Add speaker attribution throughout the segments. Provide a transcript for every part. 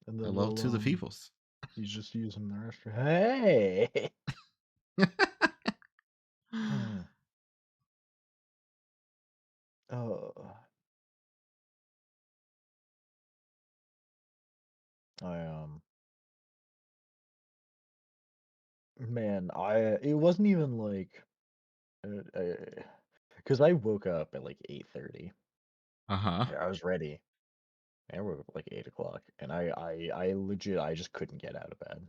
Speaker 1: and then
Speaker 2: Hello to the peoples.
Speaker 1: you just use them the restroom. Hey. Hmm. Oh, I man, it wasn't even like, because I woke up at like 8:30.
Speaker 2: Uh-huh.
Speaker 1: I was ready. I woke up at like 8 o'clock, and I legit I just couldn't get out of bed.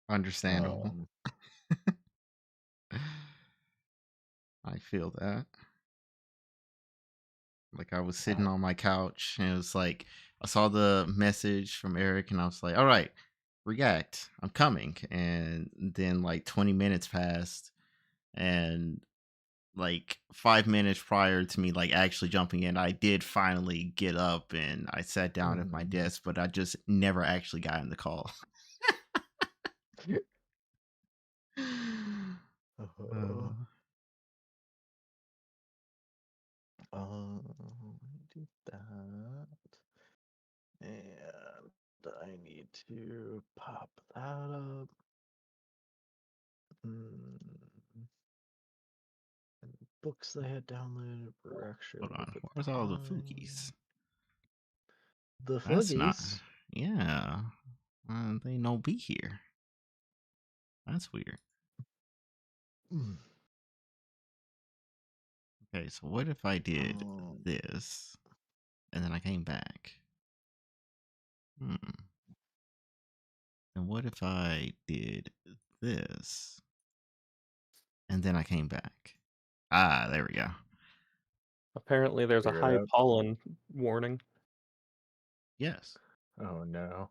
Speaker 2: Understandable.
Speaker 1: Um,
Speaker 2: I feel that. Like, I was sitting
Speaker 1: uh,
Speaker 2: on my couch, and it was like, I saw the message from Eric, and I was like, "All right, react. I'm coming." And then, like, 20 minutes passed, and, like, 5 minutes prior to me, like, actually jumping in, I did finally get up, and I sat down at my
Speaker 1: mhm.
Speaker 2: desk, but I just never actually got in the call.
Speaker 1: Uh,
Speaker 2: Uh,
Speaker 1: do that, and I need to pop that up. Mm, and the books I had downloaded were actually a
Speaker 2: Hold
Speaker 1: little
Speaker 2: on.
Speaker 1: bit
Speaker 2: Where's all the
Speaker 1: behind.
Speaker 2: Fookies?
Speaker 1: The
Speaker 2: That's not
Speaker 1: Fuggies.
Speaker 2: yeah. They no be here. That's weird.
Speaker 1: Mm.
Speaker 2: Okay, so what if I did
Speaker 1: Um,
Speaker 2: this and then I came back? Hmm. And what if I did this and then I came back? Ah, there we go.
Speaker 3: Apparently, there's a
Speaker 1: figure it
Speaker 3: high
Speaker 1: out.
Speaker 3: pollen warning.
Speaker 2: Yes.
Speaker 1: Oh no.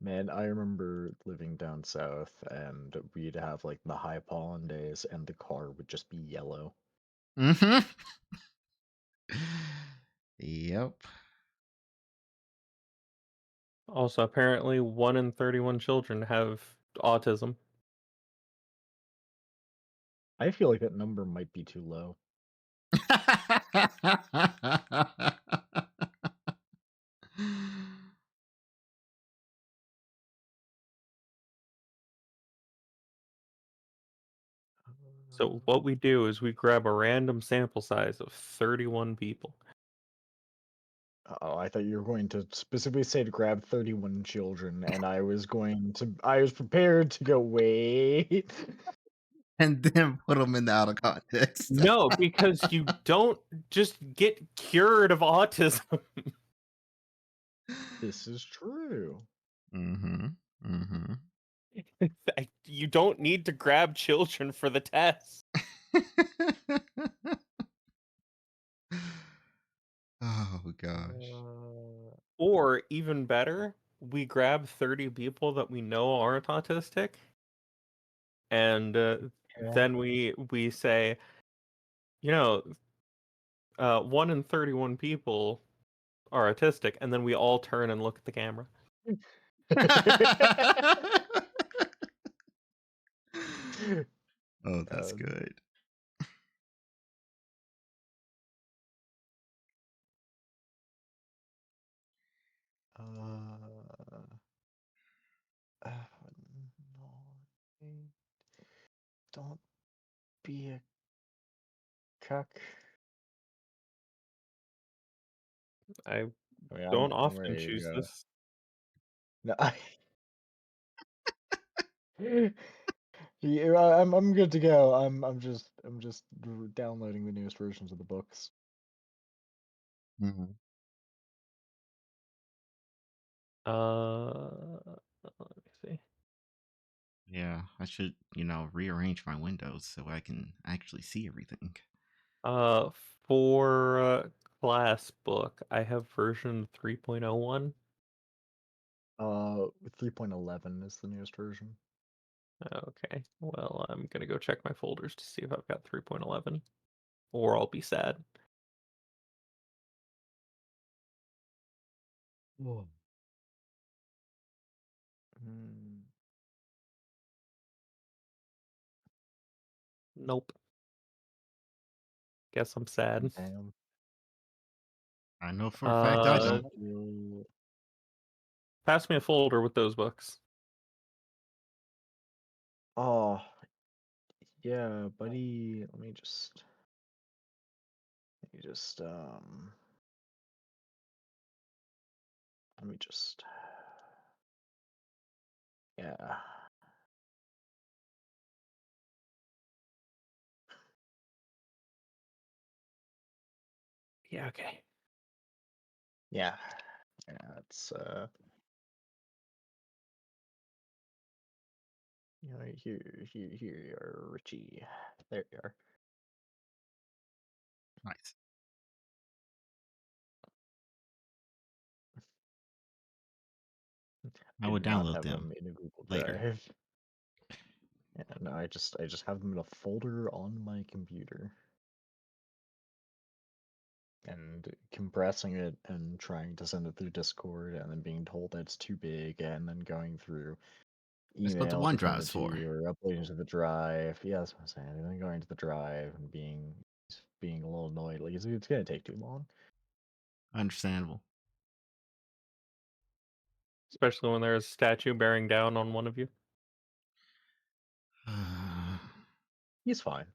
Speaker 1: Man, I remember living down south and we'd have like the high pollen days and the car would just be yellow.
Speaker 2: Mm-hmm. Yep.
Speaker 3: Also, apparently, 1 in 31 children have autism.
Speaker 1: I feel like that number might be too low.
Speaker 3: So what we do is we grab a random sample size of 31 people.
Speaker 1: Oh, I thought you were going to specifically say to grab 31 children, and I was prepared to go, wait.
Speaker 2: And then put them in the out of context.
Speaker 3: No, because you don't just get cured of autism.
Speaker 1: This is true.
Speaker 2: Mm-hmm. Mm-hmm.
Speaker 3: You don't need to grab children for the test.
Speaker 2: Oh gosh.
Speaker 3: Or even better, we grab 30 people that we know aren't autistic, and
Speaker 1: Yeah.
Speaker 3: then we say, you know, 1 in 31 people are autistic, and then we all turn and look at the camera.
Speaker 2: Oh, that's
Speaker 1: Um,
Speaker 2: good.
Speaker 1: uh, uh, no, don't be a cuck.
Speaker 3: I
Speaker 1: I mean,
Speaker 3: don't
Speaker 1: I'm
Speaker 3: often
Speaker 1: ready to
Speaker 3: choose
Speaker 1: go.
Speaker 3: this.
Speaker 1: No, yeah, I'm good to go. Downloading the newest versions of the books.
Speaker 2: Mhm.
Speaker 3: Let me see.
Speaker 2: Yeah, I should, rearrange my windows so I can actually see everything.
Speaker 3: Uh, for class book, I have version 3.01.
Speaker 1: 3.11 is the newest version.
Speaker 3: Okay, well, I'm gonna go check my folders to see if I've got 3.11, or I'll be sad.
Speaker 1: Whoa. Mm,
Speaker 3: Nope. Guess I'm sad.
Speaker 1: damn.
Speaker 2: I know for a fact I
Speaker 1: I
Speaker 3: Uh,
Speaker 1: don't
Speaker 2: don't.
Speaker 1: feel.
Speaker 3: Pass me a folder with those books.
Speaker 1: Oh, yeah, buddy. Let me just let me just yeah.
Speaker 3: Yeah, okay.
Speaker 1: Yeah. Yeah, it's here you are, Richie. There you are.
Speaker 2: Nice. I
Speaker 1: I
Speaker 2: would
Speaker 1: do not
Speaker 2: download
Speaker 1: have
Speaker 2: them
Speaker 1: them in a Google
Speaker 2: later.
Speaker 1: Drive. Yeah, no, I just have them in a folder on my computer. And compressing it and trying to send it through Discord and then being told that it's too big and then going through
Speaker 2: That's what the
Speaker 1: email between the
Speaker 2: OneDrive's for.
Speaker 1: two or uploading to the drive. Yeah, that's what I'm saying. And then going to the drive and being a little annoyed. Like it's gonna take too long.
Speaker 2: Understandable.
Speaker 3: Especially when there's a statue bearing down on one of you.
Speaker 1: He's fine.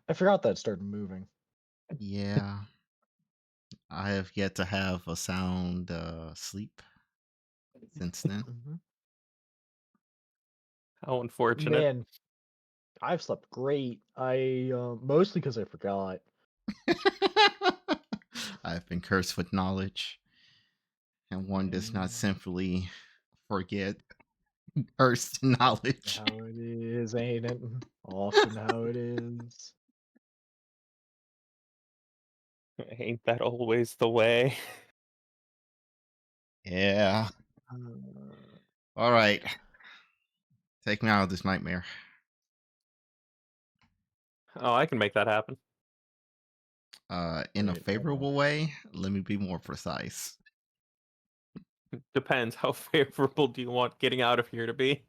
Speaker 1: I forgot that started moving.
Speaker 2: Yeah. I have yet to have a sound sleep since then.
Speaker 1: Mhm.
Speaker 3: How unfortunate.
Speaker 1: Man, I've slept great. I mostly because I forgot.
Speaker 2: I've been cursed with knowledge, and one does not
Speaker 1: Mm,
Speaker 2: simply forget cursed
Speaker 1: often
Speaker 2: knowledge.
Speaker 1: how it is, ain't it? Often how it is.
Speaker 3: Ain't that always the way?
Speaker 2: Yeah.
Speaker 1: Uh,
Speaker 2: All right. Take me out of this nightmare.
Speaker 3: Oh, I can make that happen.
Speaker 2: In a
Speaker 1: Wait, hold on.
Speaker 2: favorable way, let me be more precise.
Speaker 3: Depends. How favorable do you want getting out of here to be?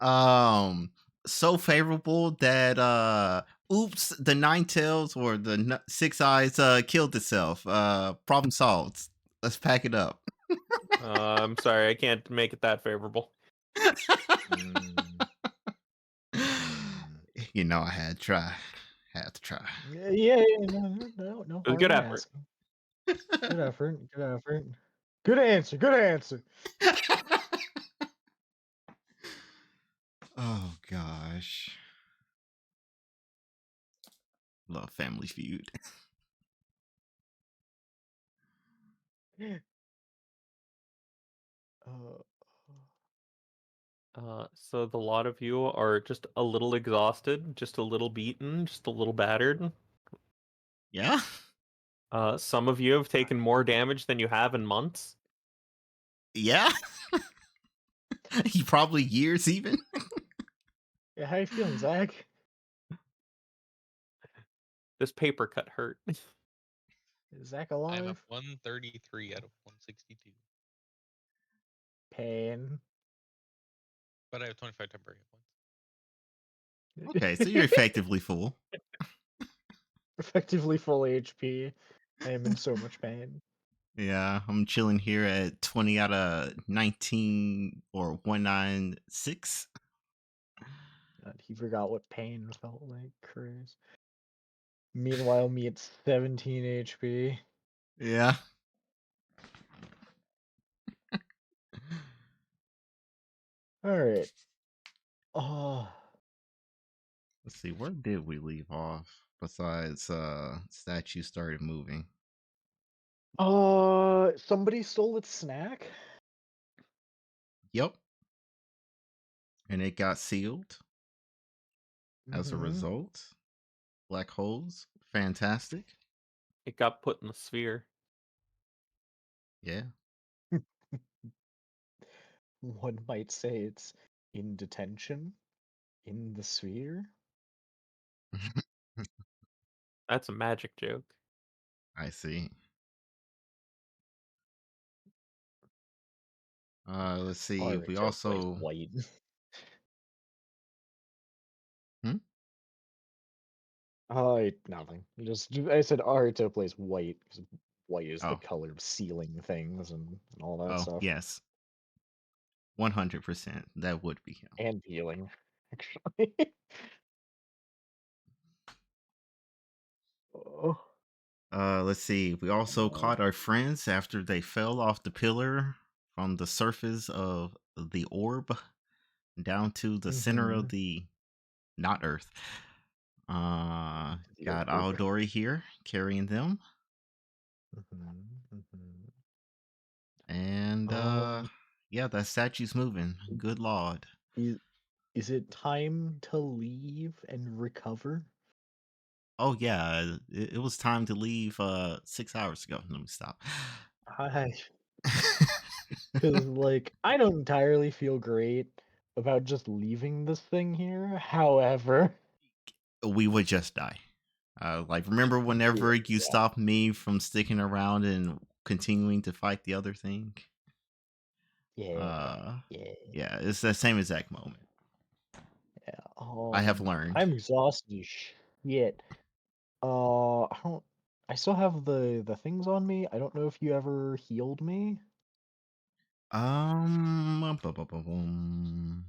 Speaker 2: Um, so favorable that oops, the nine tails or the six eyes killed itself. Problem solved. Let's pack it up.
Speaker 3: I'm sorry, I can't make it that favorable.
Speaker 1: Mm, mm.
Speaker 2: You know, I had to try. Had to try.
Speaker 1: Yeah, yeah, yeah, no
Speaker 3: It was a
Speaker 1: harm
Speaker 3: good
Speaker 1: in
Speaker 3: effort.
Speaker 1: asking. Good effort, good effort. Good answer, good answer.
Speaker 2: Oh gosh. Love Family Feud.
Speaker 1: Uh,
Speaker 3: So the lot of you are just a little exhausted, just a little beaten, just a little battered.
Speaker 2: Yeah?
Speaker 3: Some of you have taken more damage than you have in months.
Speaker 2: Yeah? You probably years even.
Speaker 1: yeah, how you feeling, Zach?
Speaker 3: This paper cut hurt.
Speaker 1: Is Zach
Speaker 4: I'm at
Speaker 1: alive?
Speaker 4: 133 out of 162,
Speaker 1: Pain.
Speaker 4: but I have 25 temporary hit points.
Speaker 2: Okay, so you're effectively full.
Speaker 1: Effectively full HP. I am in so much pain.
Speaker 2: Yeah, I'm chilling here at 20 out of 19 or 196.
Speaker 1: God, he forgot what pain felt like. Chris. Meanwhile, me at 17 HP.
Speaker 2: Yeah.
Speaker 1: All right. Oh,
Speaker 2: Let's see, where did we leave off? Besides statue started moving.
Speaker 1: somebody stole its snack.
Speaker 2: Yep. And it got sealed as a
Speaker 1: Mm-hmm.
Speaker 2: result. Black holes. Fantastic.
Speaker 3: It got put in the sphere.
Speaker 2: Yeah.
Speaker 1: One might say it's in detention in the sphere.
Speaker 3: That's a magic joke.
Speaker 2: I see. Let's see.
Speaker 1: Or a
Speaker 2: We
Speaker 1: joke, but it's
Speaker 2: also
Speaker 1: white.
Speaker 2: hmm?
Speaker 1: Nothing. Just I said Aruto plays white because white is the
Speaker 2: Oh,
Speaker 1: color of sealing things and all that
Speaker 2: oh,
Speaker 1: stuff.
Speaker 2: yes, 100%. That would be him.
Speaker 1: And healing, actually. Oh,
Speaker 2: Let's see. We also
Speaker 1: uh,
Speaker 2: caught our friends after they fell off the pillar from the surface of the orb down to the center of
Speaker 1: mhm,
Speaker 2: the not Earth.
Speaker 1: the
Speaker 2: Got
Speaker 1: orb.
Speaker 2: Aodori here carrying them,
Speaker 1: Mhm.
Speaker 2: and
Speaker 1: Um,
Speaker 2: yeah, that statue's moving. Good lord.
Speaker 1: is is it time to leave and recover?
Speaker 2: Oh yeah, it was time to leave 6 hours ago. Let me stop.
Speaker 1: I Because like I don't entirely feel great about just leaving this thing here. However,
Speaker 2: We would just die. Like, remember
Speaker 1: yeah,
Speaker 2: whenever you stopped me from sticking around and continuing to fight the other thing?
Speaker 1: yeah,
Speaker 2: Uh,
Speaker 1: yeah,
Speaker 2: yeah, it's that same exact moment.
Speaker 1: yeah.
Speaker 2: I have learned.
Speaker 1: I'm exhausted as shit. I don't. I still have the things on me. I don't know if you ever healed me.
Speaker 2: Bum.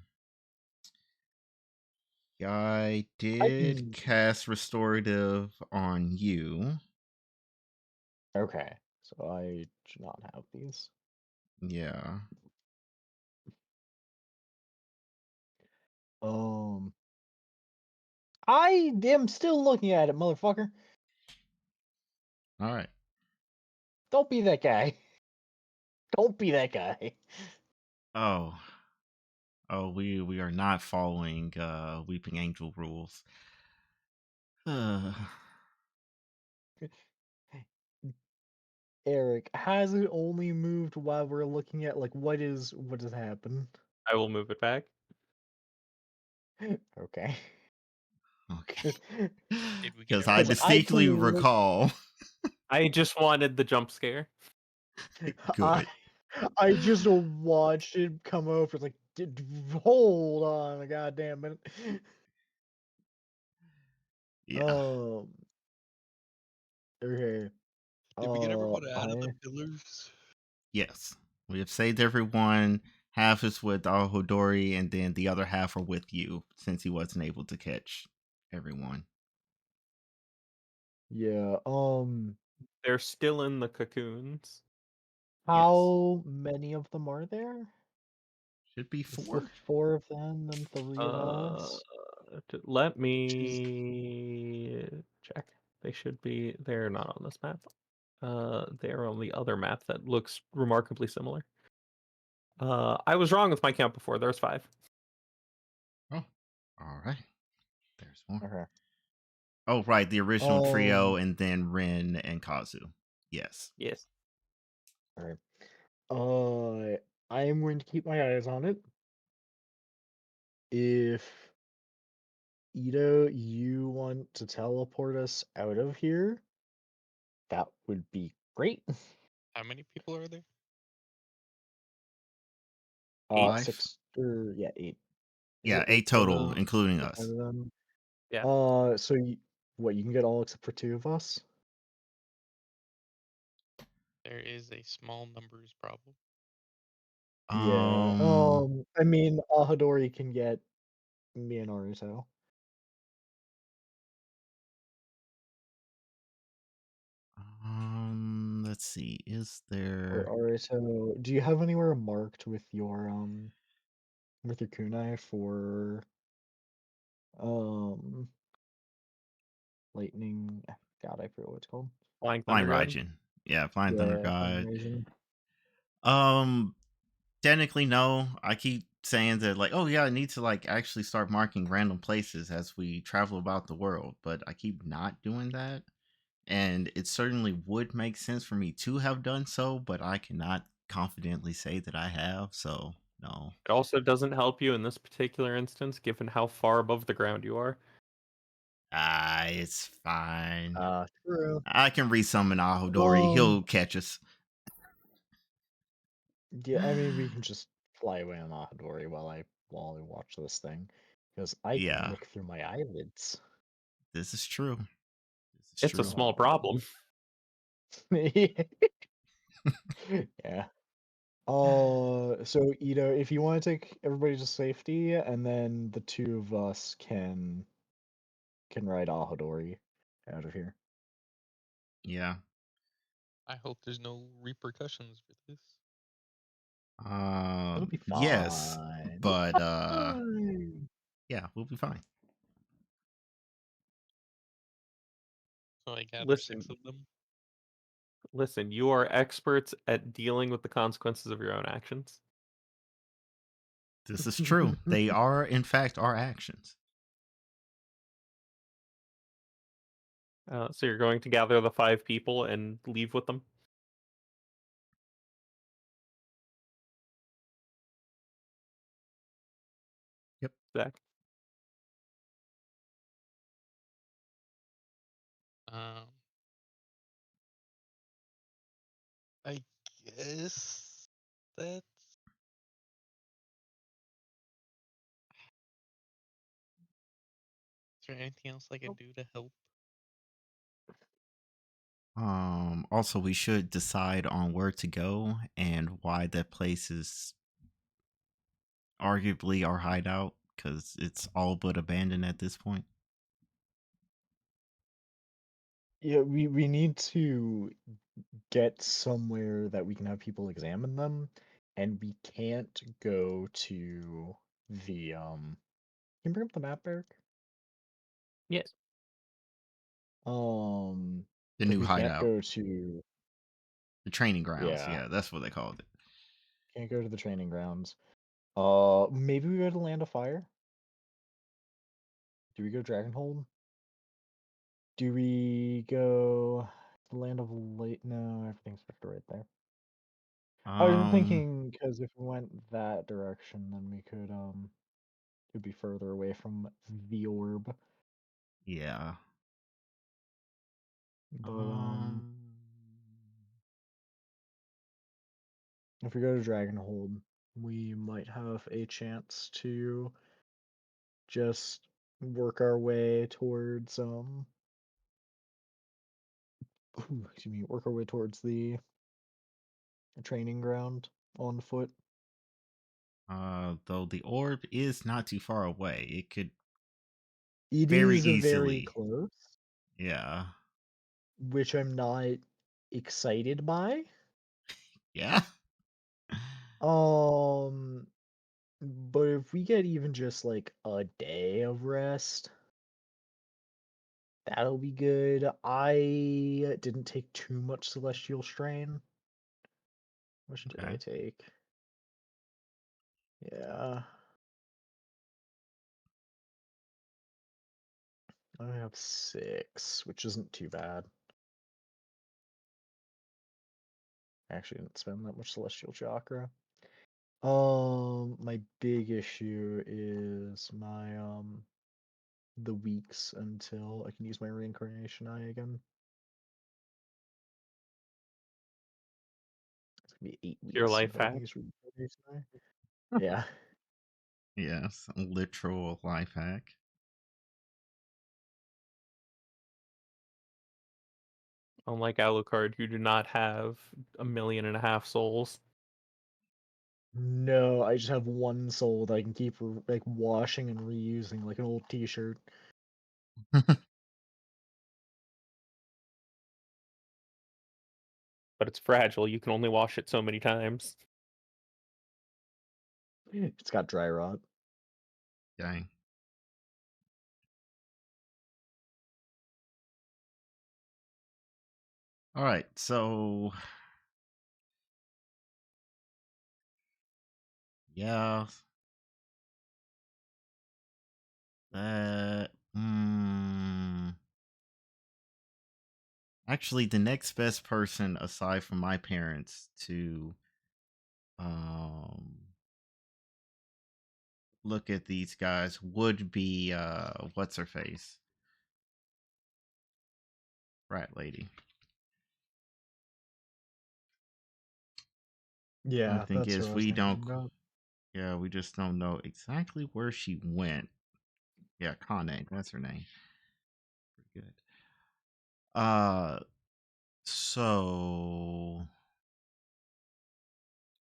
Speaker 2: Yeah, I
Speaker 1: I
Speaker 2: did
Speaker 1: can.
Speaker 2: cast restorative on you.
Speaker 1: Okay, so I should not have these.
Speaker 2: Yeah.
Speaker 1: Um, I am still looking at it, motherfucker.
Speaker 2: All right.
Speaker 1: Don't be that guy. Don't be that guy.
Speaker 2: Oh, we are not following Weeping Angel rules. Uh,
Speaker 1: Eric, has it only moved while we're looking at like what has happened?
Speaker 3: I will move it back.
Speaker 1: Okay.
Speaker 2: okay.
Speaker 4: Did we get
Speaker 2: Because I
Speaker 1: Because
Speaker 4: everyone
Speaker 1: I
Speaker 4: else?
Speaker 2: distinctly
Speaker 1: can look
Speaker 2: recall.
Speaker 3: I just wanted the jump scare.
Speaker 1: I
Speaker 2: Good.
Speaker 1: I just watched it come over like hold on a goddamn minute.
Speaker 2: Yeah.
Speaker 1: Um okay.
Speaker 4: Did we get everyone out of the
Speaker 1: I
Speaker 4: pillars?
Speaker 2: Yes. We have saved everyone. Half is with Alhodori, and then the other half are with you, since he wasn't able to catch everyone.
Speaker 1: yeah,
Speaker 3: They're still in the cocoons.
Speaker 2: Yes.
Speaker 1: how many of them are there?
Speaker 2: Should be
Speaker 1: It's the
Speaker 2: 4.
Speaker 1: four of them and three of
Speaker 3: Uh,
Speaker 1: us.
Speaker 3: let
Speaker 1: Jeez.
Speaker 3: me check. They should be. They're not on this map. They're on the other map that looks remarkably similar. I was wrong with my count before. There's 5.
Speaker 2: Oh, all right. There's more.
Speaker 1: Okay.
Speaker 2: Oh, right. The original trio,
Speaker 1: Um
Speaker 2: and then Ren and Kazu. Yes.
Speaker 3: Yes.
Speaker 1: Alright. I am going to keep my eyes on it. If Ito, you want to teleport us out of here, that would be great.
Speaker 4: How many people are there?
Speaker 3: 8.
Speaker 2: 5.
Speaker 1: 6 or yeah, 8. Is
Speaker 2: Yeah,
Speaker 1: it 8
Speaker 2: 8 total, including
Speaker 1: for 5
Speaker 2: us.
Speaker 1: of them?
Speaker 3: Yeah.
Speaker 1: So what, you can get all except for 2 of us?
Speaker 4: There is a small numbers problem.
Speaker 1: Yeah.
Speaker 2: Um,
Speaker 1: I mean, Ahadori can get me and Naruto.
Speaker 2: let's see. Is
Speaker 1: Or
Speaker 2: there
Speaker 1: Naruto, do you have anywhere marked with your kunai for um lightning? God, I forget what it's called.
Speaker 3: Flying Thunder
Speaker 2: Flying
Speaker 3: God.
Speaker 2: Raijin? Yeah, Flying Thunder
Speaker 1: Yeah, flying
Speaker 2: God.
Speaker 1: Asian.
Speaker 2: Um, Technically, no. I keep saying that, like, oh yeah, I need to like actually start marking random places as we travel about the world, but I keep not doing that. And it certainly would make sense for me to have done so, but I cannot confidently say that I have. So no.
Speaker 3: It also doesn't help you in this particular instance, given how far above the ground you are.
Speaker 2: It's fine.
Speaker 1: True.
Speaker 2: I can resummon Ahodori.
Speaker 1: Um,
Speaker 2: He'll catch us.
Speaker 1: yeah, I mean, we can just fly away on Ahadori while I watch this thing, because I can
Speaker 2: Yeah,
Speaker 1: look through my eyelids.
Speaker 2: This is true. This is
Speaker 3: It's a
Speaker 2: true.
Speaker 3: small problem.
Speaker 1: Yeah. So if you want to take everybody to safety, and then the two of us can ride Ahadori out of here.
Speaker 2: Yeah.
Speaker 4: I hope there's no repercussions for this.
Speaker 1: It'll be
Speaker 2: Yes,
Speaker 1: fine. It'll
Speaker 2: but
Speaker 1: be fine.
Speaker 2: yeah, we'll be fine.
Speaker 4: So I gather
Speaker 3: Listen,
Speaker 4: 6 of them.
Speaker 3: listen, you are experts at dealing with the consequences of your own actions.
Speaker 2: This is true. They are, in fact, our actions.
Speaker 3: So you're going to gather the 5 people and leave with them?
Speaker 2: Yep.
Speaker 3: Zach?
Speaker 4: Um, I guess that's. Is there anything else I could do to help?
Speaker 2: Also, we should decide on where to go and why that place is arguably our hideout, because it's all but abandoned at this point.
Speaker 1: Yeah, we need to get somewhere that we can have people examine them, and we can't go to the Can you bring up the map, Eric?
Speaker 3: Yes.
Speaker 2: The
Speaker 1: Like
Speaker 2: new
Speaker 1: we can't
Speaker 2: hideout,
Speaker 1: go to
Speaker 2: the training grounds.
Speaker 1: yeah,
Speaker 2: Yeah, that's what they called it.
Speaker 1: can't go to the training grounds. Maybe we go to Land of Fire. Do we go Dragonhold? Do we go to Land of Light? No, everything's just right there. I was
Speaker 2: Um,
Speaker 1: thinking because if we went that direction, then we could be further away from the orb.
Speaker 2: yeah.
Speaker 1: But
Speaker 2: Um,
Speaker 1: if we go to Dragonhold, we might have a chance to just work our way towards excuse me, work our way towards the training ground on foot.
Speaker 2: though the orb is not too far away, it could
Speaker 1: It
Speaker 2: very
Speaker 1: is very
Speaker 2: easily.
Speaker 1: close,
Speaker 2: Yeah.
Speaker 1: which I'm not excited by.
Speaker 2: Yeah.
Speaker 1: Um, but if we get even just like a day of rest, that'll be good. I didn't take too much celestial strain. How much did I
Speaker 2: Okay.
Speaker 1: take? Yeah. I have 6, which isn't too bad. I actually didn't spend that much celestial chakra. My big issue is my the weeks until I can use my reincarnation eye again. It's gonna be 8
Speaker 3: Your
Speaker 1: weeks
Speaker 3: life
Speaker 1: until I can
Speaker 3: hack?
Speaker 1: use reincarnation eye. Yeah.
Speaker 2: Yes, a literal life hack.
Speaker 3: Unlike Alucard, you do not have 1.5 million souls.
Speaker 1: No, I just have one soul that I can keep like washing and reusing like an old t-shirt.
Speaker 3: But it's fragile. You can only wash it so many times.
Speaker 1: It's got dry rot.
Speaker 2: Dang. All right, so yeah, that. Actually, the next best person aside from my parents to um look at these guys would be what's her face, rat lady. Only
Speaker 1: Yeah,
Speaker 2: thing
Speaker 1: that's what
Speaker 2: is
Speaker 1: I was
Speaker 2: we
Speaker 1: thinking
Speaker 2: don't.
Speaker 1: about.
Speaker 2: Yeah, we just don't know exactly where she went. Yeah, Kane, that's her name. Uh, so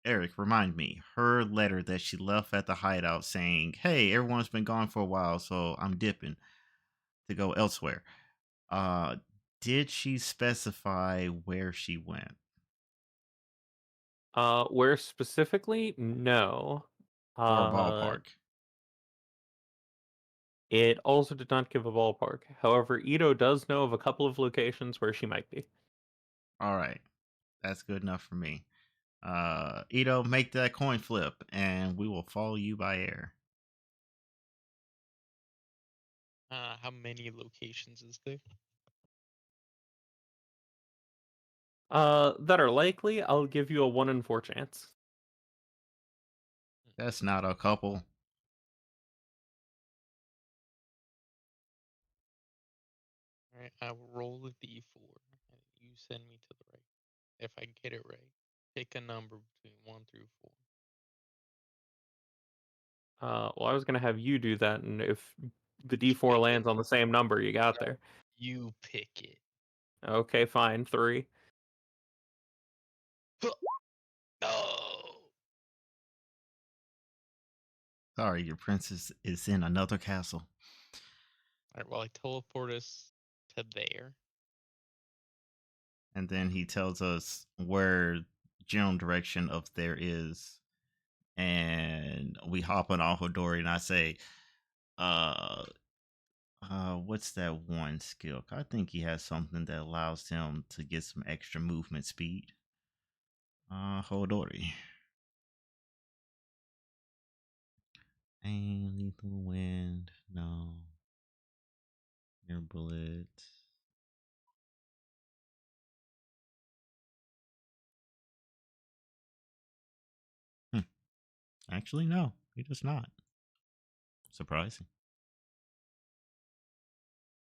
Speaker 2: Eric, remind me, her letter that she left at the hideout saying, "Hey, everyone's been gone for a while, so I'm dipping to go elsewhere." Uh, did she specify where she went
Speaker 3: Where specifically? No.
Speaker 2: or a
Speaker 3: Uh,
Speaker 2: ballpark?
Speaker 3: it also did not give a ballpark. However, Ito does know of a couple of locations where she might be.
Speaker 2: All right, that's good enough for me. Ito, make that coin flip, and we will follow you by air.
Speaker 4: How many locations is there?
Speaker 3: That are likely. I'll give you a 1 in 4 chance.
Speaker 2: That's not a couple.
Speaker 4: All right, I will roll the d4, and you send me to the right. If I get it right, pick a number between 1 through 4.
Speaker 3: Well, I was gonna have you do that, and if the
Speaker 4: You
Speaker 3: D4
Speaker 4: pick it.
Speaker 3: lands on the same number, you got
Speaker 4: No,
Speaker 3: there.
Speaker 4: you pick it.
Speaker 3: Okay, fine. 3.
Speaker 4: No.
Speaker 2: Sorry, your princess is in another castle.
Speaker 4: All right, well, I teleport us to there.
Speaker 2: And then he tells us where general direction of there is. And we hop on Alhodori and I say, uh what's that one skill? I think he has something that allows him to get some extra movement speed. Hodori. And lethal wind, no. Air bullet. Hmm. Actually, no, he does not. Surprising.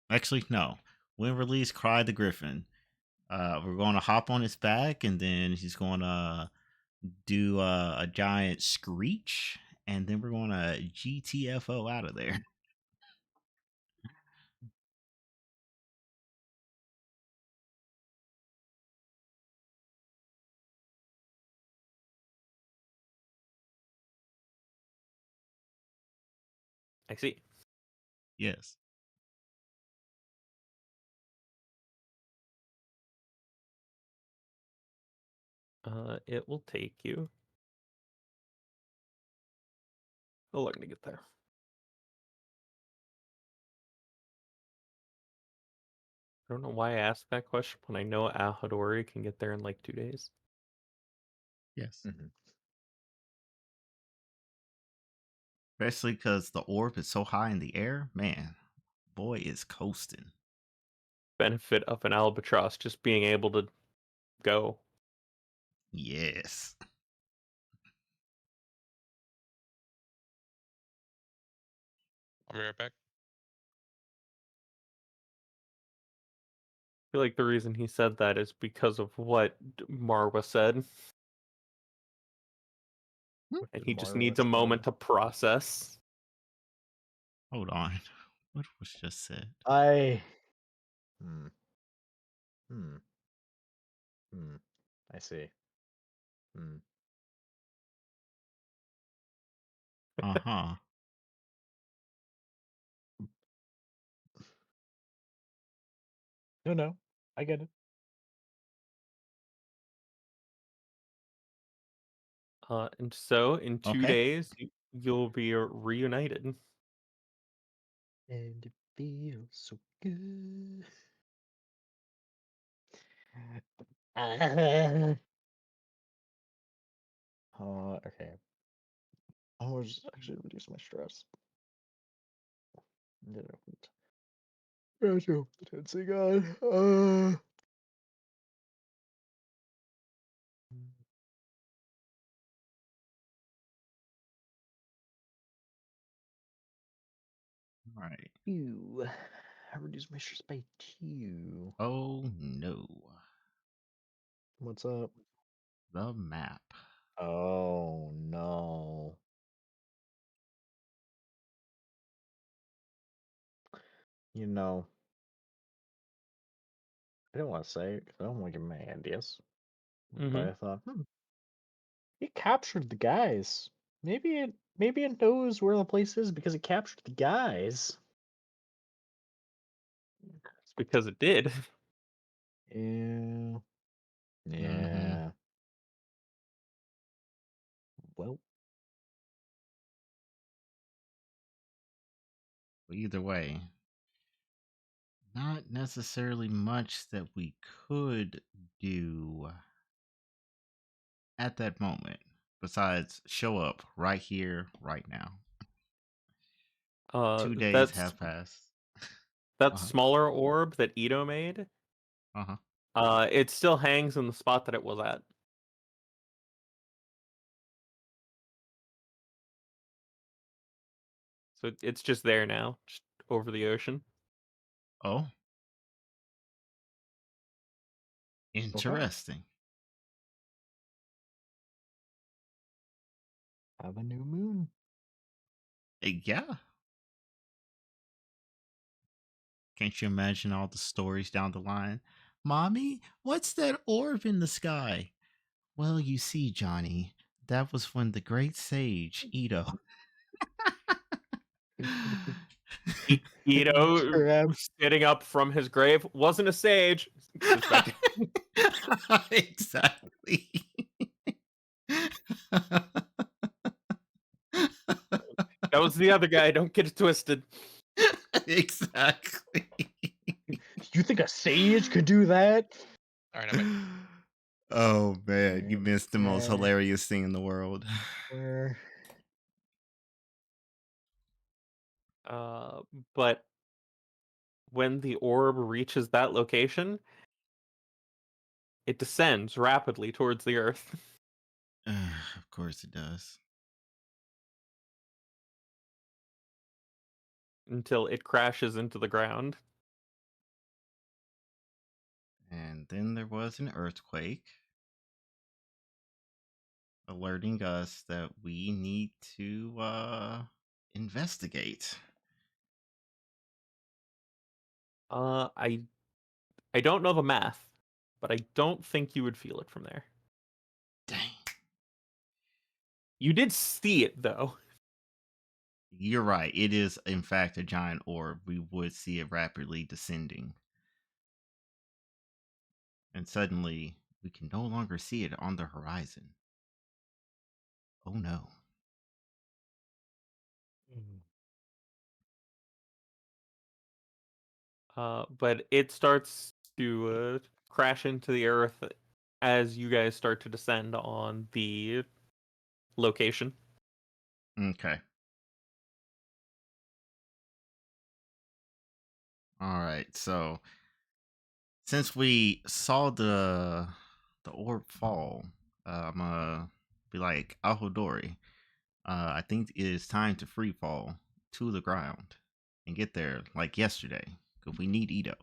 Speaker 2: Actually, no. When released, Cry the Griffin. We're going to hop on his back, and then he's going to do a giant screech, and then we're going to GTFO out of there.
Speaker 3: I see.
Speaker 2: Yes.
Speaker 3: It will take you a long to get there. I don't know why I asked that question when I know Alhadori can get there in like 2 days.
Speaker 2: Yes.
Speaker 1: Mhm.
Speaker 2: Especially because the orb is so high in the air. Man, boy is coasting.
Speaker 3: Benefit of an albatross just being able to go.
Speaker 2: Yes.
Speaker 4: I'll be right back.
Speaker 3: I feel like the reason he said that is because of what Marwa said,
Speaker 1: What
Speaker 3: and
Speaker 1: did
Speaker 3: he just
Speaker 1: Marwa
Speaker 3: needs a moment
Speaker 1: say?
Speaker 3: to process.
Speaker 2: Hold on. What was just said?
Speaker 1: I. Hmm. Hmm. Hmm. I see. Hmm.
Speaker 2: Uh huh.
Speaker 1: No, no. I get it.
Speaker 3: And so in 2
Speaker 2: Okay.
Speaker 3: days, you'll be reunited.
Speaker 1: And it feels so good. Ah. Okay. I'll just actually reduce my stress. You know, Retro potency god.
Speaker 2: All right.
Speaker 1: Ew. I reduced my stress by 2.
Speaker 2: Oh no.
Speaker 1: What's up?
Speaker 2: The map.
Speaker 1: Oh no. You know, didn't want to say it because I don't want to give him ideas.
Speaker 3: Mm-hmm.
Speaker 1: But I thought, it captured the guys. Maybe it knows where the place is because it captured the guys.
Speaker 3: It's because it did.
Speaker 1: Yeah.
Speaker 2: Mm-hmm.
Speaker 1: Yeah. Well,
Speaker 2: Either way, not necessarily much that we could do at that moment besides show up right here, right now. 2 days
Speaker 3: That's
Speaker 2: have passed.
Speaker 3: that
Speaker 2: Uh-huh.
Speaker 3: smaller orb that Ito made.
Speaker 2: Uh-huh.
Speaker 3: It still hangs in the spot that it was at. So it's just there now, just over the ocean.
Speaker 2: Oh,
Speaker 1: okay.
Speaker 2: interesting.
Speaker 1: Have a new moon.
Speaker 2: Yeah. Can't you imagine all the stories down the line? Mommy, what's that orb in the sky? Well, you see, Johnny, that was when the great sage Ito.
Speaker 3: Ito
Speaker 1: Mr.
Speaker 3: sitting up from his grave wasn't a sage. Sits back.
Speaker 2: Exactly.
Speaker 3: That was the other guy. Don't get it twisted.
Speaker 2: Exactly.
Speaker 1: You think a sage could do that?
Speaker 4: All right, I'm back.
Speaker 2: Oh man, you missed the most
Speaker 1: Uh,
Speaker 2: hilarious thing in the world.
Speaker 1: where?
Speaker 3: But when the orb reaches that location, it descends rapidly towards the earth
Speaker 2: Of course it does.
Speaker 3: until it crashes into the ground.
Speaker 2: And then there was an earthquake, alerting us that we need to investigate.
Speaker 3: I don't know the math, but I don't think you would feel it from there.
Speaker 2: Dang.
Speaker 3: You did see it though.
Speaker 2: You're right. It is, in fact, a giant orb. We would see it rapidly descending. And suddenly, we can no longer see it on the horizon. Oh no.
Speaker 3: But it starts to crash into the earth as you guys start to descend on the location.
Speaker 2: Okay. All right. So, since we saw the orb fall, I'm gonna be like Ahodori. I think it is time to free fall to the ground and get there like yesterday because we need Ito.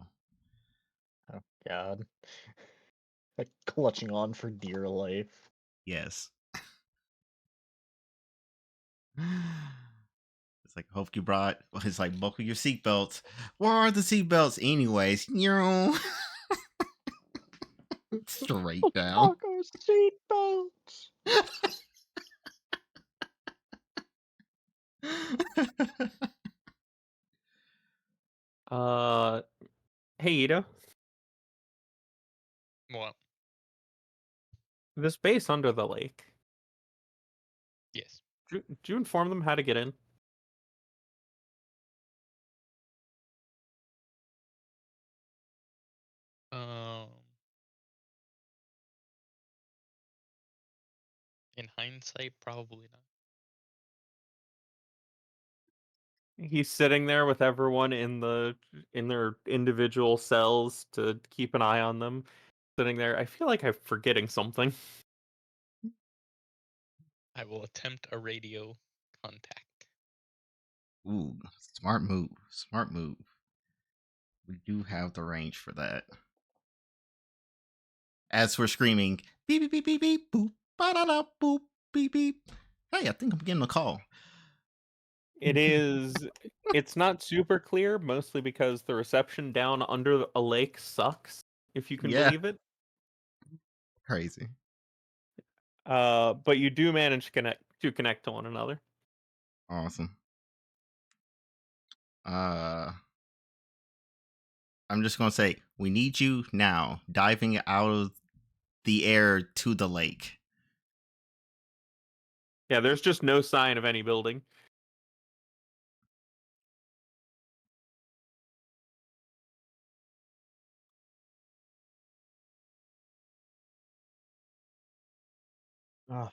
Speaker 1: Oh God. Like clutching on for dear life.
Speaker 2: Yes. It's like, hope you brought. It's like, buckle your seatbelts. Where are the seatbelts, anyways? Straight down.
Speaker 1: Taco seatbelts.
Speaker 3: Hey Ito,
Speaker 4: Well,
Speaker 3: this base under the lake.
Speaker 4: yes.
Speaker 3: Did you inform them how to get in?
Speaker 4: Um, in hindsight, probably not.
Speaker 3: He's sitting there with everyone in their individual cells to keep an eye on them. Sitting there, I feel like I'm forgetting something.
Speaker 4: I will attempt a radio contact.
Speaker 2: Ooh, smart move. Smart move. We do have the range for that. As we're screaming, beep, beep, beep, beep, beep, boop, ba da da, boop, beep, beep. Hey, I think I'm getting a call.
Speaker 3: It's not super clear, mostly because the reception down under a lake sucks if you can
Speaker 2: Yeah.
Speaker 3: believe it.
Speaker 2: Crazy.
Speaker 3: But you do manage to connect to one another.
Speaker 2: Awesome. Uh, I'm just gonna say we need you now, diving out of the air to the lake.
Speaker 3: Yeah, there's just no sign of any building.
Speaker 1: Ah,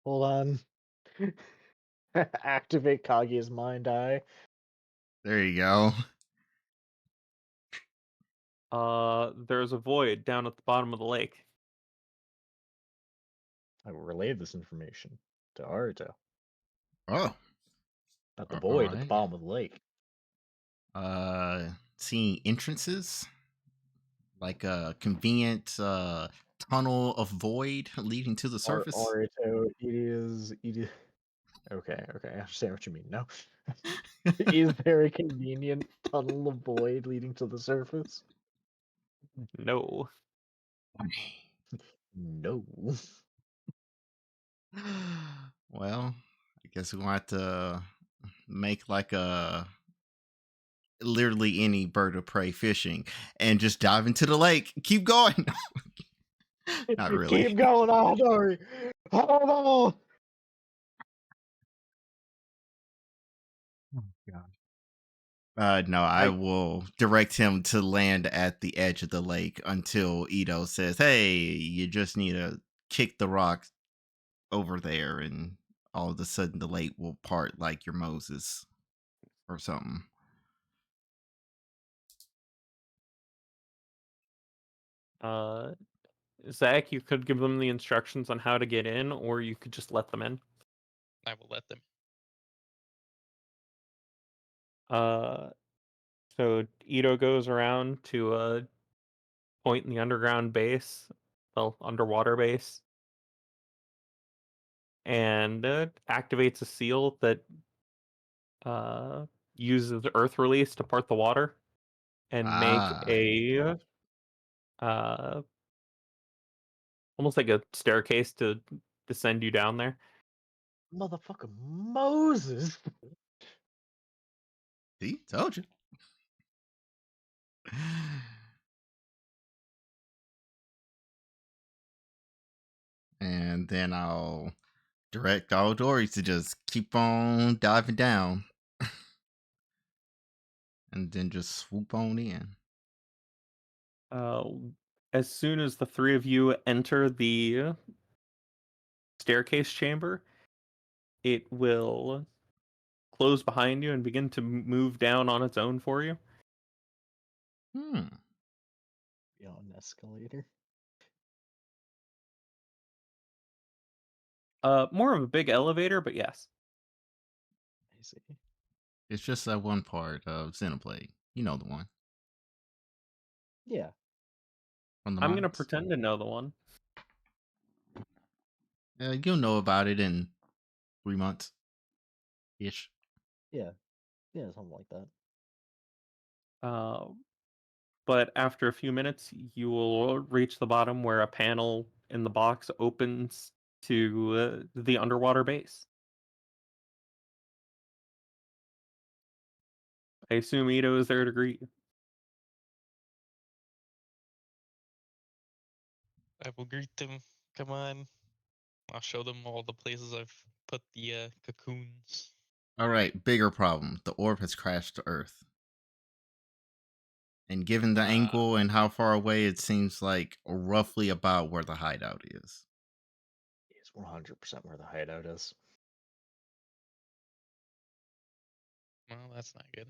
Speaker 1: hold on. Activate Kaguya's mind eye.
Speaker 2: There you go.
Speaker 3: There's a void down at the bottom of the lake.
Speaker 1: I will relay this information to Aruto.
Speaker 2: Oh,
Speaker 1: At the
Speaker 2: all
Speaker 1: void at the
Speaker 2: right.
Speaker 1: bottom of the lake.
Speaker 2: Seeing entrances, like a convenient tunnel of void leading to the surface.
Speaker 1: Aruto, it is. Okay, I understand what you mean. No, is there a convenient tunnel of void leading to the surface?
Speaker 3: No.
Speaker 1: No.
Speaker 2: Well, I guess we want to make like a literally any bird of prey fishing and just dive into the lake. Keep going. Not really.
Speaker 1: Keep going on, Dory. Hold on.
Speaker 2: Oh, God. No, I
Speaker 1: I
Speaker 2: will direct him to land at the edge of the lake until Ito says, "Hey, you just need to kick the rock over there," and all of a sudden the lake will part like your Moses or something.
Speaker 3: Uh, Zach, you could give them the instructions on how to get in, or you could just let them in.
Speaker 4: I will let them.
Speaker 3: Uh, so Ito goes around to a point in the underground base, well, underwater base, and activates a seal that uses earth release to part the water and make
Speaker 2: Ah,
Speaker 3: a uh, almost like a staircase to send you down there.
Speaker 1: motherfucker Moses.
Speaker 2: see, told you. And then I'll direct all Dories to just keep on diving down and then just swoop on in.
Speaker 3: Uh, as soon as the three of you enter the staircase chamber, it will close behind you and begin to move down on its own for you.
Speaker 2: Hmm.
Speaker 1: Be on an escalator.
Speaker 3: More of a big elevator, but yes.
Speaker 1: I see.
Speaker 2: It's just that one part of Xenoblade. You know the one
Speaker 1: Yeah,
Speaker 2: from the
Speaker 3: I'm gonna
Speaker 2: mods.
Speaker 3: pretend to know the one.
Speaker 2: You'll know about it in 3 months ish.
Speaker 1: yeah, something like that.
Speaker 3: Uh, but after a few minutes, you will reach the bottom where a panel in the box opens to the underwater base. I assume Ito is there to greet you.
Speaker 4: I will greet them. Come on. I'll show them all the places I've put the cocoons.
Speaker 2: All right, bigger problem. The orb has crashed to Earth. And given the angle and how far away, it seems like roughly about where the hideout is.
Speaker 1: It's 100% where the hideout is.
Speaker 4: Well, that's not good.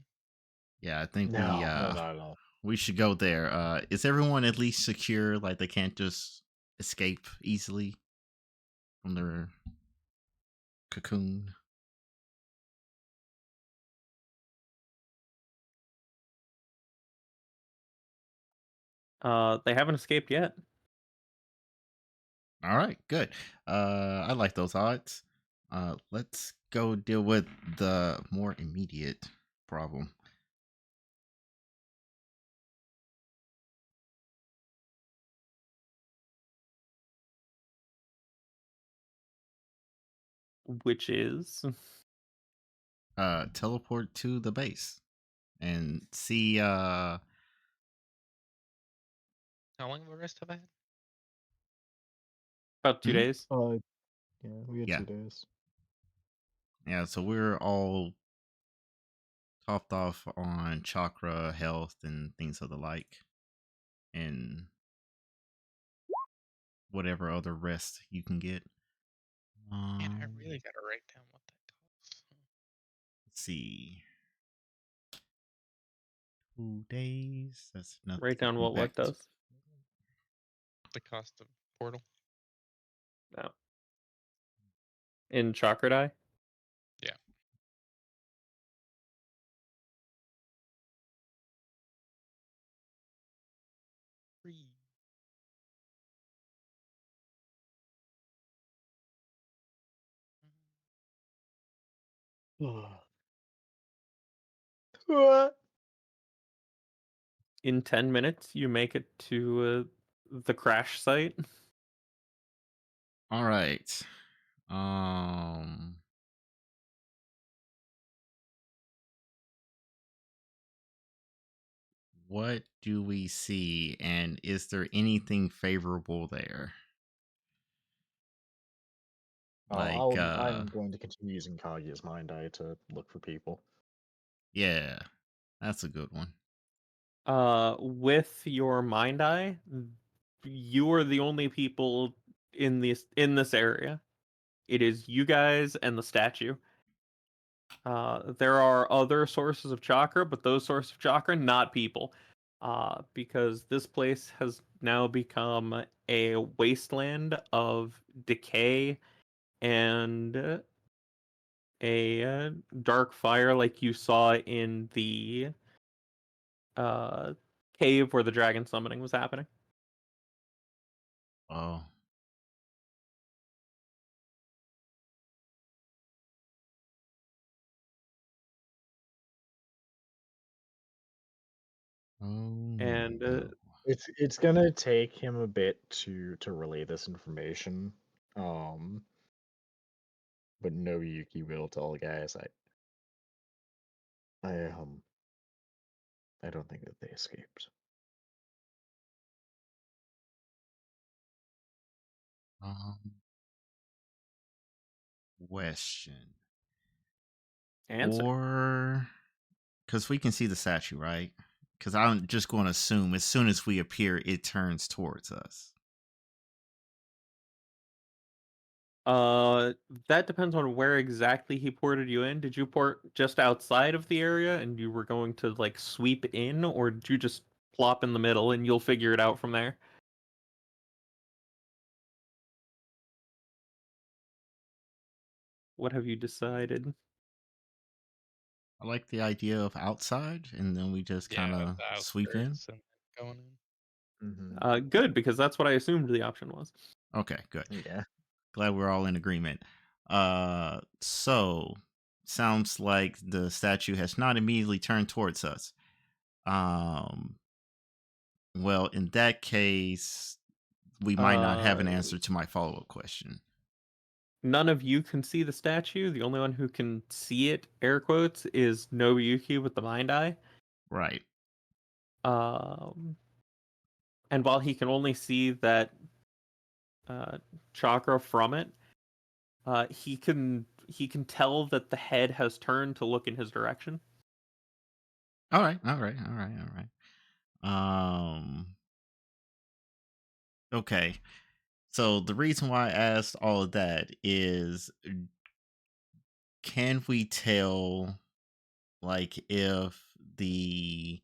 Speaker 2: Yeah, I think
Speaker 1: No.
Speaker 2: we should go there. Is everyone at least secure? Like they can't just escape easily from their cocoon?
Speaker 3: They haven't escaped yet.
Speaker 2: All right, good. I like those odds. Let's go deal with the more immediate problem.
Speaker 3: which is
Speaker 2: Teleport to the base and see.
Speaker 4: How long of a rest have I had?
Speaker 3: about 2
Speaker 2: Hmm?
Speaker 3: days.
Speaker 1: Yeah, we had
Speaker 2: Yeah,
Speaker 1: 2 days.
Speaker 2: yeah. So we're all topped off on chakra health and things of the like, and whatever other rest you can get.
Speaker 4: Man, I
Speaker 2: Um,
Speaker 4: really gotta write down what that costs.
Speaker 2: let's see. 2 days. That's enough to
Speaker 3: Write
Speaker 2: get
Speaker 3: down
Speaker 2: me
Speaker 3: what
Speaker 2: back to.
Speaker 3: does.
Speaker 4: The cost of portal.
Speaker 3: No. In chakra die.
Speaker 4: Yeah. Free.
Speaker 1: What?
Speaker 3: In 10 minutes, you make it to the crash site.
Speaker 2: All right. Um, what do we see, and is there anything favorable there? Like,
Speaker 1: I am going to continue using Kaguya's mind eye to look for people.
Speaker 2: yeah, that's a good one.
Speaker 3: With your mind eye, you are the only people in this area. It is you guys and the statue. There are other sources of chakra, but those sources of chakra, not people. Because this place has now become a wasteland of decay and a dark fire like you saw in the uh, cave where the dragon summoning was happening.
Speaker 2: Oh, oh
Speaker 3: And
Speaker 2: no.
Speaker 1: It's gonna take him a bit to relay this information. Um, but Nobuyuki will tell the guys I I don't think that they escaped.
Speaker 2: Um, question.
Speaker 3: answer.
Speaker 2: Or because we can see the statue, right? Because I'm just going to assume as soon as we appear, it turns towards us.
Speaker 3: That depends on where exactly he ported you in. Did you port just outside of the area and you were going to like sweep in, or did you just plop in the middle and you'll figure it out from there? What have you decided?
Speaker 2: I like the idea of outside, and then we just
Speaker 4: Yeah,
Speaker 2: kind
Speaker 4: at
Speaker 2: of
Speaker 4: the
Speaker 2: sweep in.
Speaker 4: outskirts and then going in.
Speaker 3: Good, because that's what I assumed the option was.
Speaker 2: Okay, good.
Speaker 1: Yeah.
Speaker 2: Glad we're all in agreement. So sounds like the statue has not immediately turned towards us. Um, well, in that case, we might not have an
Speaker 3: Uh,
Speaker 2: answer to my follow up question.
Speaker 3: None of you can see the statue. The only one who can see it, air quotes, is Nobuyuki with the mind eye.
Speaker 2: Right.
Speaker 3: Um, and while he can only see that uh, chakra from it, he can tell that the head has turned to look in his direction.
Speaker 2: All right. All right. All right. All right. Okay. So the reason why I asked all of that is, can we tell, like, if the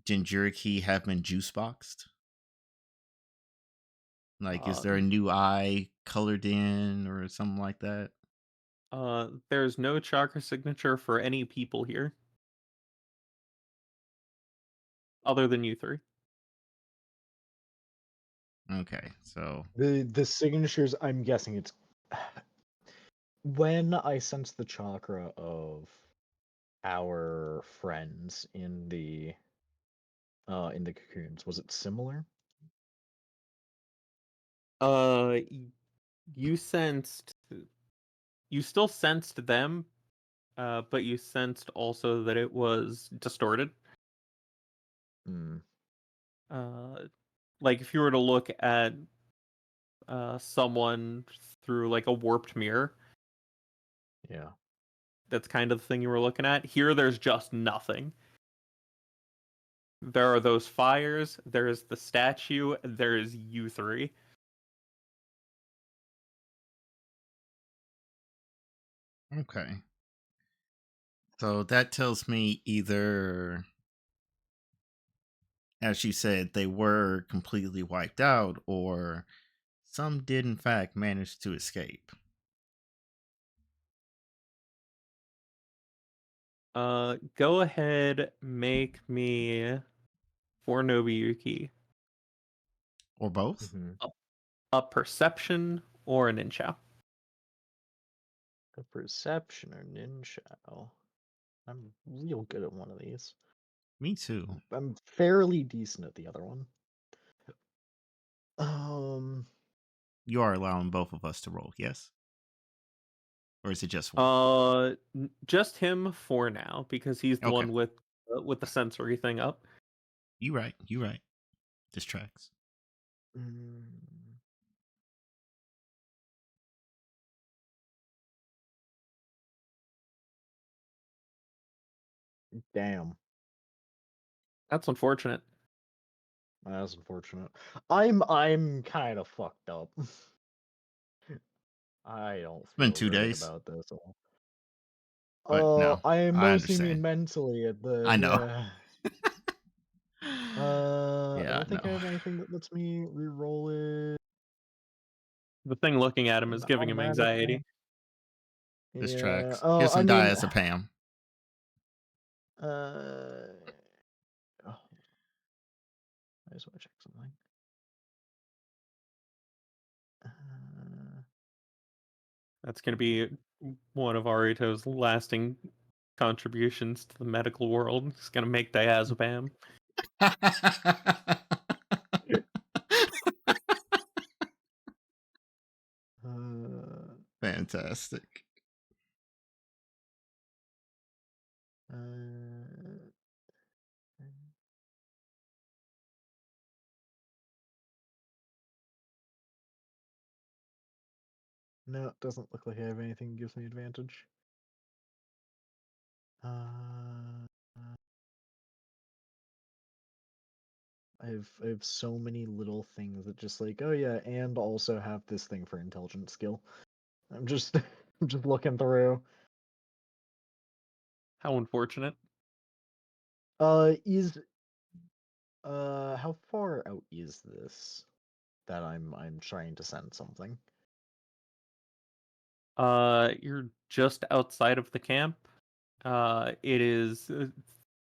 Speaker 2: Jinjuriki have been juice boxed? Like, is
Speaker 3: Uh,
Speaker 2: there a new eye colored in or something like that?
Speaker 3: there's no chakra signature for any people here other than you three.
Speaker 2: Okay, so
Speaker 1: The signatures, I'm guessing it's when I sense the chakra of our friends in the cocoons, was it similar?
Speaker 3: Uh, y- you sensed you still sensed them, but you sensed also that it was distorted.
Speaker 1: Hmm.
Speaker 3: Like if you were to look at someone through like a warped mirror,
Speaker 1: Yeah.
Speaker 3: that's kind of the thing you were looking at. Here, there's just nothing. There are those fires. There's the statue. There's you three.
Speaker 2: Okay. So that tells me either, as you said, they were completely wiped out, or some did in fact manage to escape.
Speaker 3: Go ahead, make me for Nobuyuki
Speaker 2: Or both?
Speaker 1: Hmm.
Speaker 3: a, a perception or an inchao.
Speaker 1: A perception or ninja. I'm real good at one of these.
Speaker 2: Me too.
Speaker 1: I'm fairly decent at the other one. Um,
Speaker 2: You are allowing both of us to roll, yes? Or is it just one?
Speaker 3: Just him for now because he's the
Speaker 2: Okay.
Speaker 3: one with the sensory thing up.
Speaker 2: You right. You right. This tracks.
Speaker 1: mm, damn,
Speaker 3: That's unfortunate.
Speaker 1: that's unfortunate. I'm kind of fucked up. I don't
Speaker 2: It's been
Speaker 1: feel
Speaker 2: 2
Speaker 1: great
Speaker 2: days,
Speaker 1: about this at all.
Speaker 2: but no,
Speaker 1: I
Speaker 2: I
Speaker 1: mostly mean
Speaker 2: understand.
Speaker 1: mentally at the
Speaker 2: I know.
Speaker 1: yeah. I
Speaker 2: Yeah,
Speaker 1: don't
Speaker 2: no.
Speaker 1: think I have anything that lets me re-roll it.
Speaker 3: The thing looking at him
Speaker 1: An
Speaker 3: is giving him
Speaker 1: automatic thing.
Speaker 3: anxiety.
Speaker 2: This
Speaker 1: Yeah.
Speaker 2: tracks.
Speaker 1: Oh,
Speaker 2: Here's
Speaker 1: I
Speaker 2: some
Speaker 1: mean,
Speaker 2: diazepam.
Speaker 1: uh, oh, I just want to check something. Uh,
Speaker 3: That's going to be one of Arito's lasting contributions to the medical world. He's going to make diazepam.
Speaker 1: uh,
Speaker 2: Fantastic.
Speaker 1: uh, no, it doesn't look like I have anything that gives me advantage. Uh, I have so many little things that just like, oh yeah, and also have this thing for intelligence skill. I'm just I'm just looking through.
Speaker 3: How unfortunate.
Speaker 1: Is how far out is this that I'm trying to send something?
Speaker 3: You're just outside of the camp. It is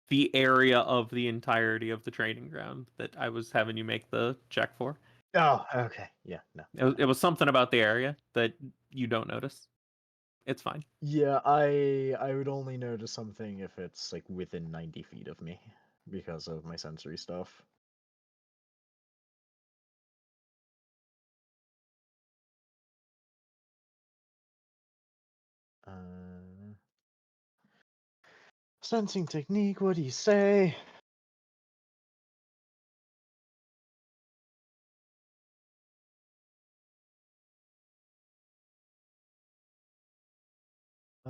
Speaker 3: the area of the entirety of the training ground that I was having you make the check for.
Speaker 1: Oh, okay. Yeah, no.
Speaker 3: It was something about the area that you don't notice. It's fine.
Speaker 1: Yeah, I would only notice something if it's like within 90 feet of me because of my sensory stuff. Uh, Sensing technique, what do you say?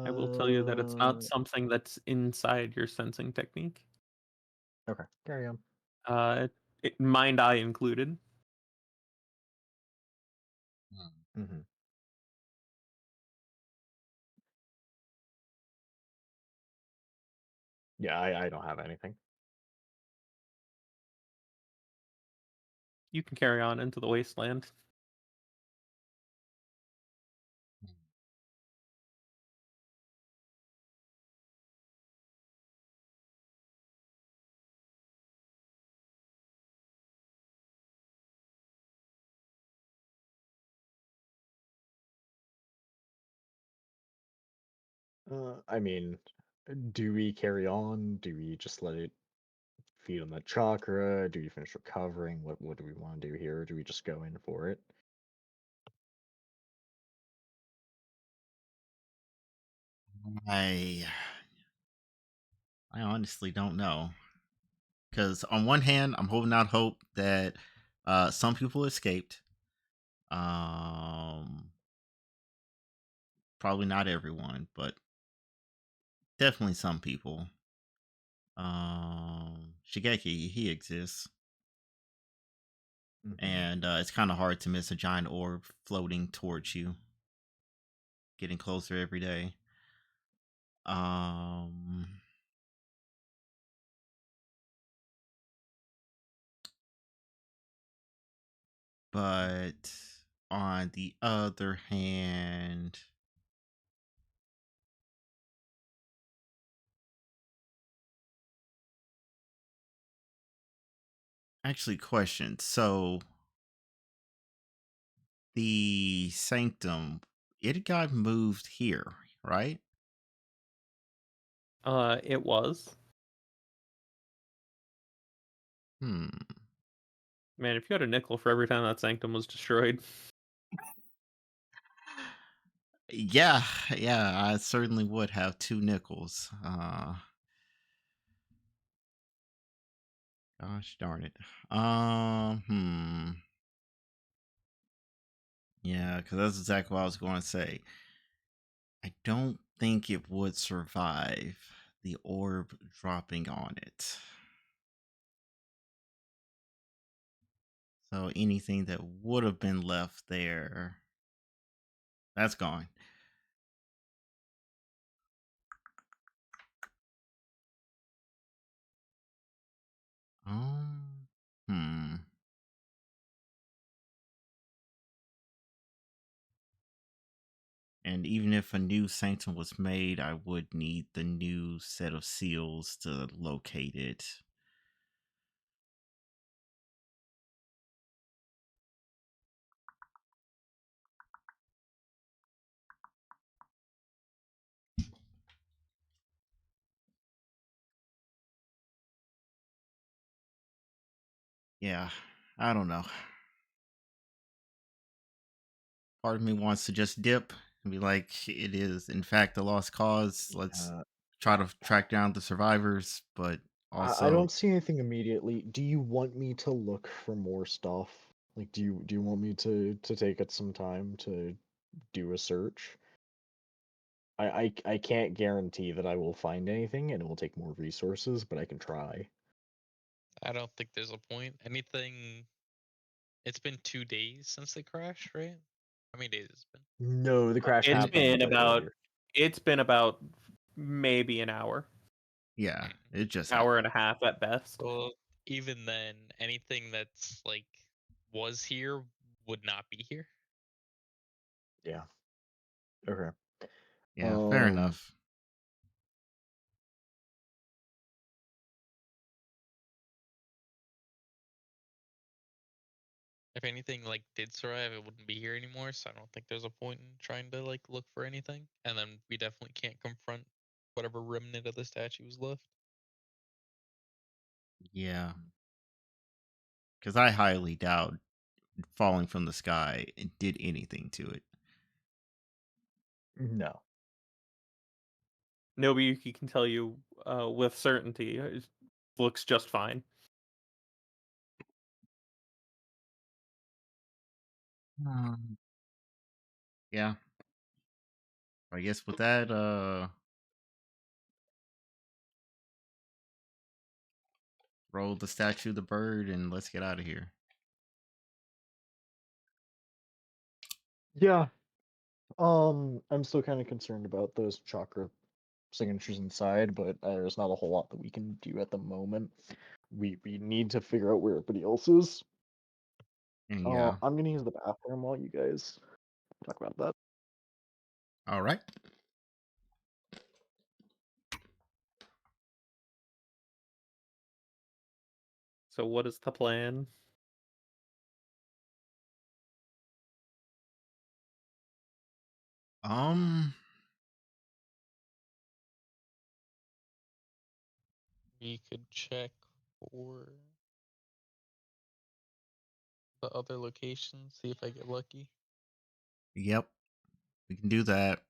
Speaker 3: I will tell you that it's not
Speaker 1: Uh,
Speaker 3: something that's inside your sensing technique.
Speaker 1: okay, carry on.
Speaker 3: Uh, mind eye included.
Speaker 1: Hmm. Yeah, I don't have anything.
Speaker 3: You can carry on into the wasteland.
Speaker 1: I mean, do we carry on? Do we just let it feed on the chakra? Do we finish recovering? What do we want to do here? Do we just go in for it?
Speaker 2: I I honestly don't know. Because on one hand, I'm holding out hope that some people escaped. Um, Probably not everyone, but definitely some people. Shigeki, he exists,
Speaker 1: Hmm.
Speaker 2: and it's kind of hard to miss a giant orb floating towards you, getting closer every day. Um, but on the other hand, actually, question. So the sanctum, it got moved here, right?
Speaker 3: It was.
Speaker 2: Hmm.
Speaker 3: Man, if you had a nickel for every time that sanctum was destroyed.
Speaker 2: Yeah, yeah, I certainly would have two nickels. Gosh darn it. Hmm. Yeah, because that's exactly what I was going to say. I don't think it would survive the orb dropping on it. So anything that would have been left there, that's gone. Um, hmm. And even if a new sanctum was made, I would need the new set of seals to locate it. Yeah, I don't know. Part of me wants to just dip and be like, it is in fact a lost cause. Let's
Speaker 1: Uh,
Speaker 2: try to track down the survivors, but
Speaker 1: I
Speaker 2: also,
Speaker 1: don't see anything immediately. Do you want me to look for more stuff? Like, do you want me to take it some time to do a search? I can't guarantee that I will find anything, and it will take more resources, but I can try.
Speaker 4: I don't think there's a point. Anything. It's been 2 days since the crash, right? How many days it's been?
Speaker 1: No, the crash
Speaker 3: It's
Speaker 1: happened
Speaker 3: been about
Speaker 1: earlier.
Speaker 3: it's been about maybe an hour.
Speaker 2: yeah,
Speaker 4: Mm.
Speaker 2: it just
Speaker 3: Hour
Speaker 2: happened.
Speaker 3: and a half at best.
Speaker 4: Well, even then, anything that's like was here would not be here.
Speaker 1: Yeah. Okay.
Speaker 2: Yeah, fair
Speaker 1: Um.
Speaker 2: enough.
Speaker 4: If anything like did survive, it wouldn't be here anymore. So I don't think there's a point in trying to like look for anything. And then we definitely can't confront whatever remnant of the statue was left.
Speaker 2: Yeah, because I highly doubt falling from the sky did anything to it.
Speaker 1: No.
Speaker 3: Nobuyuki can tell you with certainty. It looks just fine.
Speaker 2: Um, yeah, I guess with that, roll the statue, the bird, and let's get out of here.
Speaker 1: Yeah. I'm still kind of concerned about those chakra signatures inside, but there's not a whole lot that we can do at the moment. We need to figure out where everybody else is.
Speaker 2: And yeah,
Speaker 1: I'm gonna use the bathroom while you guys talk about that.
Speaker 2: all right.
Speaker 3: So what is the plan?
Speaker 2: Um,
Speaker 4: We could check for the other locations, see if I get lucky.
Speaker 2: yep, we can do that.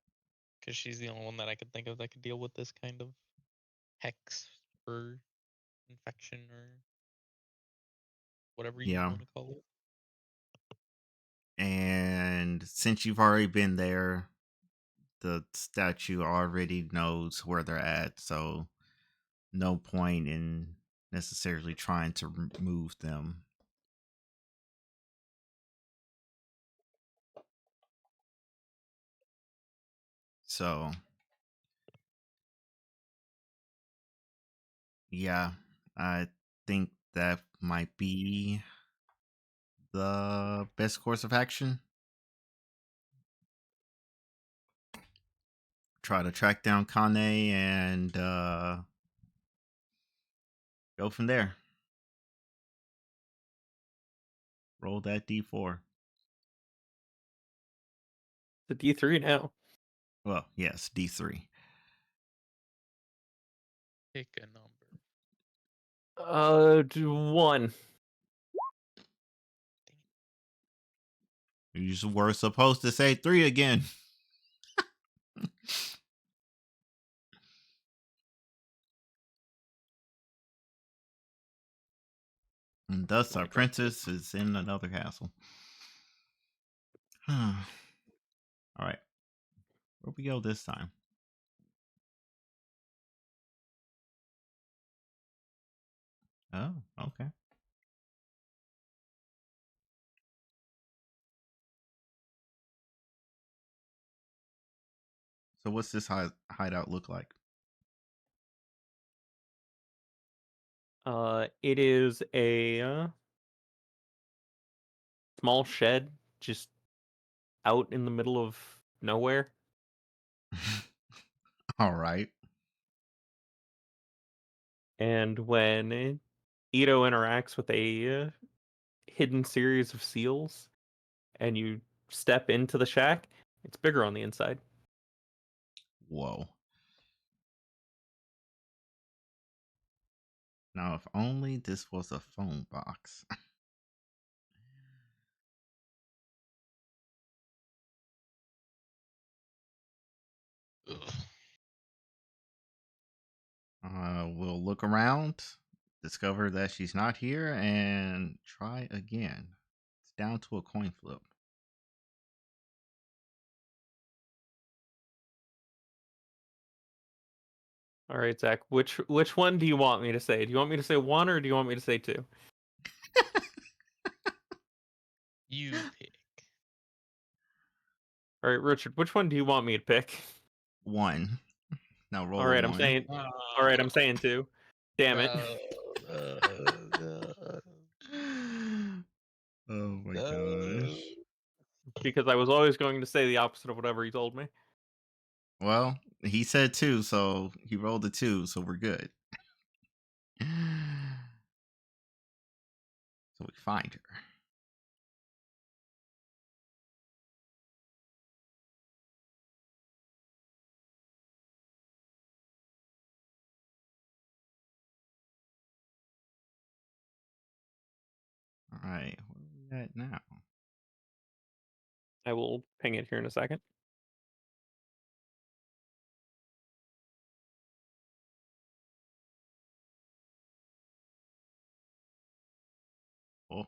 Speaker 4: because she's the only one that I could think of that could deal with this kind of hex or infection or whatever you
Speaker 2: Yeah.
Speaker 4: want to call it.
Speaker 2: And since you've already been there, the statue already knows where they're at, so no point in necessarily trying to remove them. So, yeah, I think that might be the best course of action. Try to track down Kane and go from there. Roll that d4.
Speaker 3: The D3 now.
Speaker 2: Well, yes, d3.
Speaker 4: Pick a number.
Speaker 3: 1.
Speaker 2: You were supposed to say 3 again. And thus, our princess is in another castle. All right. Where we go this time? Oh, okay. So what's this hideout look like?
Speaker 3: It is a small shed just out in the middle of nowhere.
Speaker 2: All right.
Speaker 3: And when Ito interacts with a hidden series of seals and you step into the shack, it's bigger on the inside.
Speaker 2: Whoa. Now, if only this was a phone box.
Speaker 4: Ugh.
Speaker 2: We'll look around, discover that she's not here, and try again. It's down to a coin flip.
Speaker 3: All right, Zach. Which one do you want me to say? Do you want me to say 1 or do you want me to say 2?
Speaker 4: You pick.
Speaker 3: All right, Richard. Which one do you want me to pick?
Speaker 2: 1. Now roll
Speaker 3: All
Speaker 2: a
Speaker 3: right, I'm
Speaker 2: 1.
Speaker 3: saying. All right, I'm saying 2. Damn it.
Speaker 2: Oh my gosh.
Speaker 3: Because I was always going to say the opposite of whatever he told me.
Speaker 2: Well, he said 2, so he rolled a 2, so we're good. So we find her. All right, where are we at now?
Speaker 3: I will ping it here in a second.
Speaker 2: Oh,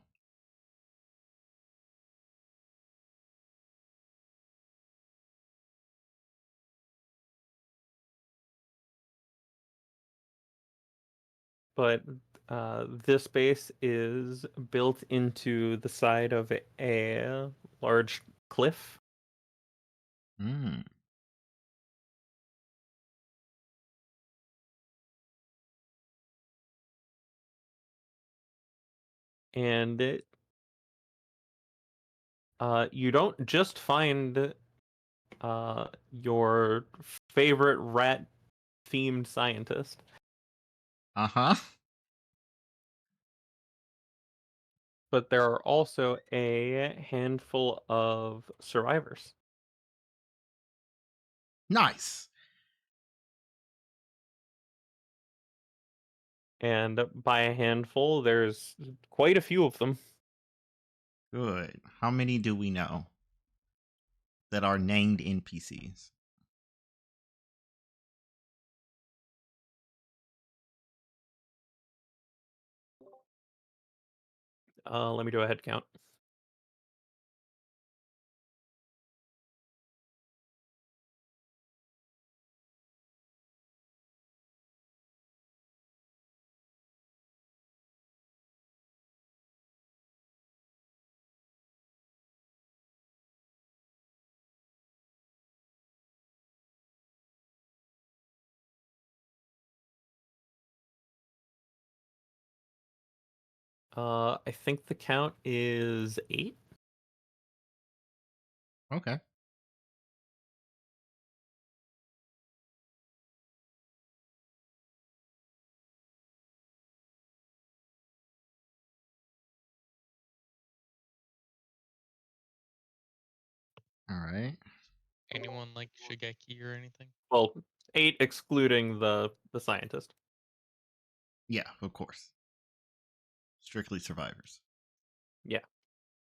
Speaker 3: But this base is built into the side of a large cliff.
Speaker 2: hmm.
Speaker 3: And you don't just find your favorite rat themed scientist,
Speaker 2: Uh-huh.
Speaker 3: but there are also a handful of survivors.
Speaker 2: Nice.
Speaker 3: And by a handful, there's quite a few of them.
Speaker 2: Good. How many do we know that are named NPCs?
Speaker 3: Let me do a head count. I think the count is 8.
Speaker 2: Okay. All right.
Speaker 4: Anyone like Shigeki or anything?
Speaker 3: Well, 8 excluding the scientist.
Speaker 2: Yeah, of course. Strictly survivors
Speaker 3: Yeah.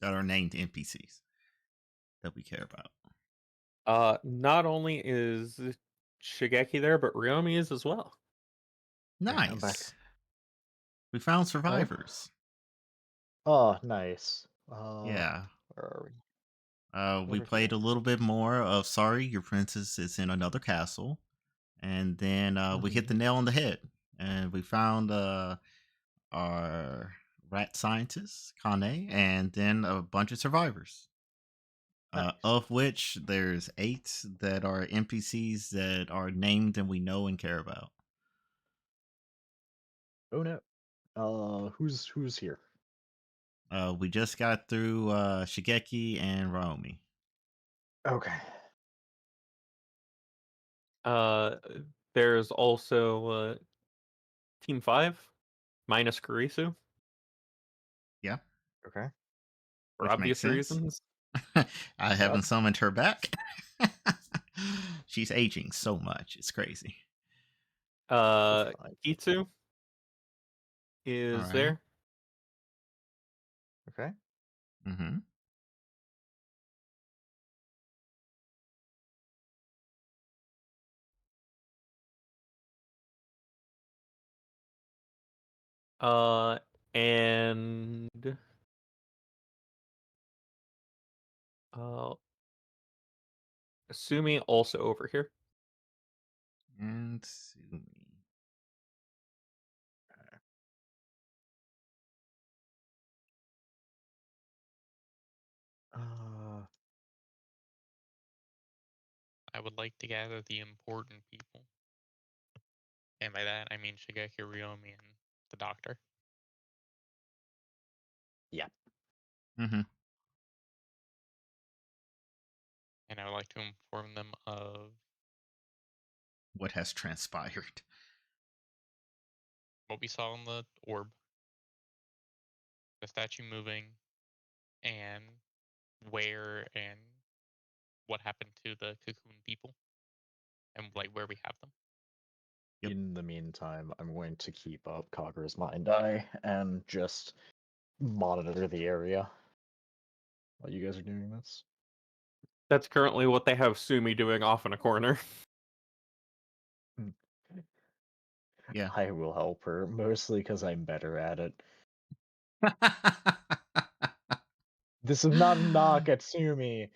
Speaker 2: that are named NPCs that we care about.
Speaker 3: Not only is Shigeki there, but Ryomi is as well.
Speaker 1: Okay, I'm back.
Speaker 2: Nice. We found
Speaker 1: Huh?
Speaker 2: survivors.
Speaker 1: Oh, nice.
Speaker 2: Yeah.
Speaker 1: Where are we?
Speaker 2: We
Speaker 1: Over
Speaker 2: played
Speaker 1: here.
Speaker 2: a little bit more of Sorry, Your Princess is in Another Castle. And then we hit the nail on the head. And we found our rat scientist, Kane, and then a bunch of survivors.
Speaker 1: Nice.
Speaker 2: Of which there's 8 that are NPCs that are named and we know and care about.
Speaker 1: Oh no. Who's here?
Speaker 2: We just got through Shigeki and Raomi.
Speaker 1: Okay.
Speaker 3: There's also Team 5 minus Kurisu
Speaker 2: Yeah,
Speaker 1: Okay.
Speaker 3: for
Speaker 2: which makes
Speaker 3: obvious
Speaker 2: sense.
Speaker 3: reasons.
Speaker 2: I
Speaker 1: Yep.
Speaker 2: haven't summoned her back. She's aging so much. It's crazy.
Speaker 1: It's fine.
Speaker 3: Kitsu
Speaker 2: All
Speaker 3: is
Speaker 2: right.
Speaker 3: there.
Speaker 1: Okay.
Speaker 2: Mm-hmm.
Speaker 3: And uh Sumi also over here.
Speaker 2: And Sumi.
Speaker 1: Uh,
Speaker 4: I would like to gather the important people. And by that, I mean Shigeki, Ryomi, and the doctor.
Speaker 1: yeah.
Speaker 2: Mm-hmm.
Speaker 4: And I would like to inform them of
Speaker 2: What has transpired?
Speaker 4: what we saw in the orb, the statue moving, and where and what happened to the cocoon people, and like where we have them.
Speaker 2: Yep.
Speaker 1: In the meantime, I'm going to keep up Kagura's mind eye and just monitor the area while you guys are doing this.
Speaker 3: That's currently what they have Sumi doing off in a corner.
Speaker 2: Yeah.
Speaker 1: I will help her, mostly because I'm better at it. This is not a knock at Sumi.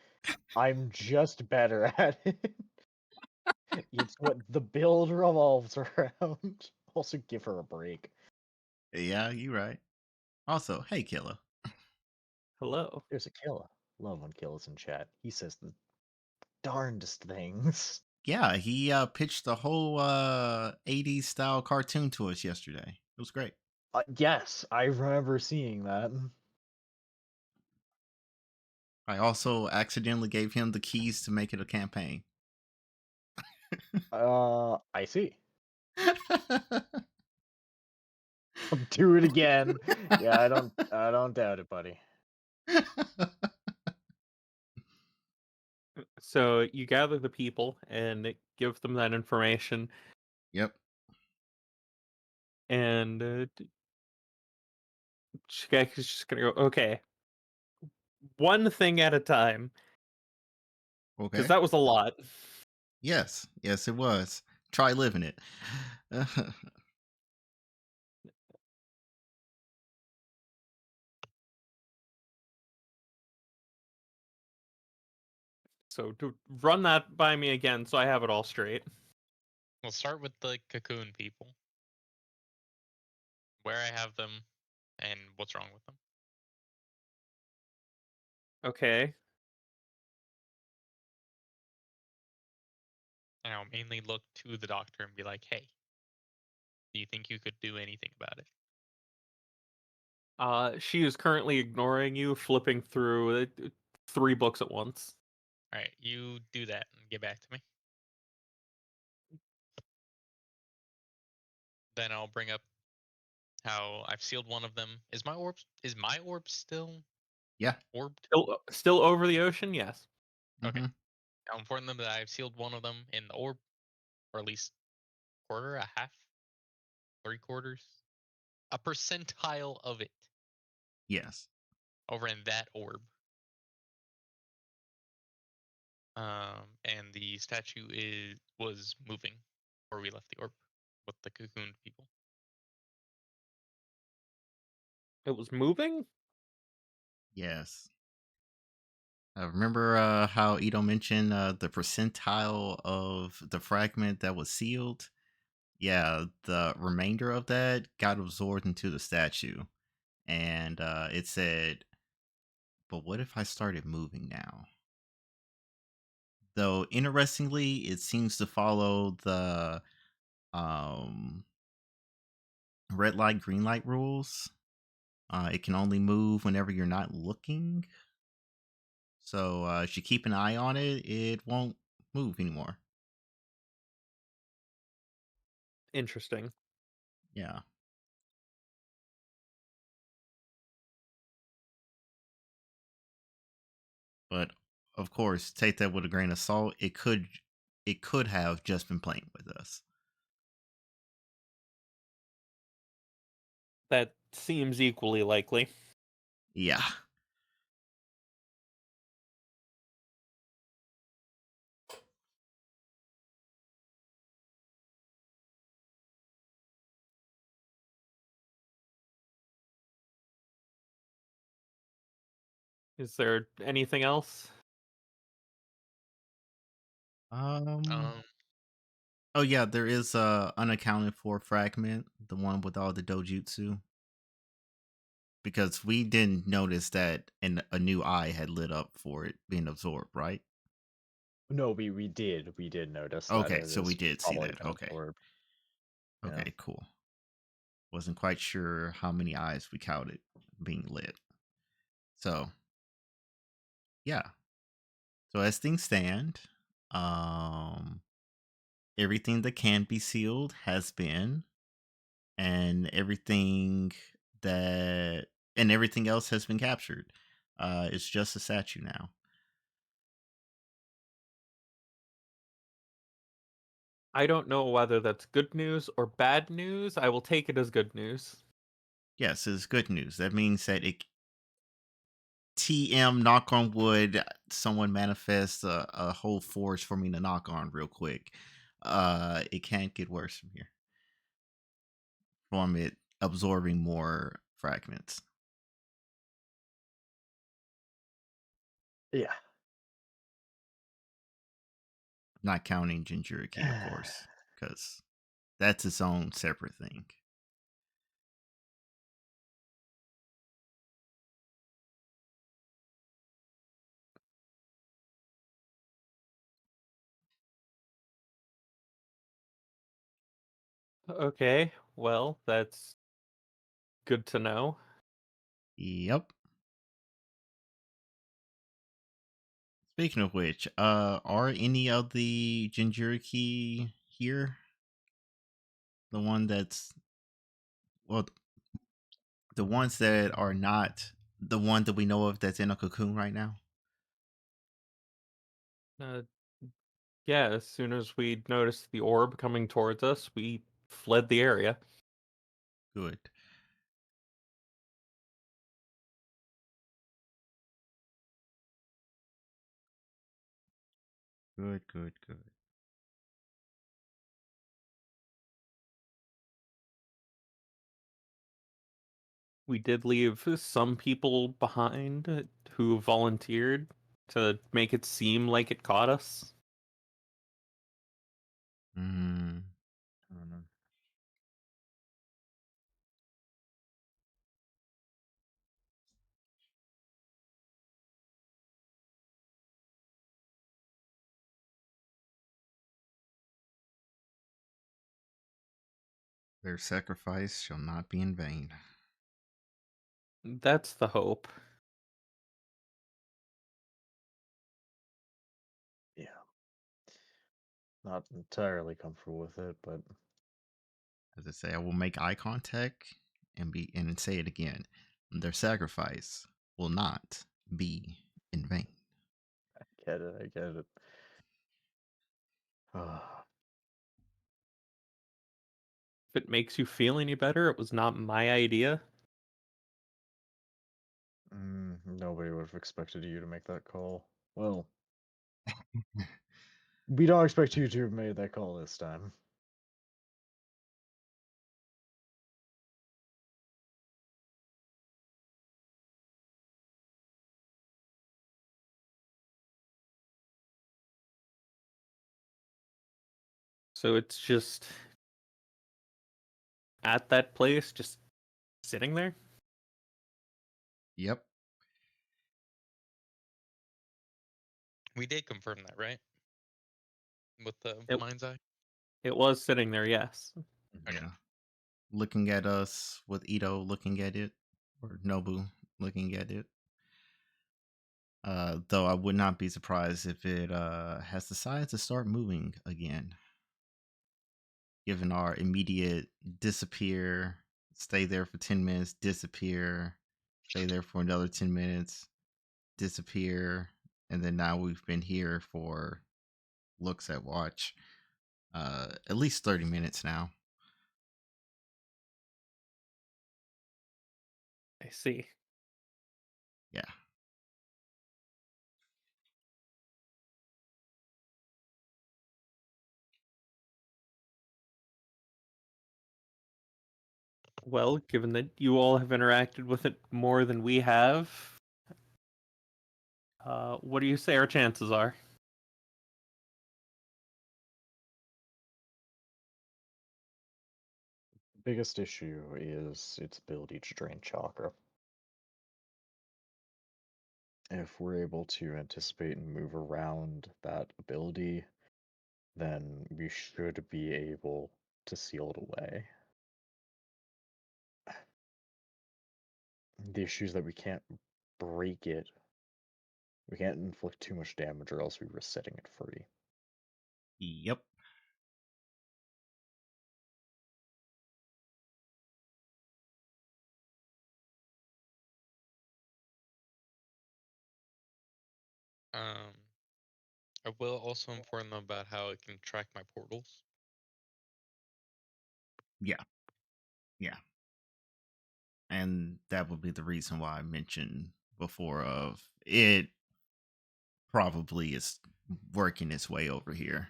Speaker 1: I'm just better at it. It's what the build revolves around. Also, give her a break.
Speaker 2: Yeah, you're right. Also, hey, Killa.
Speaker 3: Hello.
Speaker 1: There's a killer. Love when Killa's in chat. He says the darndest things.
Speaker 2: Yeah, he pitched the whole 80s style cartoon to us yesterday. It was great.
Speaker 1: Yes, I remember seeing that.
Speaker 2: I also accidentally gave him the keys to make it a campaign.
Speaker 1: I see. Do it again. Yeah, I don't doubt it, buddy.
Speaker 3: So you gather the people and give them that information,
Speaker 2: Yep.
Speaker 3: and Shigeki's just gonna go, okay, one thing at a time, because
Speaker 2: Okay.
Speaker 3: that was a lot.
Speaker 2: Yes. Yes, it was. Try living it.
Speaker 3: So to run that by me again, so I have it all straight.
Speaker 4: We'll start with the cocoon people, where I have them, and what's wrong with them.
Speaker 3: Okay.
Speaker 4: And I'll mainly look to the doctor and be like, "Hey, do you think you could do anything about it?"
Speaker 3: She is currently ignoring you, flipping through 3 books at once.
Speaker 4: All right, you do that and get back to me. Then I'll bring up how I've sealed one of them. Is my orb still
Speaker 2: Yeah.
Speaker 4: orbed?
Speaker 3: Still over the ocean, yes.
Speaker 4: Okay.
Speaker 2: Mm-hmm.
Speaker 4: I'll inform them that I've sealed one of them in the orb, or at least quarter, a half, 3/4, a percentile of it
Speaker 2: Yes.
Speaker 4: over in that orb. And the statue was moving before we left the orb with the cocooned people.
Speaker 3: It was moving?
Speaker 2: Yes. Remember how Ito mentioned the percentile of the fragment that was sealed? Yeah, the remainder of that got absorbed into the statue. And it said, but what if I started moving now? Though, interestingly, it seems to follow the um, red light, green light rules. It can only move whenever you're not looking. So if you keep an eye on it, it won't move anymore.
Speaker 3: Interesting.
Speaker 2: Yeah. But of course, take that with a grain of salt. It could have just been playing with us.
Speaker 3: That seems equally likely.
Speaker 2: Yeah.
Speaker 3: Is there anything else?
Speaker 2: Um.
Speaker 4: Um,
Speaker 2: Oh yeah, there is a unaccounted for fragment, the one with all the dojutsu, because we didn't notice that a new eye had lit up for it being absorbed, right?
Speaker 1: No, we did notice that
Speaker 2: Okay,
Speaker 1: it
Speaker 2: so we
Speaker 1: is
Speaker 2: did see
Speaker 1: probably
Speaker 2: that.
Speaker 1: been
Speaker 2: Okay.
Speaker 1: absorbed. Yeah.
Speaker 2: Okay, cool. Wasn't quite sure how many eyes we counted being lit. So yeah. So as things stand, um everything that can be sealed has been, and that everything else has been captured. It's just a statue now.
Speaker 3: I don't know whether that's good news or bad news. I will take it as good news.
Speaker 2: Yes, it's good news. That means that it TM, knock on wood, someone manifests a whole force for me to knock on real quick. It can't get worse from here. From it absorbing more fragments.
Speaker 1: Yeah.
Speaker 2: Not counting Jinjuriki, of course, because that's its own separate thing.
Speaker 3: Okay, well, that's good to know.
Speaker 2: Yep. Speaking of which, are any of the Jinjuriki here? The one that's well, the ones that are not the one that we know of that's in a cocoon right now.
Speaker 3: Uh, yeah, as soon as we noticed the orb coming towards us, we fled the area.
Speaker 2: Good. Good, good, good.
Speaker 3: We did leave some people behind who volunteered to make it seem like it caught us.
Speaker 2: Mm,
Speaker 1: I don't know.
Speaker 2: their sacrifice shall not be in vain.
Speaker 3: That's the hope.
Speaker 1: Yeah. Not entirely comfortable with it, but
Speaker 2: As I say, I will make eye contact and say it again. Their sacrifice will not be in vain.
Speaker 1: I get it. I get it. Ah,
Speaker 3: If it makes you feel any better, it was not my idea.
Speaker 1: nobody would have expected you to make that call. Well, we don't expect you to have made that call this time.
Speaker 3: So it's just at that place, just sitting there.
Speaker 2: Yep.
Speaker 4: We did confirm that, right? With the
Speaker 3: It
Speaker 4: mind's eye.
Speaker 3: it was sitting there, yes.
Speaker 4: Okay.
Speaker 2: Yeah. Looking at us with Ito looking at it, or Nobu looking at it. Though I would not be surprised if it has decided to start moving again, given our immediate disappear, stay there for 10 minutes, disappear, stay there for another 10 minutes, disappear, and then now we've been here for looks at watch at least 30 minutes now.
Speaker 3: I see.
Speaker 2: Yeah.
Speaker 3: Well, given that you all have interacted with it more than we have, what do you say our chances are?
Speaker 1: Biggest issue is its ability to drain chakra. If we're able to anticipate and move around that ability, then we should be able to seal it away. The issue is that we can't break it. We can't inflict too much damage or else we risk setting it free.
Speaker 2: Yep.
Speaker 4: I will also inform them about how it can track my portals.
Speaker 2: Yeah. Yeah. And that would be the reason why I mentioned before of it probably is working its way over here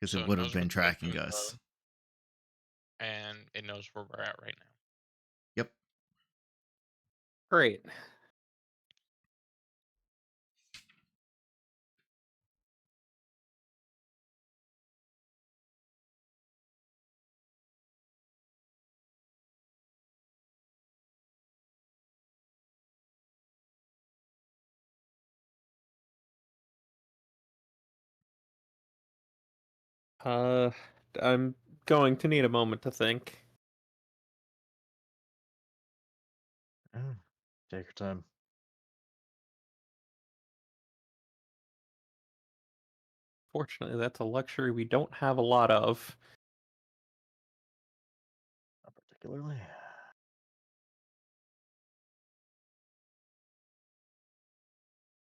Speaker 2: because
Speaker 4: So
Speaker 2: it
Speaker 4: it
Speaker 2: would have
Speaker 4: knows where
Speaker 2: been
Speaker 4: the
Speaker 2: tracking
Speaker 4: cocoons
Speaker 2: us.
Speaker 4: are, and it knows where we're at right now.
Speaker 2: Yep.
Speaker 3: Great. Uh, I'm going to need a moment to think.
Speaker 1: Yeah, take your time.
Speaker 3: Fortunately, that's a luxury we don't have a lot of.
Speaker 1: Not particularly.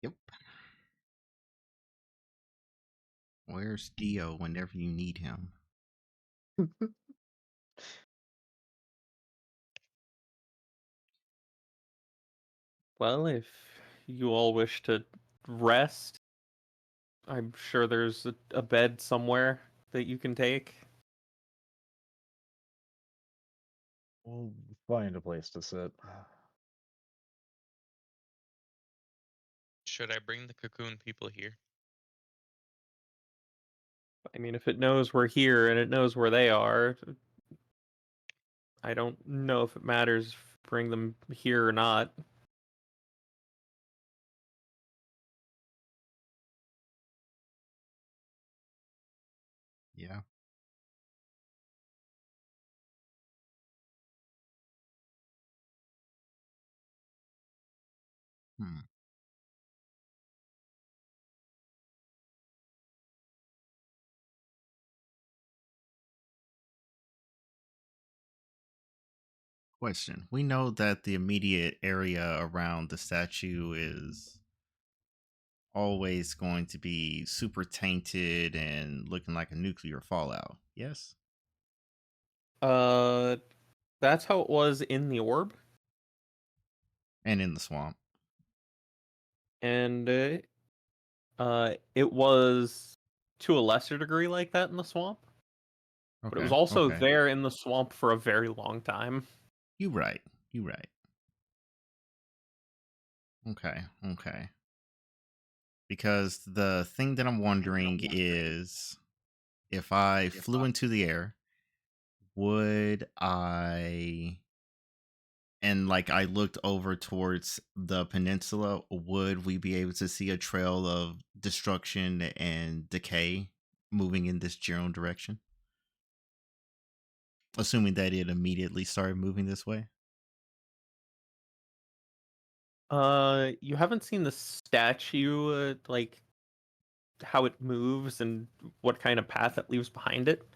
Speaker 2: Yep. Where's Dio whenever you need him?
Speaker 3: Well, if you all wish to rest, I'm sure there's a bed somewhere that you can take.
Speaker 1: We'll find a place to sit.
Speaker 4: Should I bring the cocoon people here?
Speaker 3: I mean, if it knows we're here and it knows where they are, I don't know if it matters if bring them here or not.
Speaker 2: Yeah. Hmm. Question. We know that the immediate area around the statue is always going to be super tainted and looking like a nuclear fallout. Yes?
Speaker 3: Uh, that's how it was in the orb,
Speaker 2: And in the swamp.
Speaker 3: and it was to a lesser degree like that in the swamp, but it was
Speaker 2: Okay.
Speaker 3: also
Speaker 2: Okay.
Speaker 3: there in the swamp for a very long time.
Speaker 2: You right. You right. Okay. Okay. Because the thing that I'm wondering is if I flew into the air, would I and like I looked over towards the peninsula, would we be able to see a trail of destruction and decay moving in this general direction? Assuming that it immediately started moving this way.
Speaker 3: You haven't seen the statue, like how it moves and what kind of path it leaves behind it.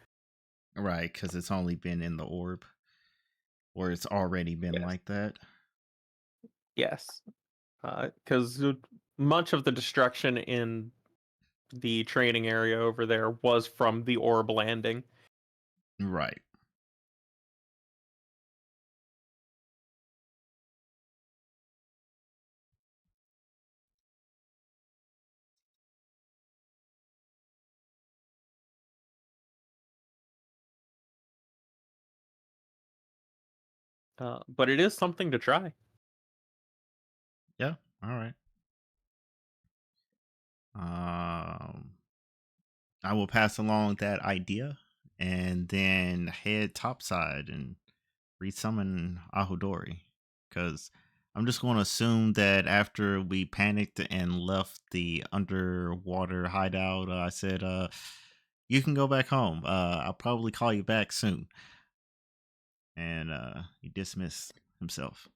Speaker 2: Right, because it's only been in the orb, or it's already been
Speaker 3: Yes.
Speaker 2: like that.
Speaker 3: Yes. Because much of the destruction in the training area over there was from the orb landing.
Speaker 2: Right.
Speaker 3: But it is something to try.
Speaker 2: Yeah. All right. Um, I will pass along that idea and then head topside and resummon Ahodori. Because I'm just going to assume that after we panicked and left the underwater hideout, I said, you can go back home. I'll probably call you back soon. And he dismissed himself.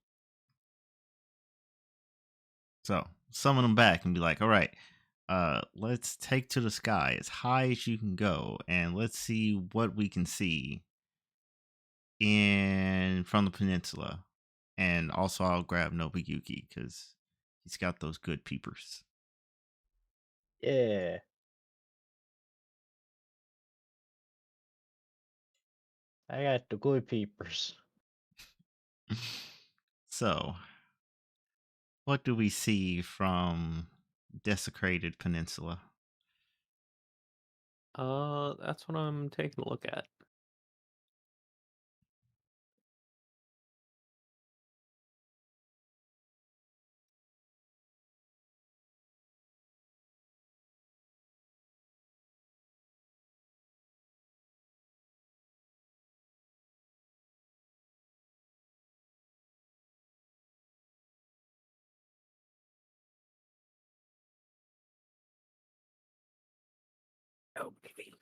Speaker 2: So summon him back and be like, all right, let's take to the sky as high as you can go, and let's see what we can see in from the peninsula. And also, I'll grab Nobuyuki because he's got those good peepers.
Speaker 1: Yeah. I got the good peepers.
Speaker 2: So, what do we see from desecrated peninsula?
Speaker 3: That's what I'm taking a look at. Oh, baby.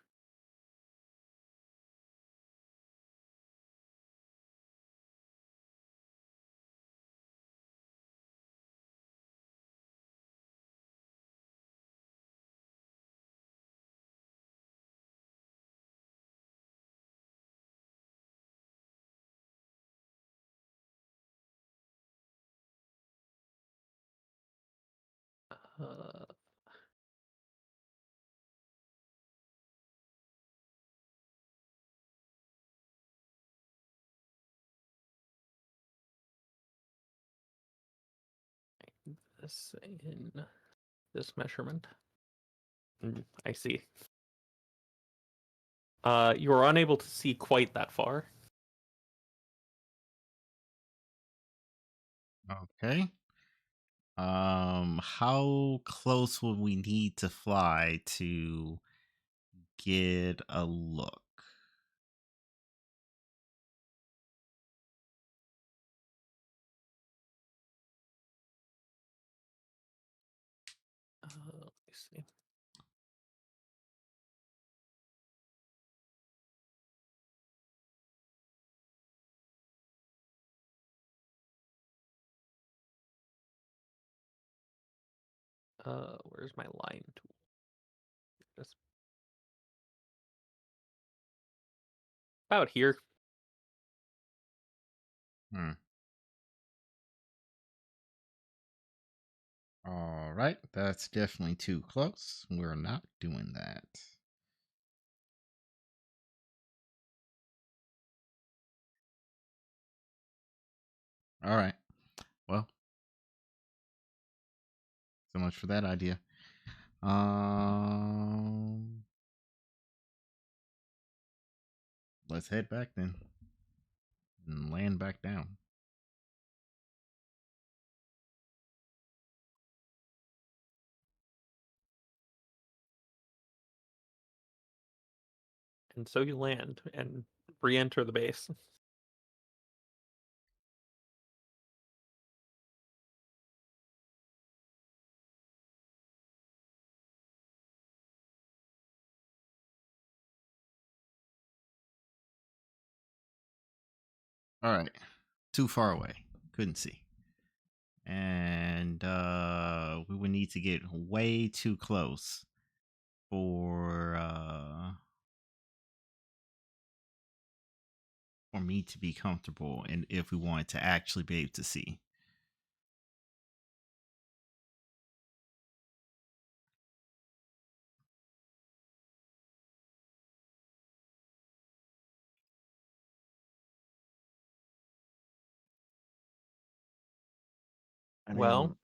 Speaker 3: Uh, this in this measurement. I see. You are unable to see quite that far.
Speaker 2: Okay. How close would we need to fly to get a look?
Speaker 3: Let me see. Where's my line tool? Just about here.
Speaker 2: Hmm. All right, that's definitely too close. We're not doing that. All right. Well, so much for that idea. Um, let's head back then and land back down.
Speaker 3: And so you land and re-enter the base.
Speaker 2: All right. Too far away. Couldn't see. And we would need to get way too close for me to be comfortable and if we wanted to actually be able to see.
Speaker 1: I
Speaker 3: Well,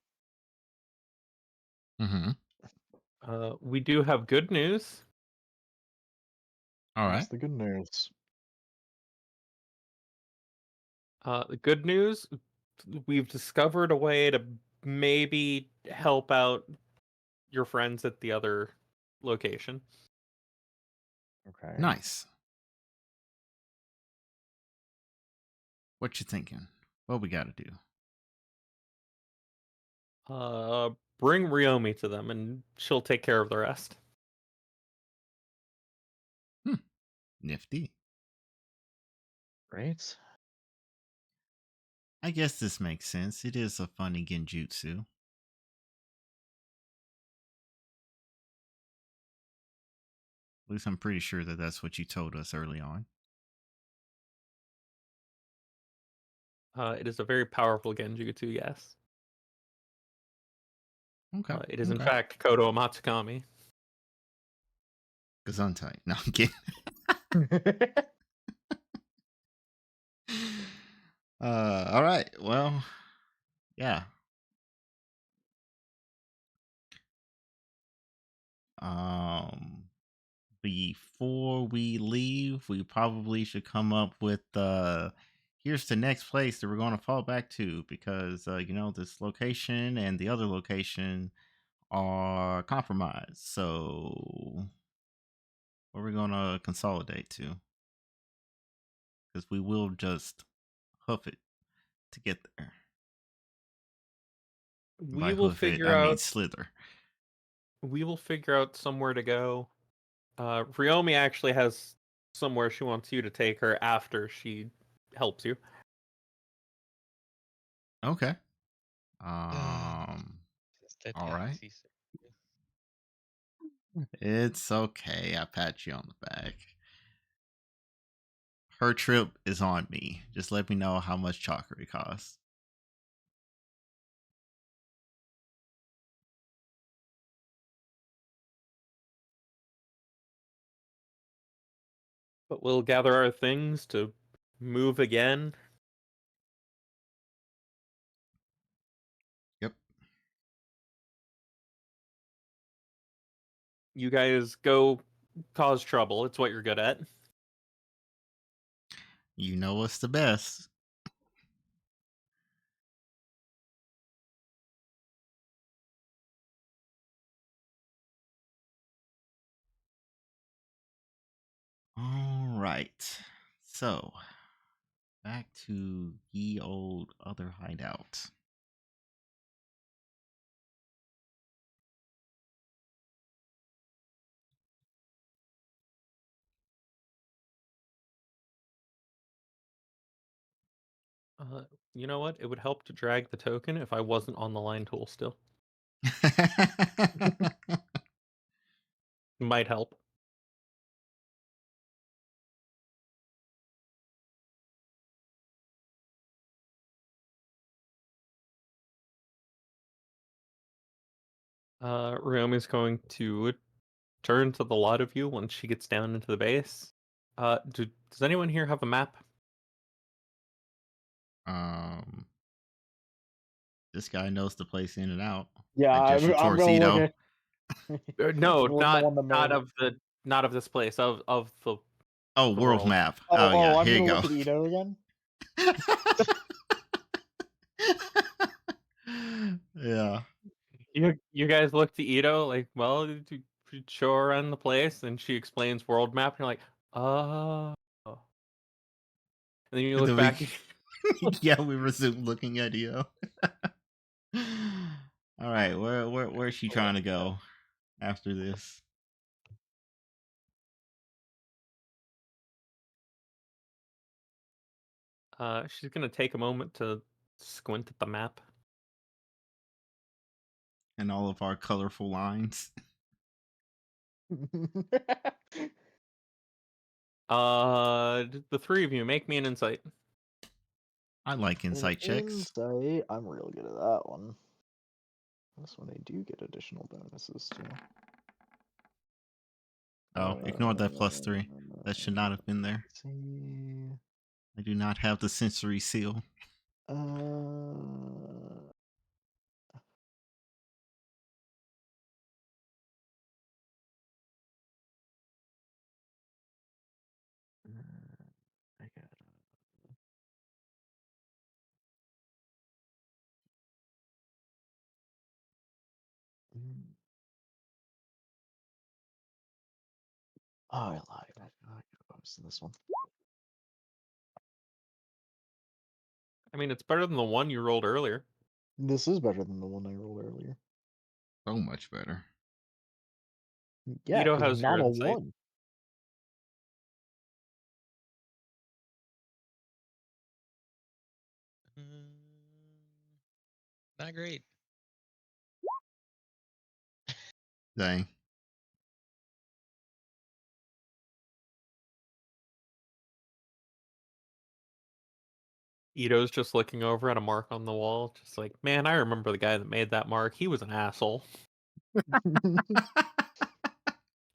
Speaker 1: mean,
Speaker 3: we do have good news.
Speaker 2: All
Speaker 1: what's
Speaker 2: right.
Speaker 1: the good news?
Speaker 3: The good news, we've discovered a way to maybe help out your friends at the other location.
Speaker 1: Okay.
Speaker 2: Nice. What you thinking? What we got to do?
Speaker 3: Bring Ryomi to them, and she'll take care of the rest.
Speaker 2: Nifty.
Speaker 1: Right?
Speaker 2: I guess this makes sense. It is a funny genjutsu. At least I'm pretty sure that that's what you told us early on.
Speaker 3: It is a very powerful genjutsu, yes.
Speaker 2: Okay.
Speaker 3: It is in
Speaker 2: Okay.
Speaker 3: fact Kodo Amatsukami.
Speaker 2: Gesundheit. No, I'm kidding. All right. Well, yeah. Um, Before we leave, we probably should come up with here's the next place that we're going to fall back to because this location and the other location are compromised. So what are we going to consolidate to? Because we will just hoof it to get there.
Speaker 3: We
Speaker 2: By
Speaker 3: will
Speaker 2: hoof it,
Speaker 3: figure
Speaker 2: I mean
Speaker 3: out.
Speaker 2: slither.
Speaker 3: We will figure out somewhere to go. Ryomi actually has somewhere she wants you to take her after she helps you.
Speaker 2: Okay.
Speaker 4: It's the
Speaker 2: All right.
Speaker 4: taxi.
Speaker 2: It's okay. I pat you on the back. Her trip is on me. Just let me know how much chocolate it costs.
Speaker 3: But we'll gather our things to move again.
Speaker 2: Yep.
Speaker 3: You guys go cause trouble. It's what you're good at.
Speaker 2: You know what's the best. right. So back to ye old other hideout.
Speaker 3: You know what? It would help to drag the token if I wasn't on the line tool still. Might help. Ryomi's going to turn to the lot of you once she gets down into the base. Does anyone here have a map?
Speaker 2: um, this guy knows the place in and out.
Speaker 1: Yeah,
Speaker 2: I gesture
Speaker 1: I'm
Speaker 2: towards
Speaker 1: gonna look
Speaker 2: Ito.
Speaker 1: at
Speaker 3: No,
Speaker 1: the one that
Speaker 3: not of this place, of
Speaker 2: Oh,
Speaker 3: the
Speaker 2: world
Speaker 3: world.
Speaker 2: map.
Speaker 1: Oh,
Speaker 2: Oh yeah,
Speaker 1: I'm
Speaker 2: here you
Speaker 1: gonna
Speaker 2: go.
Speaker 1: look at Ito again.
Speaker 2: Yeah.
Speaker 3: You guys look to Ito like, well, to show her around the place, and she explains world map, and you're like, oh. And then you
Speaker 2: And
Speaker 3: look
Speaker 2: then
Speaker 3: back.
Speaker 2: yeah, we resume looking at Ito. All right, where's she trying to go after this?
Speaker 3: She's gonna take a moment to squint at the map.
Speaker 2: And all of our colorful lines.
Speaker 3: The three of you make me an insight.
Speaker 2: I like
Speaker 1: An
Speaker 2: insight checks.
Speaker 1: insight. I'm real good at that one. This one I do get additional bonuses too.
Speaker 2: Oh, ignore that +3. That should not have been there.
Speaker 1: Let's see.
Speaker 2: I do not have the sensory seal.
Speaker 1: I got Oh, I lied. I got bonus in this one.
Speaker 3: I mean, it's better than the one you rolled earlier.
Speaker 1: This is better than the one I rolled earlier.
Speaker 2: So much better.
Speaker 1: Yeah,
Speaker 3: Ito
Speaker 1: because
Speaker 3: has your
Speaker 1: not a
Speaker 3: insight.
Speaker 1: one.
Speaker 4: Not great.
Speaker 2: Dang.
Speaker 3: Ito's just looking over at a mark on the wall, just like, man, I remember the guy that made that mark. He was an asshole.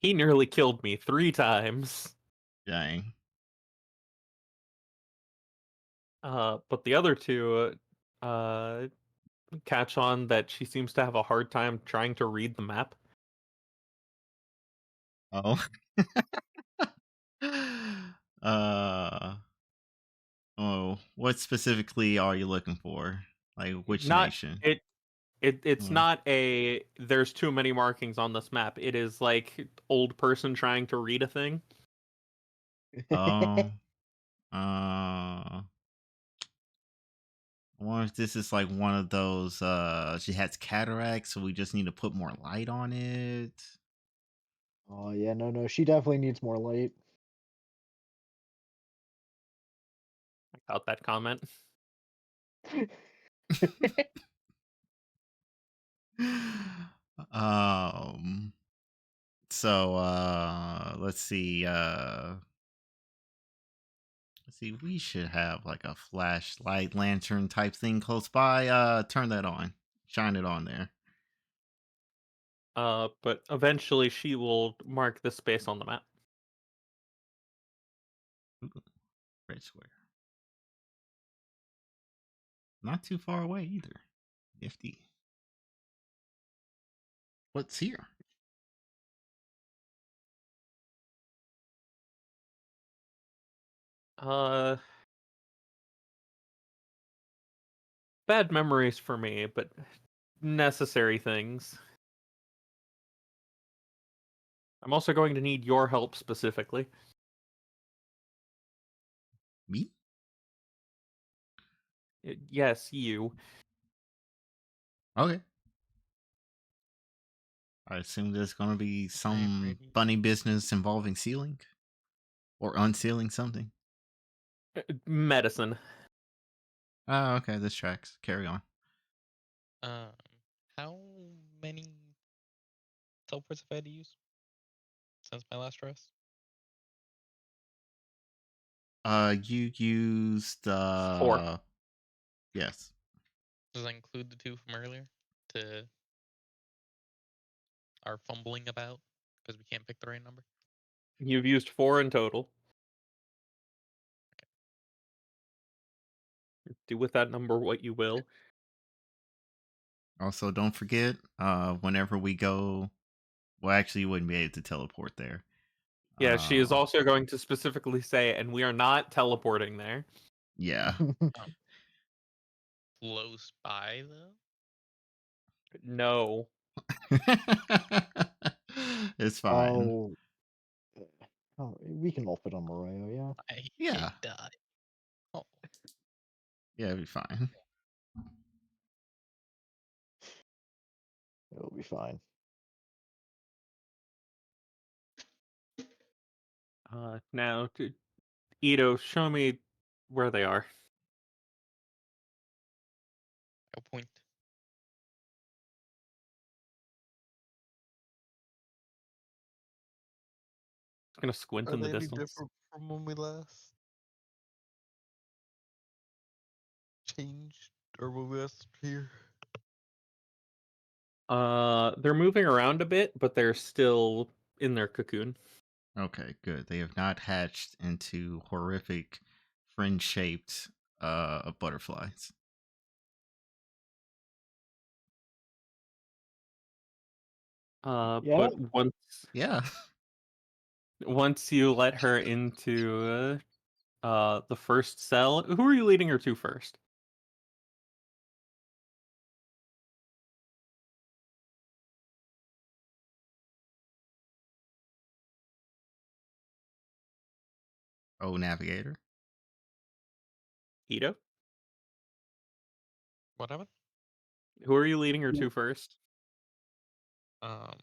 Speaker 3: He nearly killed me 3 times.
Speaker 2: Dang.
Speaker 3: But the other two catch on that she seems to have a hard time trying to read the map.
Speaker 2: Oh. uh oh, what specifically are you looking for? Like which
Speaker 3: Not
Speaker 2: nation?
Speaker 3: it. It's
Speaker 2: Hmm.
Speaker 3: not a. There's too many markings on this map. It is like old person trying to read a thing.
Speaker 2: Oh. I wonder if this is like one of those she has cataracts, so we just need to put more light on it.
Speaker 1: Oh yeah, no, she definitely needs more light.
Speaker 3: I got that comment.
Speaker 2: um so let's see, we should have like a flashlight lantern type thing close by. Turn that on. Shine it on there.
Speaker 3: But eventually she will mark this space on the map.
Speaker 2: Ooh, red square. Not too far away either. Nifty. What's here?
Speaker 3: Uh, Bad memories for me, but necessary things. I'm also going to need your help specifically.
Speaker 2: Me?
Speaker 3: Yes, you.
Speaker 2: Okay. I assume there's gonna be
Speaker 4: I am
Speaker 2: some
Speaker 4: ready.
Speaker 2: funny business involving sealing or unsealing something.
Speaker 3: Medicine.
Speaker 2: Oh, okay. This tracks. Carry on.
Speaker 4: Um, how many teleports have I had to use since my last rest?
Speaker 2: You used
Speaker 3: 4.
Speaker 2: yes.
Speaker 4: Does that include the 2 from earlier? To our fumbling about because we can't pick the right number.
Speaker 3: You've used 4 in total. Do with that number what you will.
Speaker 2: Also, don't forget, whenever we go, well, actually, you wouldn't be able to teleport there.
Speaker 3: Yeah, she is
Speaker 2: Uh,
Speaker 3: also going to specifically say, and we are not teleporting there.
Speaker 2: yeah.
Speaker 4: Close by though.
Speaker 3: No.
Speaker 2: It's fine.
Speaker 1: Oh, we can all fit on Morayo, yeah.
Speaker 4: I
Speaker 2: Yeah.
Speaker 4: die. Oh,
Speaker 2: Yeah, it'll be fine.
Speaker 1: It'll be fine.
Speaker 3: Now, Ito, show me where they are.
Speaker 4: no point.
Speaker 3: It's gonna squint
Speaker 5: Are
Speaker 3: in the
Speaker 5: they any
Speaker 3: distance.
Speaker 5: different from when we last changed or when we last here?
Speaker 3: They're moving around a bit, but they're still in their cocoon.
Speaker 2: Okay, good. They have not hatched into horrific friend-shaped butterflies.
Speaker 1: Yeah?
Speaker 3: But
Speaker 2: Yeah.
Speaker 3: once you let her into the first cell, who are you leading her to first?
Speaker 2: Oh, navigator.
Speaker 3: Ito?
Speaker 4: What happened?
Speaker 3: Who are you leading her to first?
Speaker 4: Um,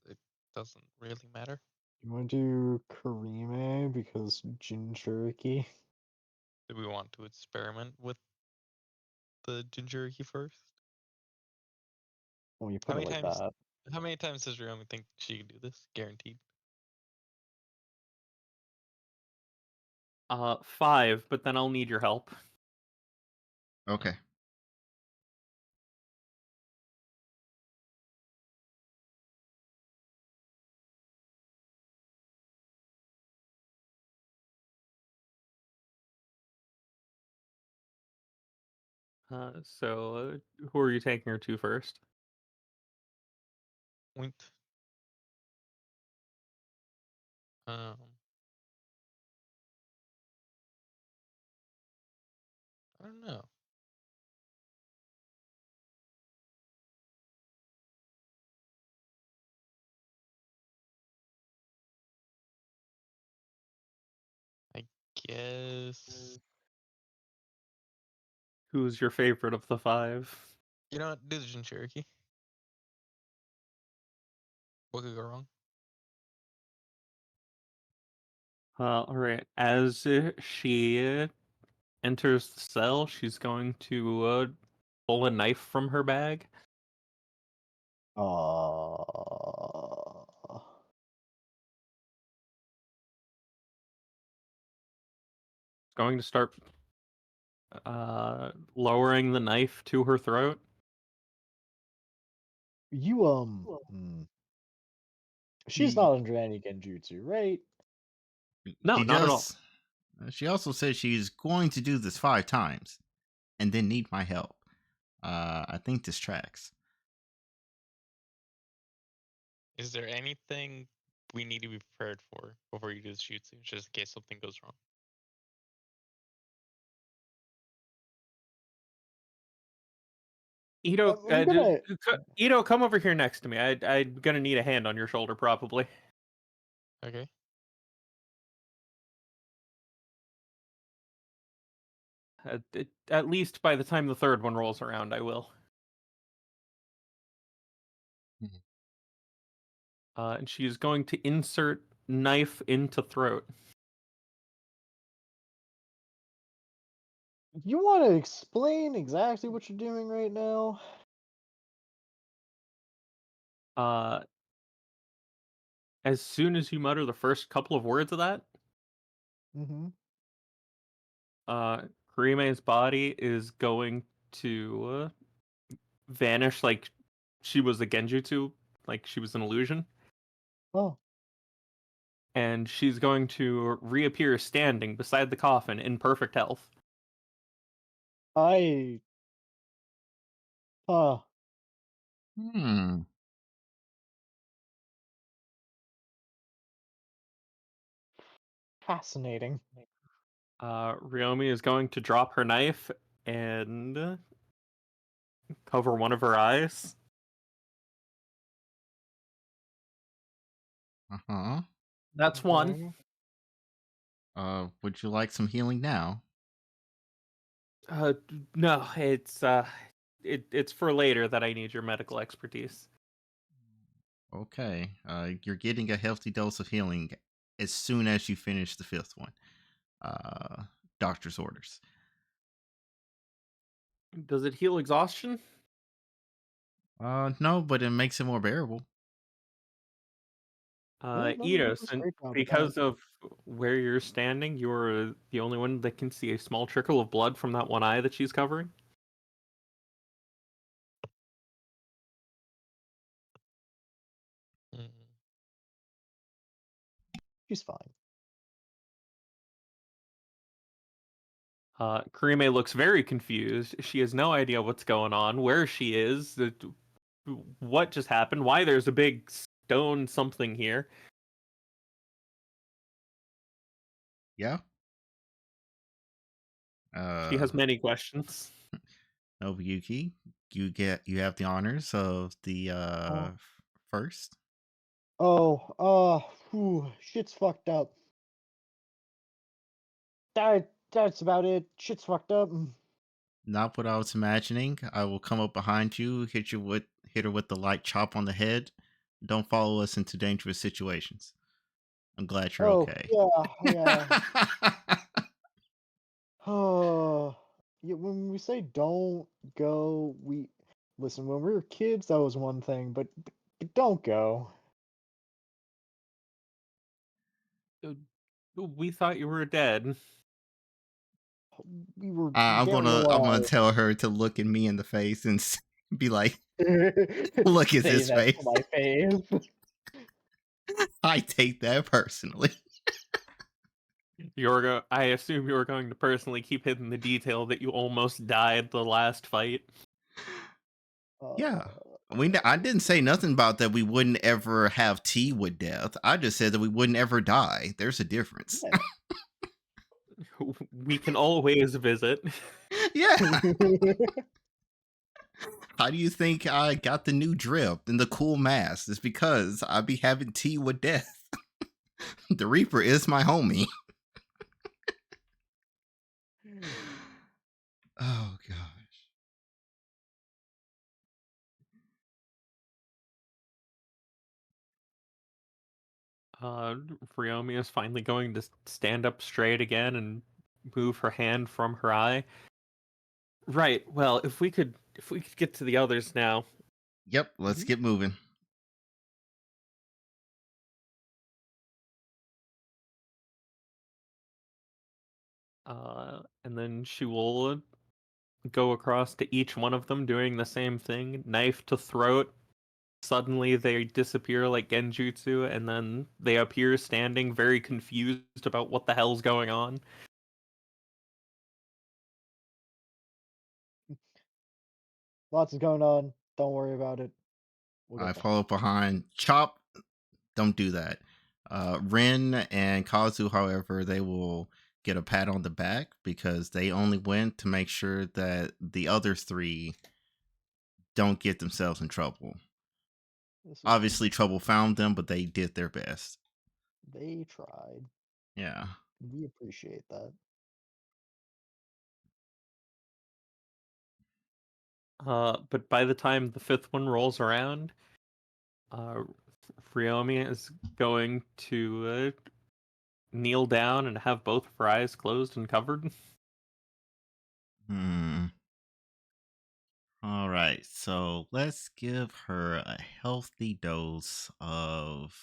Speaker 4: it doesn't really matter.
Speaker 1: You want to do Karime because Jinchuriki?
Speaker 4: Do we want to experiment with the Jinchuriki first?
Speaker 1: When you
Speaker 4: How
Speaker 1: put it
Speaker 4: many
Speaker 1: like
Speaker 4: times?
Speaker 1: that.
Speaker 4: How many times does Ryomi think she can do this? Guaranteed.
Speaker 3: 5, but then I'll need your help.
Speaker 2: Okay.
Speaker 3: So who are you taking her to first?
Speaker 4: Point. Um, I don't know. I guess.
Speaker 3: Who's your favorite of the 5?
Speaker 4: You know what? Do the Jinchuriki. What could go wrong?
Speaker 3: All right. As she enters the cell, she's going to pull a knife from her bag.
Speaker 1: Uh,
Speaker 3: Going to start lowering the knife to her throat.
Speaker 1: you, she's
Speaker 2: He,
Speaker 1: not under any genjutsu, right?
Speaker 3: No,
Speaker 2: she
Speaker 3: not at all.
Speaker 2: does. She also says she's going to do this 5 times and then need my help. I think this tracks.
Speaker 4: Is there anything we need to be prepared for before you do the jutsu, just in case something goes wrong?
Speaker 3: Ito,
Speaker 1: I'm gonna.
Speaker 3: Ito, come over here next to me. I'm gonna need a hand on your shoulder, probably.
Speaker 4: Okay.
Speaker 3: At least by the time the third one rolls around, I will.
Speaker 2: Mhm.
Speaker 3: And she is going to insert knife into throat.
Speaker 1: You want to explain exactly what you're doing right now?
Speaker 3: Uh, as soon as you mutter the first couple of words of that,
Speaker 1: Mm-hmm.
Speaker 3: uh, Karime's body is going to vanish like she was a genjutsu, like she was an illusion,
Speaker 1: Oh,
Speaker 3: and she's going to reappear standing beside the coffin in perfect health.
Speaker 1: I. Huh.
Speaker 2: Hmm.
Speaker 1: Fascinating.
Speaker 3: Ryomi is going to drop her knife and cover one of her eyes.
Speaker 2: Uh-huh.
Speaker 3: That's one.
Speaker 1: Okay.
Speaker 2: Would you like some healing now?
Speaker 3: No, it's for later that I need your medical expertise.
Speaker 2: Okay. You're getting a healthy dose of healing as soon as you finish the fifth one. Uh, Doctor's orders.
Speaker 3: Does it heal exhaustion?
Speaker 2: No, but it makes it more bearable.
Speaker 1: Yeah, no, you
Speaker 3: Ito,
Speaker 1: did a
Speaker 3: since
Speaker 1: great job with that.
Speaker 3: because of where you're standing, you're the only one that can see a small trickle of blood from that one eye that she's covering.
Speaker 5: Mm.
Speaker 1: She's fine.
Speaker 3: Karime looks very confused. She has no idea what's going on, where she is, what just happened, why there's a big stone something here.
Speaker 2: Yeah.
Speaker 3: She
Speaker 2: Uh,
Speaker 3: has many questions.
Speaker 2: Nobuyuki, you have the honors of the
Speaker 1: Oh,
Speaker 2: first.
Speaker 1: shit's fucked up. That's about it. Shit's fucked up.
Speaker 2: Not what I was imagining. I will come up behind you, hit her with the light chop on the head. Don't follow us into dangerous situations. I'm glad you're
Speaker 1: Oh,
Speaker 2: okay.
Speaker 1: yeah. Oh, yeah, when we say don't go, we listen. When we were kids, that was one thing, but don't go.
Speaker 3: Uh, We thought you were dead.
Speaker 1: We were
Speaker 2: I'm
Speaker 1: very
Speaker 2: gonna
Speaker 1: alive.
Speaker 2: tell her to look at me in the face and be like, "Look at
Speaker 1: Say
Speaker 2: this
Speaker 1: that to
Speaker 2: face."
Speaker 1: my face.
Speaker 2: I take that personally.
Speaker 3: I assume you were going to personally keep hidden the detail that you almost died the last fight.
Speaker 2: Yeah.
Speaker 1: Uh,
Speaker 2: I didn't say nothing about that we wouldn't ever have tea with death. I just said that we wouldn't ever die. There's a difference.
Speaker 1: yeah.
Speaker 3: We can always visit.
Speaker 2: Yeah. How do you think I got the new drip and the cool mask? It's because I be having tea with death. The Reaper is my homie. Oh gosh.
Speaker 3: Uh, Ryomi is finally going to stand up straight again and move her hand from her eye. Right. Well, if we could get to the others now.
Speaker 2: Yep, let's
Speaker 1: Mhm.
Speaker 2: get moving.
Speaker 3: And then she will go across to each one of them doing the same thing, knife to throat. Suddenly they disappear like genjutsu, and then they appear standing very confused about what the hell's going on.
Speaker 1: Lots is going on. Don't worry about it. We'll
Speaker 2: I
Speaker 1: get there.
Speaker 2: follow up behind. Chop, don't do that. Ren and Kazu, however, they will get a pat on the back because they only went to make sure that the other three don't get themselves in trouble.
Speaker 1: This is true.
Speaker 2: Obviously, trouble found them, but they did their best.
Speaker 1: They tried.
Speaker 2: Yeah.
Speaker 1: We appreciate that.
Speaker 3: But by the time the fifth one rolls around, uh, Friomi is going to kneel down and have both of her eyes closed and covered.
Speaker 2: Hmm. All right. So let's give her a healthy dose of.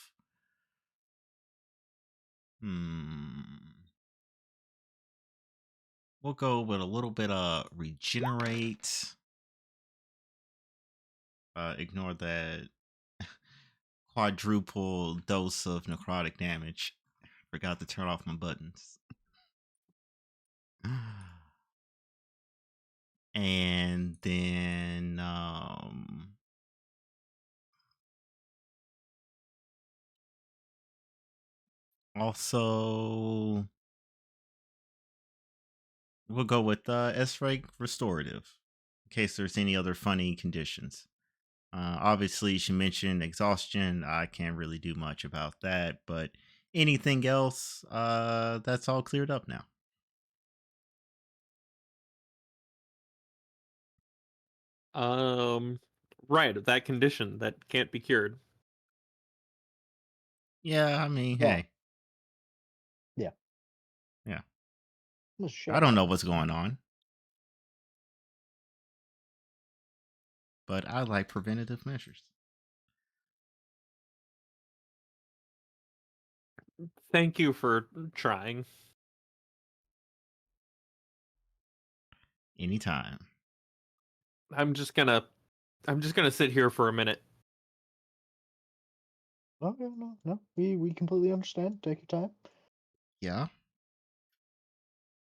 Speaker 2: We'll go with a little bit of regenerate. Ignore that quadruple dose of necrotic damage. Forgot to turn off my buttons. And then also we'll go with S rank restorative in case there's any other funny conditions. Obviously, she mentioned exhaustion. I can't really do much about that, but anything else, that's all cleared up now.
Speaker 3: Right, that condition that can't be cured.
Speaker 2: Yeah, I mean,
Speaker 1: Well,
Speaker 2: hey,
Speaker 1: yeah.
Speaker 2: yeah,
Speaker 1: Well,
Speaker 2: I
Speaker 1: shit
Speaker 2: don't know what's
Speaker 1: happens.
Speaker 2: going on, but I like preventative measures.
Speaker 3: Thank you for trying.
Speaker 2: Anytime.
Speaker 3: I'm just gonna sit here for a minute.
Speaker 1: Oh, yeah, no. We completely understand. Take your time.
Speaker 2: Yeah.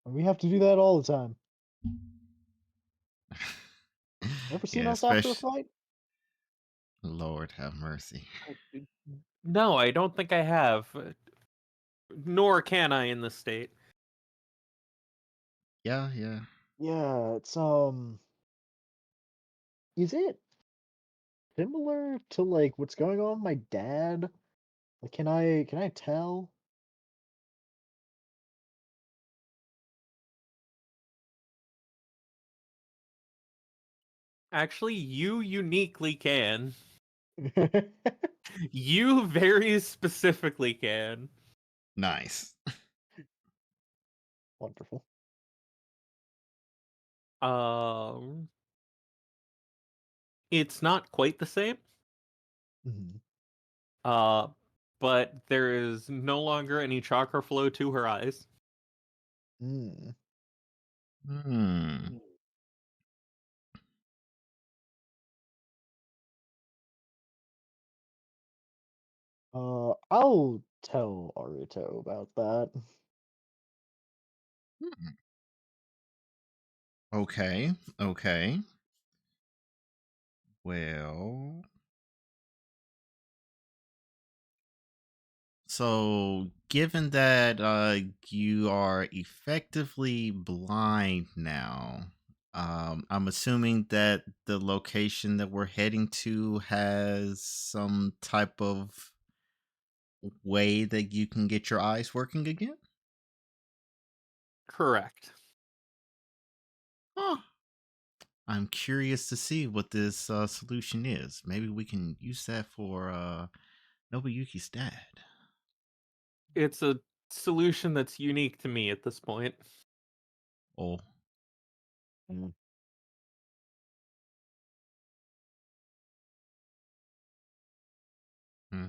Speaker 1: And we have to do that all the time. Ever seen
Speaker 2: Yeah,
Speaker 1: us after a
Speaker 2: especially
Speaker 1: fight?
Speaker 2: Lord have mercy.
Speaker 3: No, I don't think I have. Nor can I in this state.
Speaker 2: Yeah, yeah.
Speaker 1: Yeah, it's is it similar to like what's going on with my dad? Like, can I tell?
Speaker 3: Actually, you uniquely can. You very specifically can.
Speaker 2: Nice.
Speaker 1: Wonderful.
Speaker 3: Um, it's not quite the same.
Speaker 1: Mhm.
Speaker 3: Uh, but there is no longer any chakra flow to her eyes.
Speaker 1: Mm.
Speaker 2: Hmm.
Speaker 1: I'll tell Aruto about that.
Speaker 2: Hmm. Okay. Okay. Well, so given that you are effectively blind now, I'm assuming that the location that we're heading to has some type of way that you can get your eyes working again?
Speaker 3: Correct.
Speaker 2: Huh. I'm curious to see what this solution is. Maybe we can use that for Nobuyuki's dad.
Speaker 3: It's a solution that's unique to me at this point.
Speaker 2: Oh,
Speaker 1: Mm.
Speaker 2: hmm.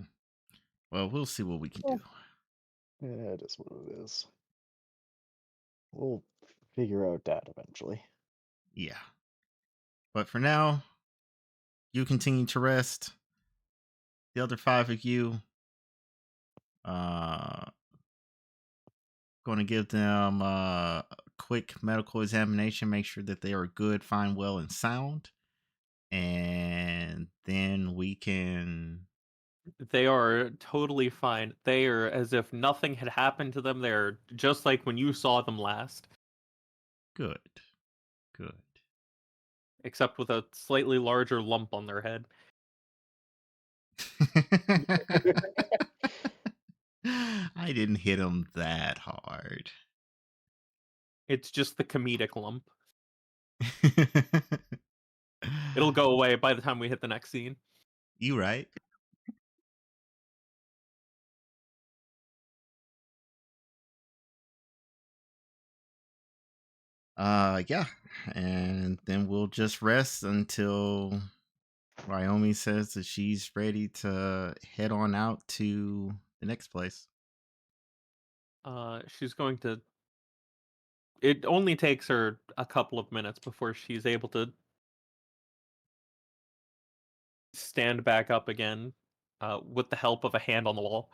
Speaker 2: Well, we'll see what we can do.
Speaker 1: Well, yeah, it is what it is. We'll figure out that eventually.
Speaker 2: Yeah. But for now, you continue to rest. The other five of you, uh, going to give them a quick medical examination, make sure that they are good, fine, well, and sound. And then we can.
Speaker 3: They are totally fine. They are as if nothing had happened to them. They're just like when you saw them last,
Speaker 2: Good. Good.
Speaker 3: except with a slightly larger lump on their head.
Speaker 2: I didn't hit him that hard.
Speaker 3: It's just the comedic lump. It'll go away by the time we hit the next scene.
Speaker 2: You right. Yeah. And then we'll just rest until Ryomi says that she's ready to head on out to the next place.
Speaker 3: She's going to. It only takes her a couple of minutes before she's able to stand back up again, with the help of a hand on the wall.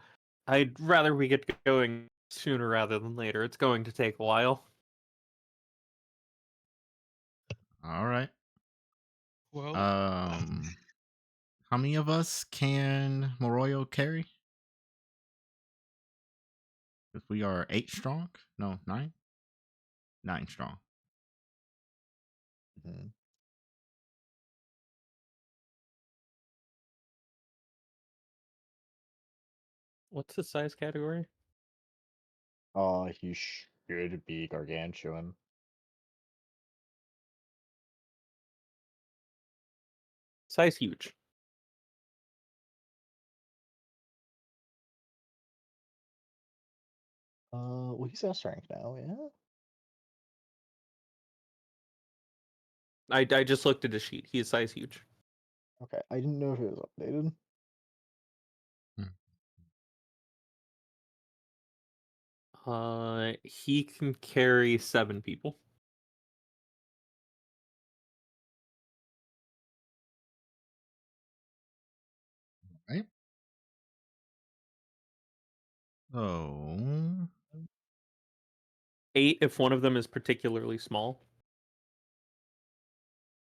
Speaker 3: I'd rather we get going sooner rather than later. It's going to take a while.
Speaker 2: All right.
Speaker 4: Well,
Speaker 2: How many of us can Moroyo carry? If we are 8 strong? No, 9? 9 strong.
Speaker 1: Mhm.
Speaker 3: What's the size category?
Speaker 1: He should be gargantuan.
Speaker 3: Size huge.
Speaker 1: Well, he's at strength now, yeah?
Speaker 3: I just looked at his sheet. He is size huge.
Speaker 1: Okay, I didn't know if it was updated.
Speaker 3: He can carry 7 people.
Speaker 2: Right? Oh.
Speaker 3: 8 if one of them is particularly small.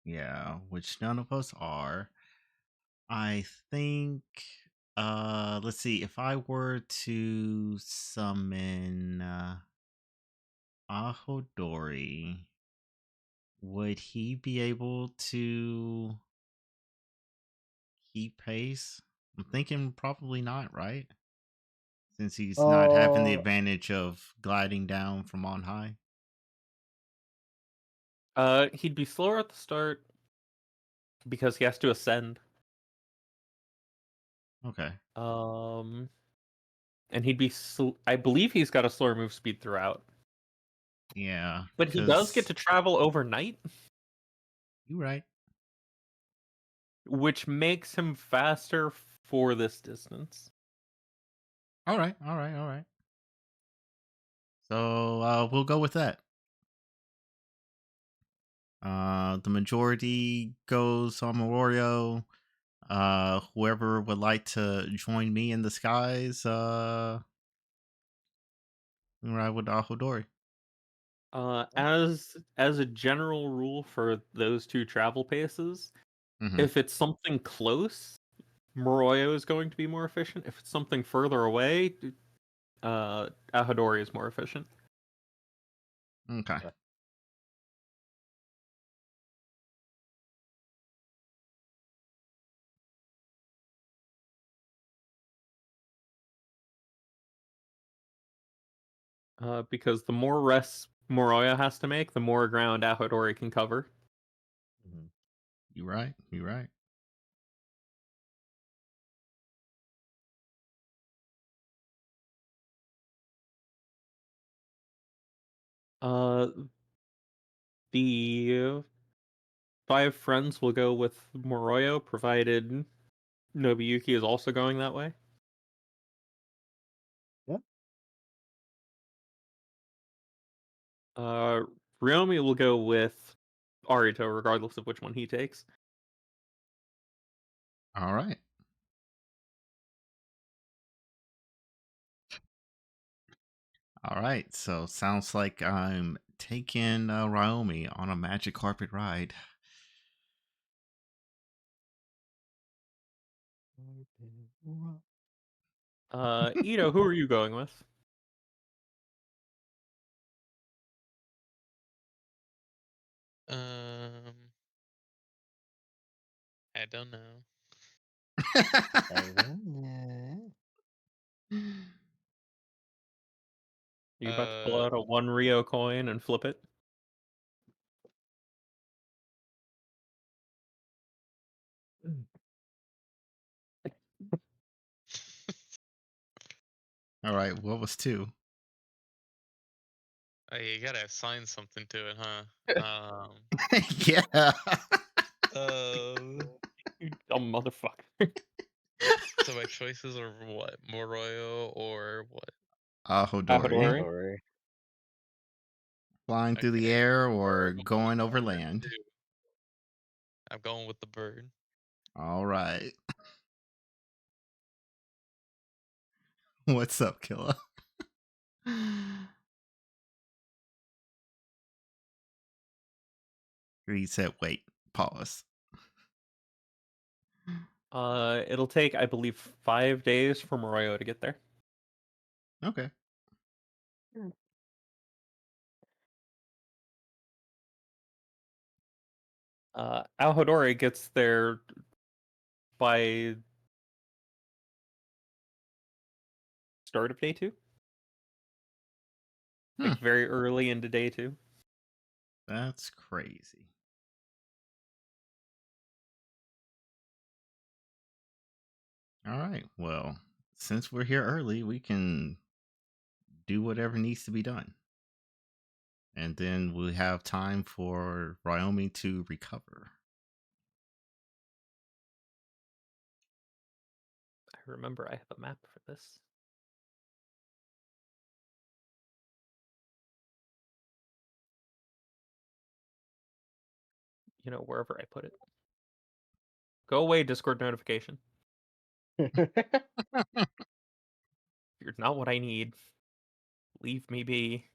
Speaker 2: Yeah, which none of us are. I think let's see, if I were to summon Ahodori, would he be able to keep pace? I'm thinking probably not, right? Since he's not having the
Speaker 1: Uh,
Speaker 2: advantage of gliding down from on high.
Speaker 3: He'd be slower at the start because he has to ascend.
Speaker 2: Okay.
Speaker 3: And he'd be I believe he's got a slower move speed throughout.
Speaker 2: Yeah,
Speaker 3: But he does get
Speaker 2: because
Speaker 3: to travel overnight,
Speaker 2: you're right.
Speaker 3: which makes him faster for this distance.
Speaker 2: All right, all right, all right. So we'll go with that. The majority goes on Memorial. Whoever would like to join me in the skies, ride with Ahodori.
Speaker 3: As a general rule for those two travel paces,
Speaker 2: Mm-hmm.
Speaker 3: if it's something close, Moroyo is going to be more efficient. If it's something further away, Ahadori is more efficient.
Speaker 2: Okay.
Speaker 1: okay.
Speaker 3: Because the more rests Moroyo has to make, the more ground Ahadori can cover.
Speaker 1: Mhm.
Speaker 2: You're right. You're right.
Speaker 3: Uh, the 5 friends will go with Moroyo, provided Nobuyuki is also going that way.
Speaker 1: Yeah.
Speaker 3: Ryomi will go with Arito, regardless of which one he takes.
Speaker 2: All right. All right. So sounds like I'm taking Ryomi on a magic carpet ride.
Speaker 3: Ito, who are you going with?
Speaker 4: um, I don't know.
Speaker 1: I don't know.
Speaker 3: Are you about to pull
Speaker 4: Uh,
Speaker 3: out a 1 Rio coin and flip it?
Speaker 2: All right, what was 2?
Speaker 4: You gotta assign something to it, huh?
Speaker 2: Yeah.
Speaker 3: You dumb motherfucker.
Speaker 4: So my choices are what? Moroyo or what?
Speaker 2: Ahodori.
Speaker 3: Ahadori.
Speaker 1: Sorry.
Speaker 2: Flying through the
Speaker 4: Okay.
Speaker 2: air
Speaker 4: Or
Speaker 2: or going over
Speaker 4: bird
Speaker 2: land.
Speaker 4: too. I'm going with the bird.
Speaker 2: All right. What's up, Killa? He said, wait, pause.
Speaker 3: It'll take, I believe, 5 days for Moroyo to get there.
Speaker 2: Okay.
Speaker 3: Alhodori gets there by start of day 2. Like very early into day 2.
Speaker 2: That's crazy. All right. Well, since we're here early, we can do whatever needs to be done. And then we'll have time for Wyoming to recover.
Speaker 3: I remember I have a map for this. You know, wherever I put it. Go away, Discord notification. You're not what I need. Leave me be.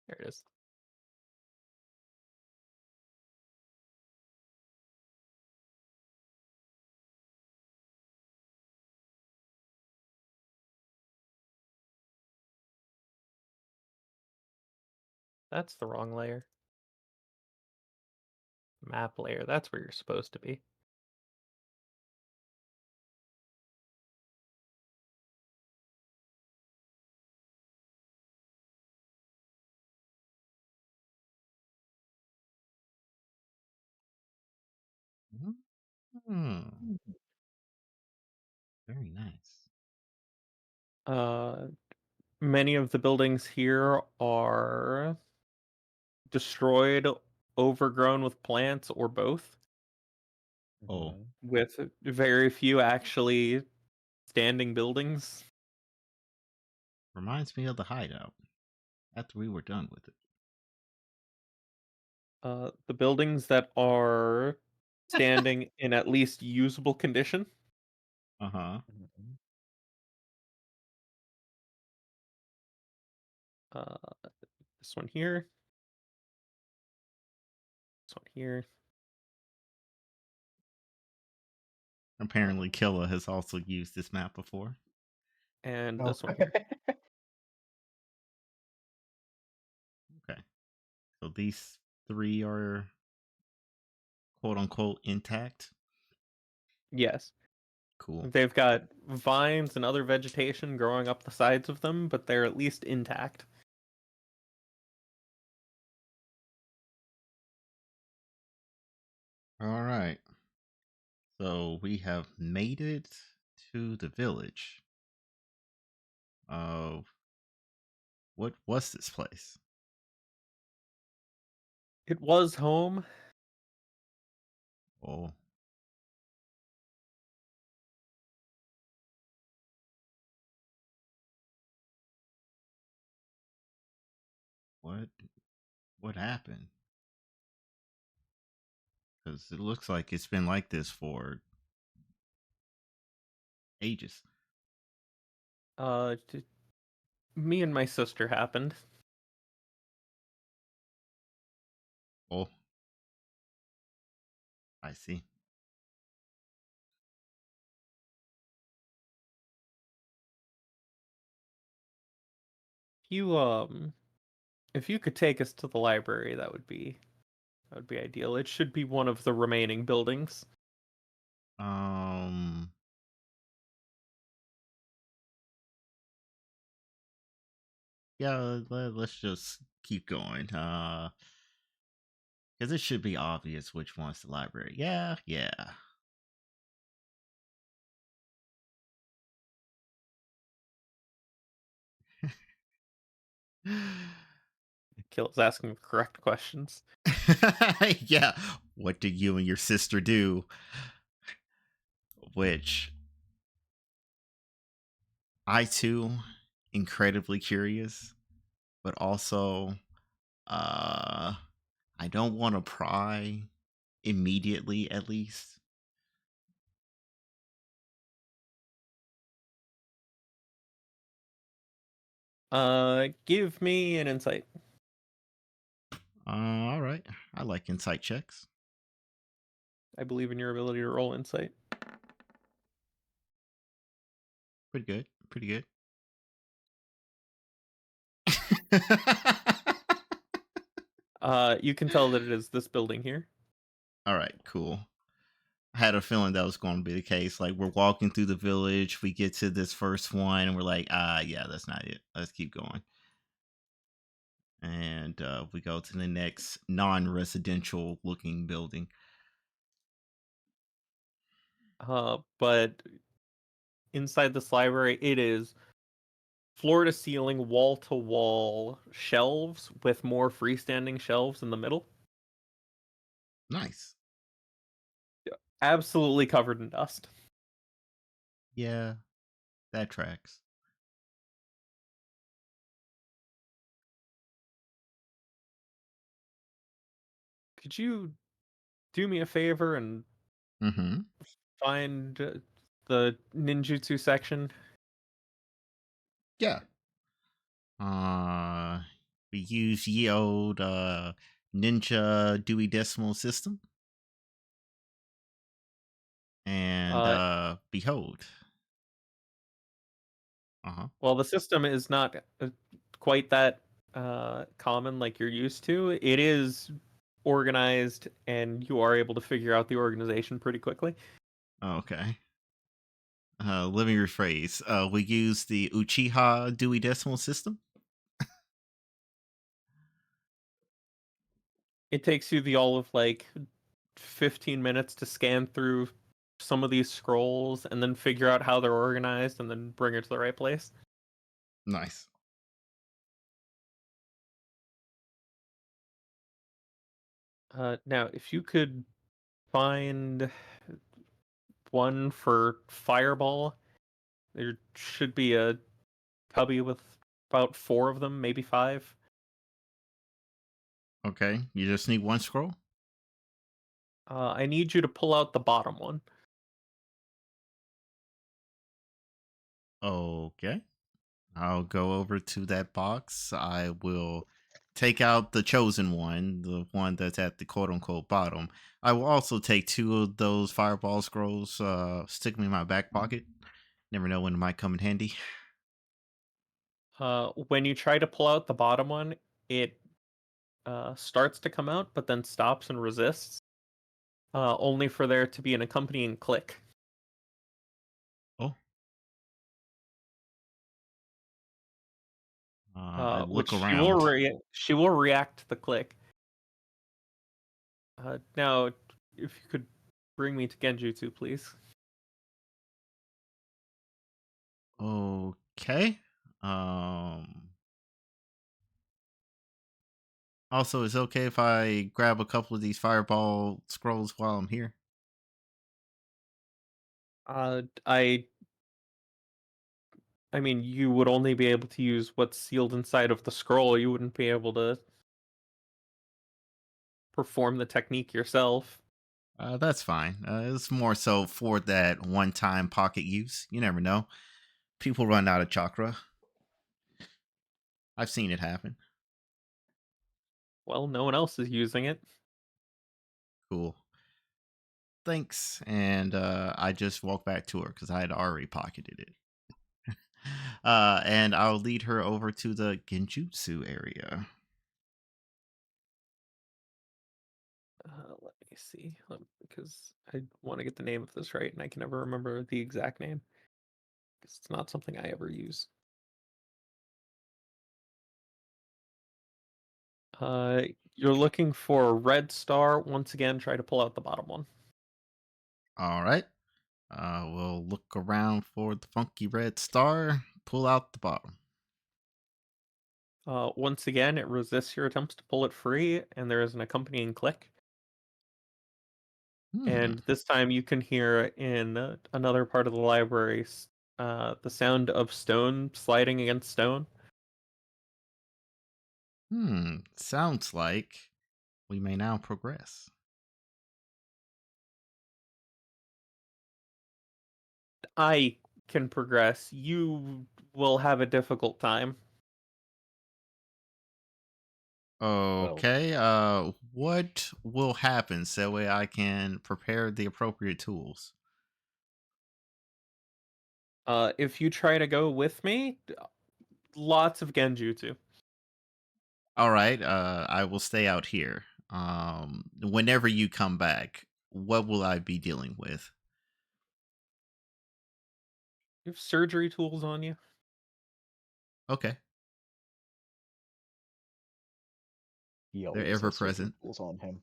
Speaker 3: There it is. That's the wrong layer. Map layer, that's where you're supposed to be.
Speaker 2: Hmm. Very nice.
Speaker 3: Many of the buildings here are destroyed, overgrown with plants, or both,
Speaker 2: Oh,
Speaker 3: with very few actually standing buildings.
Speaker 2: reminds me of the hideout after we were done with it.
Speaker 3: The buildings that are standing in at least usable condition.
Speaker 2: Uh-huh.
Speaker 3: Uh, this one here. This one here.
Speaker 2: Apparently Killa has also used this map before.
Speaker 3: And
Speaker 1: Oh.
Speaker 3: this one here.
Speaker 2: Okay. So these 3 are quote unquote intact.
Speaker 3: Yes.
Speaker 2: Cool.
Speaker 3: They've got vines and other vegetation growing up the sides of them, but they're at least intact.
Speaker 2: All right. So we have made it to the village. What was this place?
Speaker 3: It was home.
Speaker 2: Oh, what what happened? Because it looks like it's been like this for ages.
Speaker 3: Me and my sister happened.
Speaker 2: Oh, I see.
Speaker 3: You if you could take us to the library, that would be ideal. It should be one of the remaining buildings.
Speaker 2: Um, Yeah, let's just keep going. Because it should be obvious which one's the library. Yeah, yeah.
Speaker 3: Kill's asking the correct questions.
Speaker 2: Yeah. What did you and your sister do? Which I too incredibly curious, but also uh I don't want to pry immediately at least.
Speaker 3: Give me an insight.
Speaker 2: All right. I like insight checks.
Speaker 3: I believe in your ability to roll insight.
Speaker 2: Pretty good. Pretty good.
Speaker 3: You can tell that it is this building here.
Speaker 2: All right, cool. I had a feeling that was going to be the case. Like we're walking through the village, we get to this first one, and we're like, yeah, that's not it. Let's keep going. And we go to the next non-residential looking building.
Speaker 3: But inside this library, it is floor to ceiling, wall to wall shelves with more freestanding shelves in the middle.
Speaker 2: Nice.
Speaker 3: Absolutely covered in dust.
Speaker 2: Yeah, that tracks.
Speaker 3: Could you do me a favor and
Speaker 2: Mm-hmm.
Speaker 3: find the ninjutsu section?
Speaker 2: Yeah. Uh, we use ye old Ninja Dewey Decimal System, and
Speaker 3: Uh,
Speaker 2: behold. Uh-huh.
Speaker 3: well, the system is not quite that common like you're used to. It is organized, and you are able to figure out the organization pretty quickly.
Speaker 2: Okay. Let me rephrase. We use the Uchiha Dewey Decimal System.
Speaker 3: It takes you the all of like 15 minutes to scan through some of these scrolls and then figure out how they're organized and then bring it to the right place.
Speaker 2: Nice.
Speaker 3: Now, if you could find one for Fireball, there should be a cubby with about 4 of them, maybe 5.
Speaker 2: Okay. You just need one scroll?
Speaker 3: I need you to pull out the bottom one.
Speaker 2: Okay. I'll go over to that box. I will take out the chosen one, the one that's at the quote unquote bottom. I will also take 2 of those fireball scrolls, stick them in my back pocket. Never know when it might come in handy.
Speaker 3: When you try to pull out the bottom one, it starts to come out, but then stops and resists, only for there to be an accompanying click.
Speaker 2: Oh. I
Speaker 3: Which
Speaker 2: look around.
Speaker 3: she will react to the click. Now, if you could bring me to Genjutsu, please.
Speaker 2: Okay. Um Also, is it okay if I grab a couple of these fireball scrolls while I'm here?
Speaker 3: Uh, I, I mean, you would only be able to use what's sealed inside of the scroll. You wouldn't be able to perform the technique yourself.
Speaker 2: That's fine. It's more so for that one-time pocket use. You never know. People run out of chakra. I've seen it happen.
Speaker 3: Well, no one else is using it.
Speaker 2: Cool. Thanks. And I just walk back to her because I had already pocketed it. And I'll lead her over to the Genjutsu area.
Speaker 3: Let me see, because I want to get the name of this right, and I can never remember the exact name because it's not something I ever use. You're looking for a red star. Once again, try to pull out the bottom one.
Speaker 2: All right. We'll look around for the funky red star. Pull out the bottom.
Speaker 3: Once again, it resists your attempts to pull it free, and there is an accompanying click.
Speaker 2: Hmm.
Speaker 3: And this time you can hear in another part of the library the sound of stone sliding against stone.
Speaker 2: Sounds like we may now progress.
Speaker 3: I can progress. You will have a difficult time.
Speaker 1: Well,
Speaker 2: Okay. What will happen so that way I can prepare the appropriate tools?
Speaker 3: If you try to go with me, lots of genjutsu.
Speaker 2: All right. I will stay out here. Whenever you come back, what will I be dealing with?
Speaker 3: You have surgery tools on you.
Speaker 2: Okay.
Speaker 1: he
Speaker 2: They're
Speaker 1: always
Speaker 2: ever
Speaker 1: has surgery
Speaker 2: present.
Speaker 1: tools on him.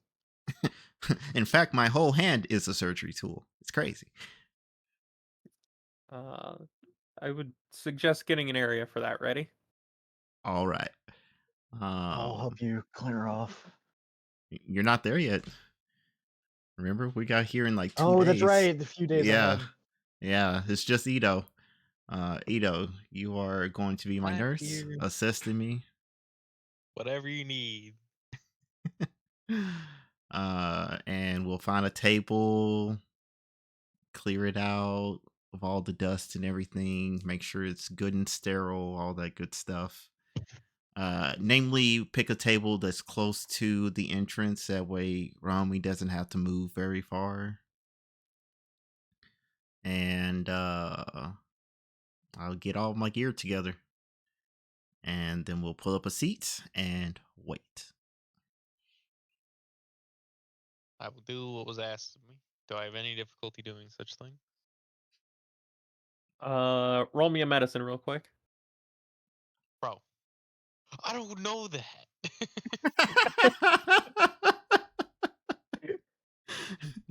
Speaker 2: In fact, my whole hand is a surgery tool. It's crazy.
Speaker 3: Uh, I would suggest getting an area for that ready.
Speaker 2: All right.
Speaker 1: I'll
Speaker 2: Um,
Speaker 1: help you clear off.
Speaker 2: you're not there yet. Remember, we got here in like two
Speaker 1: Oh, that's
Speaker 2: days.
Speaker 1: right. A few days
Speaker 2: Yeah,
Speaker 1: ahead.
Speaker 2: yeah. It's just Ito. Ito, you are going to be my
Speaker 5: I'm
Speaker 2: nurse,
Speaker 5: here.
Speaker 2: assisting me.
Speaker 5: Whatever you need.
Speaker 2: And we'll find a table, clear it out of all the dust and everything, make sure it's good and sterile, all that good stuff. Namely, pick a table that's close to the entrance. That way, Rami doesn't have to move very far. And I'll get all my gear together. And then we'll pull up a seat and wait.
Speaker 5: I will do what was asked of me. Do I have any difficulty doing such thing?
Speaker 3: Roll me a medicine real quick.
Speaker 5: Bro, I don't know that.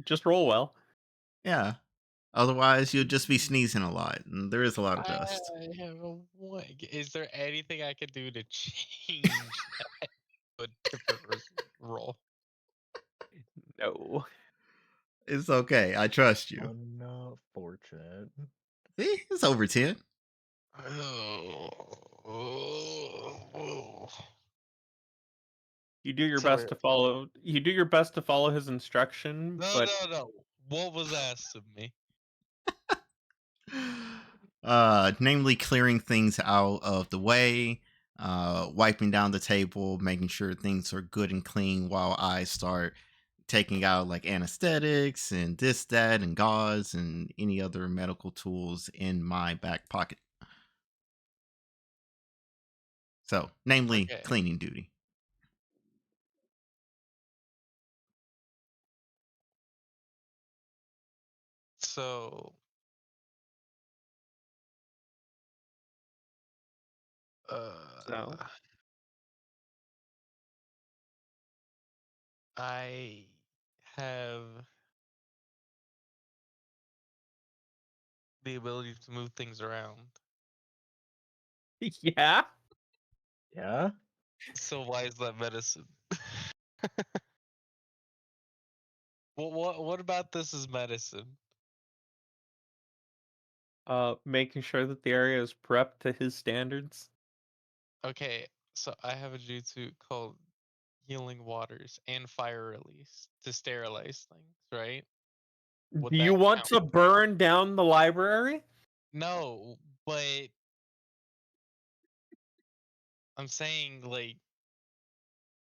Speaker 3: Just roll well.
Speaker 2: Yeah. Otherwise, you'll just be sneezing a lot. And there is a lot of
Speaker 5: I
Speaker 2: dust.
Speaker 5: have a one. Is there anything I can do to change that to a different roll?
Speaker 3: No.
Speaker 2: It's okay. I trust you.
Speaker 1: Unfortunate.
Speaker 2: See? It's over 10.
Speaker 5: Oh.
Speaker 3: You do your
Speaker 5: Sorry.
Speaker 3: best to follow. You do your best to follow his instruction,
Speaker 5: No,
Speaker 3: but
Speaker 5: no, no. What was asked of me?
Speaker 2: Namely clearing things out of the way, wiping down the table, making sure things are good and clean while I start taking out like anesthetics and this, that, and gauze and any other medical tools in my back pocket. So, namely
Speaker 5: Okay.
Speaker 2: cleaning duty.
Speaker 5: So,
Speaker 3: so
Speaker 5: I have the ability to move things around.
Speaker 3: yeah.
Speaker 1: Yeah?
Speaker 5: So why is that medicine? What about this is medicine?
Speaker 3: Making sure that the area is prepped to his standards.
Speaker 5: Okay, so I have a jutsu called healing waters and fire release to sterilize things, right? Would
Speaker 3: Do you
Speaker 5: that
Speaker 3: want
Speaker 5: count?
Speaker 3: to burn down the library?
Speaker 5: No, but I'm saying like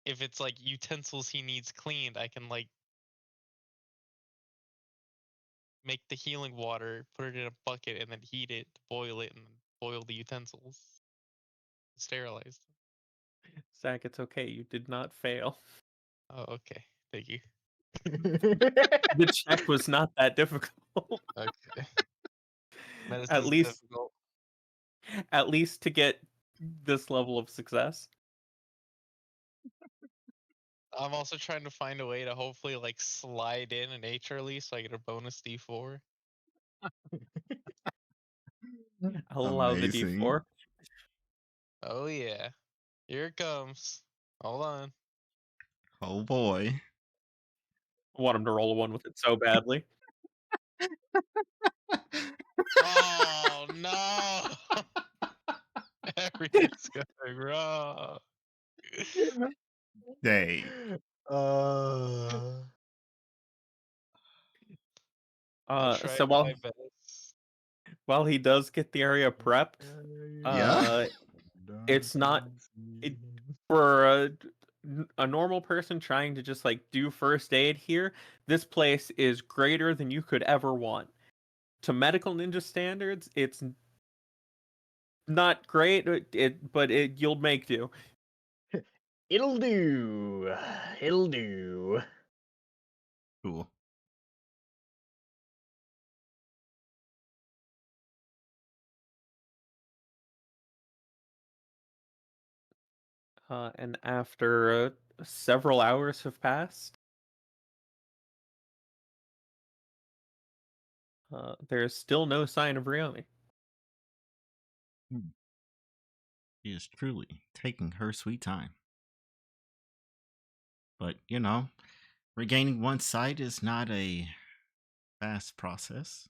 Speaker 5: if it's like utensils he needs cleaned, I can like make the healing water, put it in a bucket, and then heat it, boil it, and boil the utensils, sterilize them.
Speaker 3: Zach, it's okay. You did not fail.
Speaker 5: Oh, okay. Thank you.
Speaker 3: The check was not that difficult.
Speaker 5: Okay.
Speaker 3: at
Speaker 5: Medicine's
Speaker 3: least,
Speaker 5: difficult.
Speaker 3: at least to get this level of success.
Speaker 5: I'm also trying to find a way to hopefully like slide in an HRL so I get a bonus D4.
Speaker 3: I'll allow the
Speaker 2: Amazing.
Speaker 3: D4.
Speaker 5: Oh yeah. Here it comes. Hold on.
Speaker 2: Oh boy.
Speaker 3: I want him to roll a 1 with it so badly.
Speaker 5: Oh no! Everything's going wrong.
Speaker 2: Dang.
Speaker 1: Uh,
Speaker 5: I
Speaker 3: So
Speaker 5: tried
Speaker 3: while
Speaker 5: my best.
Speaker 3: while he does get the area prepped,
Speaker 2: Yeah.
Speaker 3: it's not it for a normal person trying to just like do first aid here. This place is greater than you could ever want. To medical ninja standards, it's not great. But you'll make do.
Speaker 1: It'll do. It'll do.
Speaker 2: Cool.
Speaker 3: And after several hours have passed, there's still no sign of Ryomi.
Speaker 2: She is truly taking her sweet time. But, you know, regaining one's sight is not a fast process.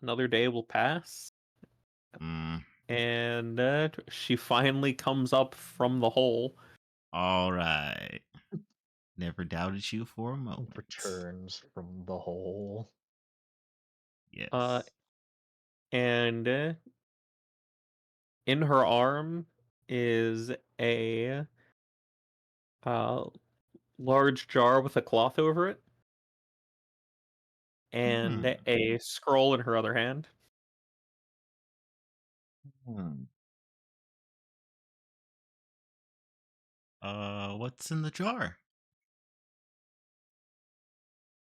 Speaker 3: Another day will pass,
Speaker 2: Mm,
Speaker 3: and she finally comes up from the hole.
Speaker 2: all right. Never doubted you for a moment.
Speaker 1: Returns from the hole.
Speaker 3: Uh,
Speaker 2: Yes.
Speaker 3: and in her arm is a uh, large jar with a cloth over it, and
Speaker 2: Hmm.
Speaker 3: a scroll in her other hand.
Speaker 2: Hmm. What's in the jar?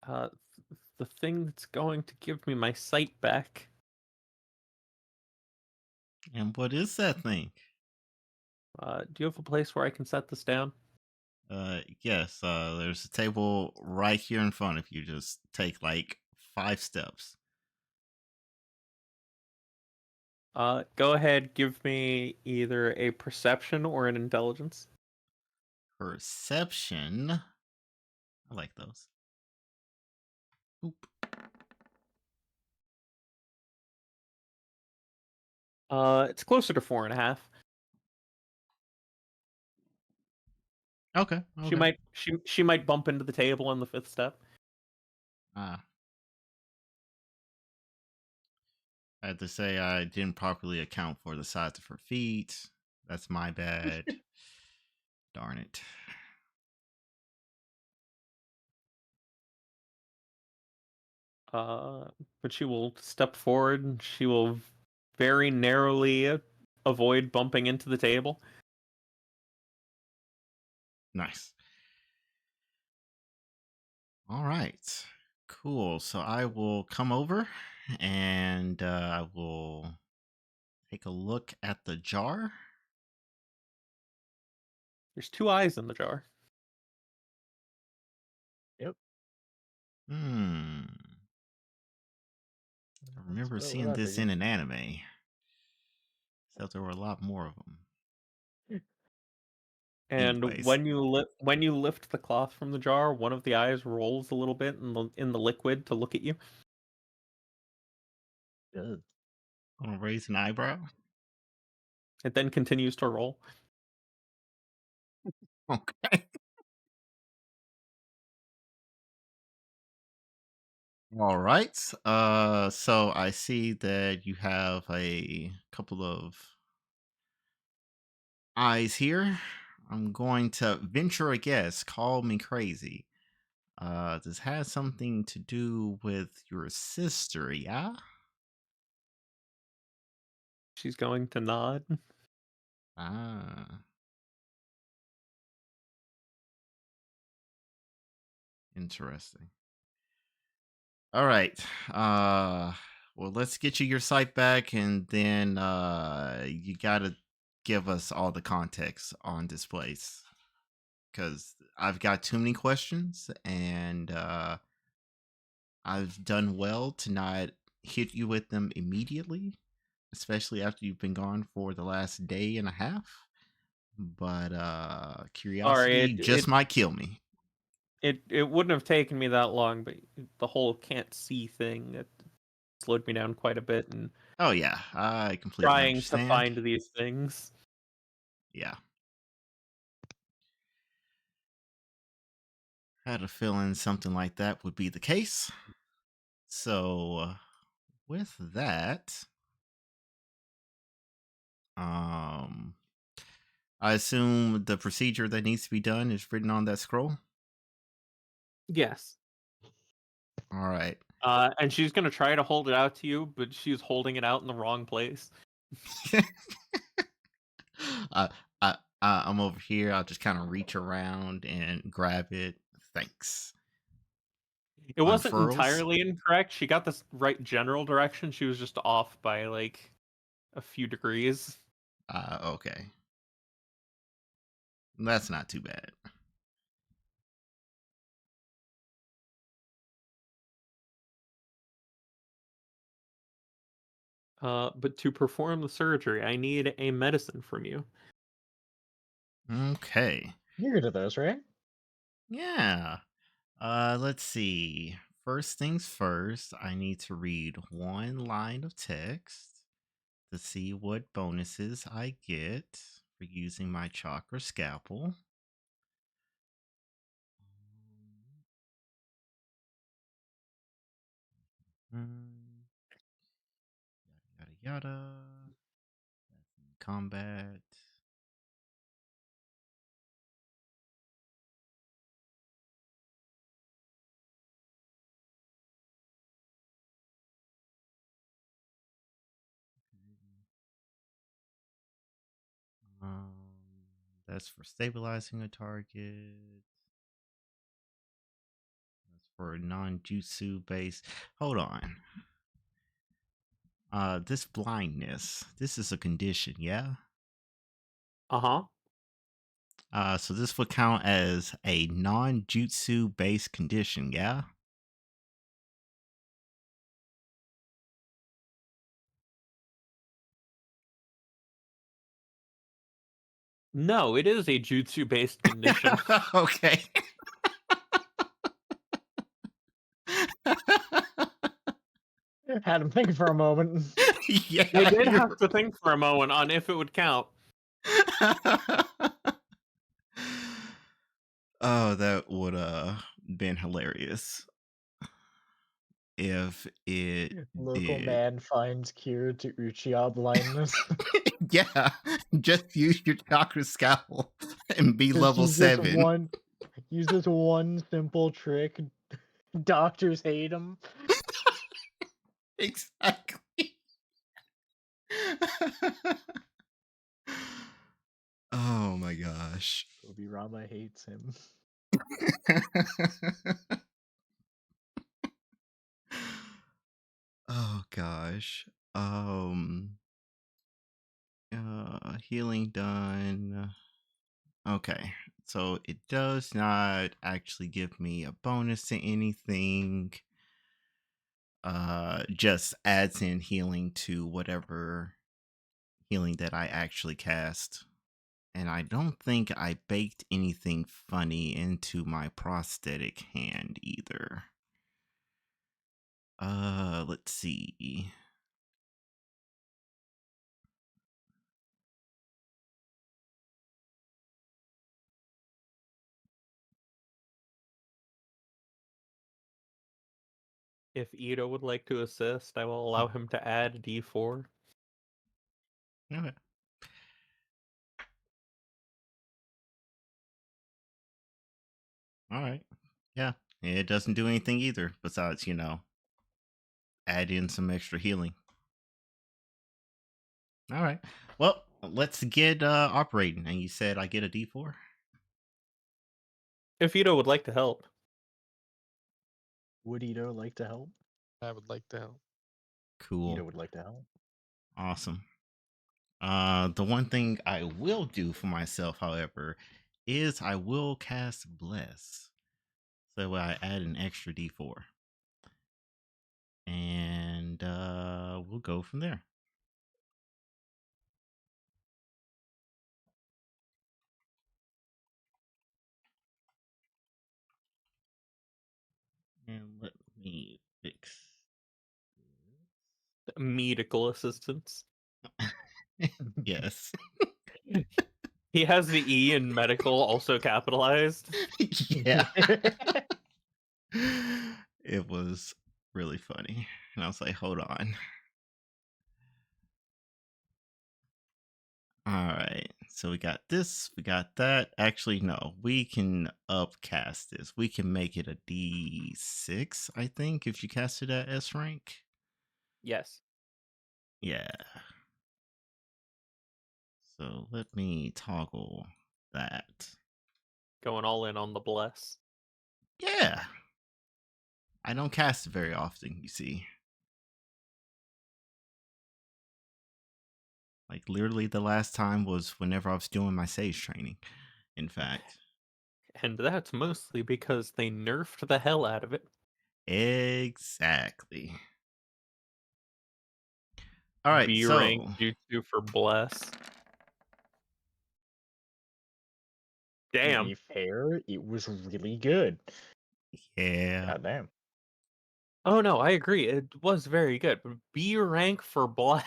Speaker 3: Uh, the thing that's going to give me my sight back.
Speaker 2: And what is that thing?
Speaker 3: Do you have a place where I can set this down?
Speaker 2: Yes, there's a table right here in front of you. Just take like 5 steps.
Speaker 3: Go ahead, give me either a perception or an intelligence.
Speaker 2: Perception. I like those. Oop.
Speaker 3: It's closer to 4.5.
Speaker 2: Okay,
Speaker 3: She
Speaker 2: okay.
Speaker 3: might she might bump into the table on the 5th step.
Speaker 2: Ah, I had to say I didn't properly account for the size of her feet. That's my bad. Darn it.
Speaker 3: But she will step forward and she will very narrowly avoid bumping into the table.
Speaker 2: Nice. All right. Cool. So I will come over and I will take a look at the jar.
Speaker 3: There's 2 eyes in the jar.
Speaker 1: Yep.
Speaker 2: Hmm. I remember
Speaker 1: That's what
Speaker 2: seeing
Speaker 1: I
Speaker 2: this in
Speaker 1: figured.
Speaker 2: an anime. Except there were a lot more of them.
Speaker 3: And
Speaker 2: Anyways.
Speaker 3: when you lift the cloth from the jar, one of the eyes rolls a little bit in the liquid to look at you.
Speaker 1: Good.
Speaker 2: Gonna raise an eyebrow.
Speaker 3: It then continues to roll.
Speaker 2: Okay. All right. So I see that you have a couple of eyes here. I'm going to venture a guess. Call me crazy. This has something to do with your sister, yeah?
Speaker 3: She's going to nod.
Speaker 2: Ah, interesting. All right. Well, let's get you your sight back, and then you gotta give us all the context on this place because I've got too many questions and I've done well to not hit you with them immediately, especially after you've been gone for the last day and a half. But
Speaker 3: Sorry,
Speaker 2: curiosity just might kill me.
Speaker 3: it wouldn't have taken me that long, but the whole can't see thing it slowed me down quite a bit and
Speaker 2: Oh yeah, I completely
Speaker 3: trying to
Speaker 2: understand.
Speaker 3: find these things.
Speaker 2: Yeah. Had a feeling something like that would be the case. So, with that, um, I assume the procedure that needs to be done is written on that scroll.
Speaker 3: Yes.
Speaker 2: All right.
Speaker 3: And she's gonna try to hold it out to you, but she's holding it out in the wrong place.
Speaker 2: I, I'm over here. I'll just kind of reach around and grab it. Thanks.
Speaker 3: It wasn't
Speaker 2: Unfurls.
Speaker 3: entirely incorrect. She got this right general direction. She was just off by like a few degrees.
Speaker 2: Okay. That's not too bad.
Speaker 3: But to perform the surgery, I need a medicine from you.
Speaker 2: Okay.
Speaker 1: You're good at those, right?
Speaker 2: Yeah. Let's see. First things first, I need to read one line of text to see what bonuses I get for using my chakra scalpel. Yada yada yada. That's in combat. Um, that's for stabilizing a target. That's for a non-jutsu base. Hold on. This blindness. This is a condition, yeah.
Speaker 3: Uh-huh.
Speaker 2: So this would count as a non-jutsu based condition, yeah.
Speaker 3: No, it is a jutsu-based condition.
Speaker 2: Okay.
Speaker 1: Had him think for a moment.
Speaker 2: Yeah,
Speaker 3: I did
Speaker 2: you're
Speaker 3: have to think for a moment on if it would count.
Speaker 2: Oh, that would been hilarious if it
Speaker 1: Local
Speaker 2: did.
Speaker 1: man finds cure to Uchiha blindness.
Speaker 2: Yeah, just use your chakra scalpel and be
Speaker 1: Just
Speaker 2: level 7.
Speaker 1: use this one simple trick. Doctors hate him.
Speaker 2: Exactly. Oh my gosh.
Speaker 1: Obirama hates him.
Speaker 2: Oh gosh. Healing done. Okay. So it does not actually give me a bonus to anything. Just adds in healing to whatever healing that I actually cast. And I don't think I baked anything funny into my prosthetic hand either. Let's see.
Speaker 3: If Ito would like to assist, I will allow him to add D4.
Speaker 2: Okay. All right. Yeah. It doesn't do anything either besides, add in some extra healing. All right. Well, let's get operating. And you said I get a D4?
Speaker 3: If Ito would like to help.
Speaker 1: Would Ito like to help?
Speaker 5: I would like to help.
Speaker 2: Cool.
Speaker 1: Ito would like to help.
Speaker 2: Awesome. The one thing I will do for myself, however, is I will cast Bless. So I add an extra D4. And we'll go from there. And let me fix
Speaker 3: Medical assistance.
Speaker 2: this. Yes.
Speaker 3: He has the E in medical also capitalized.
Speaker 2: Yeah. It was really funny. And I was like, hold on. All right. So we got this, we got that. Actually, no, we can upcast this. We can make it a D6, I think, if you cast it at S rank.
Speaker 3: Yes.
Speaker 2: Yeah. So let me toggle that.
Speaker 3: Going all in on the bless.
Speaker 2: Yeah. I don't cast it very often, you see. Like literally the last time was whenever I was doing my sage training, in fact.
Speaker 3: And that's mostly because they nerfed the hell out of it.
Speaker 2: Exactly. All right,
Speaker 3: B rank
Speaker 2: so
Speaker 3: jutsu for bless.
Speaker 1: To
Speaker 3: Damn.
Speaker 1: be fair, it was really good.
Speaker 2: yeah.
Speaker 1: God damn.
Speaker 3: Oh no, I agree. It was very good. But B rank for bless.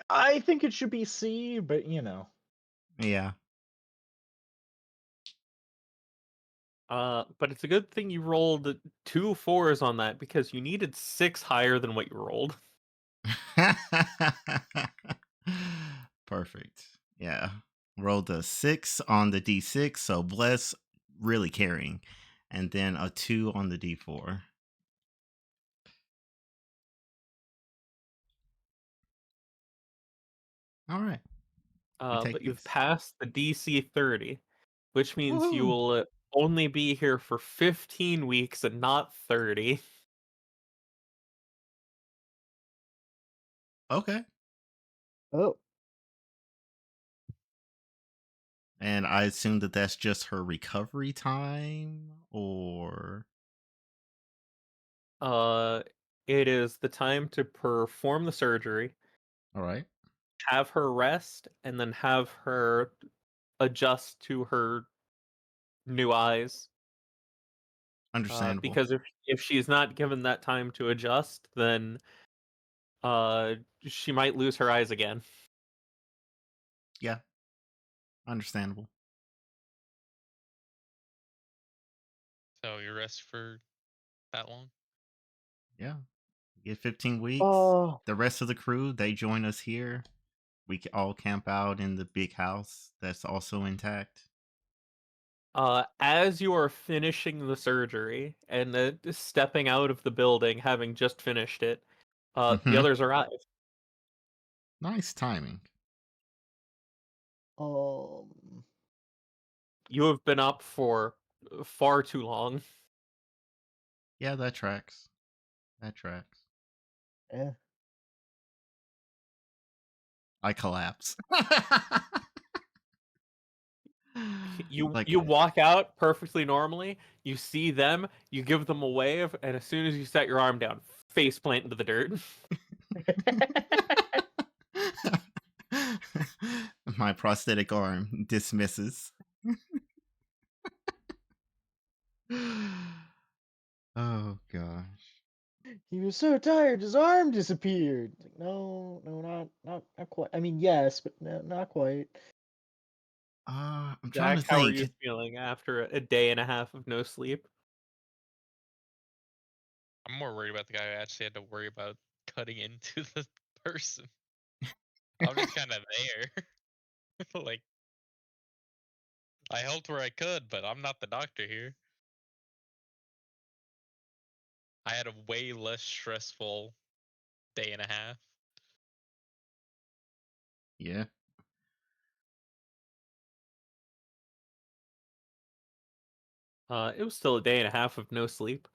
Speaker 1: I think it should be C, but you know.
Speaker 2: Yeah.
Speaker 3: But it's a good thing you rolled 2 4s on that because you needed 6 higher than what you rolled.
Speaker 2: Perfect. Yeah. Rolled a 6 on the D6, so bless really carrying. And then a 2 on the D4. All right. We take
Speaker 3: But you've
Speaker 2: these.
Speaker 3: passed the DC 30, which means you
Speaker 2: Woohoo.
Speaker 3: will only be here for 15 weeks and not 30.
Speaker 2: Okay.
Speaker 1: Oh.
Speaker 2: And I assume that that's just her recovery time, or
Speaker 3: Uh, it is the time to perform the surgery,
Speaker 2: all right,
Speaker 3: have her rest, and then have her adjust to her new eyes.
Speaker 2: understandable.
Speaker 3: Because if she's not given that time to adjust, then uh, she might lose her eyes again.
Speaker 2: Yeah, understandable.
Speaker 5: So you rest for that long?
Speaker 2: Yeah, we get 15 weeks.
Speaker 1: Oh.
Speaker 2: The rest of the crew they join us here. We can all camp out in the big house that's also intact.
Speaker 3: As you are finishing the surgery and stepping out of the building, having just finished it, the
Speaker 2: Mm-hmm.
Speaker 3: others arrive.
Speaker 2: Nice timing.
Speaker 1: Um.
Speaker 3: You have been up for far too long.
Speaker 2: Yeah, that tracks. That tracks.
Speaker 1: Eh.
Speaker 2: I collapse.
Speaker 3: You
Speaker 2: Like,
Speaker 3: walk out perfectly normally. You see them. You give them a wave, and as soon as you set your arm down, face plant into the dirt.
Speaker 2: my prosthetic arm dismisses. Oh gosh.
Speaker 1: He was so tired, his arm disappeared. Like, no, no, not quite. I mean, yes, but no, not quite.
Speaker 2: I'm trying to
Speaker 3: Jack, how are
Speaker 2: think.
Speaker 3: you feeling after a day and a half of no sleep?
Speaker 5: I'm more worried about the guy who actually had to worry about cutting into the person. I'm just kind of there. Like, I helped where I could, but I'm not the doctor here. I had a way less stressful day and a half.
Speaker 2: Yeah.
Speaker 3: It was still a day and a half of no sleep.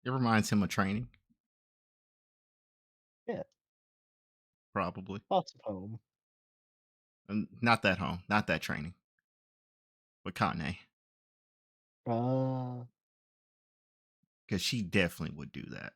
Speaker 2: It reminds him of training.
Speaker 1: Yeah,
Speaker 2: Probably.
Speaker 1: lots of home.
Speaker 2: And not that home, not that training. But Kane.
Speaker 1: Uh,
Speaker 2: Because she definitely would do that.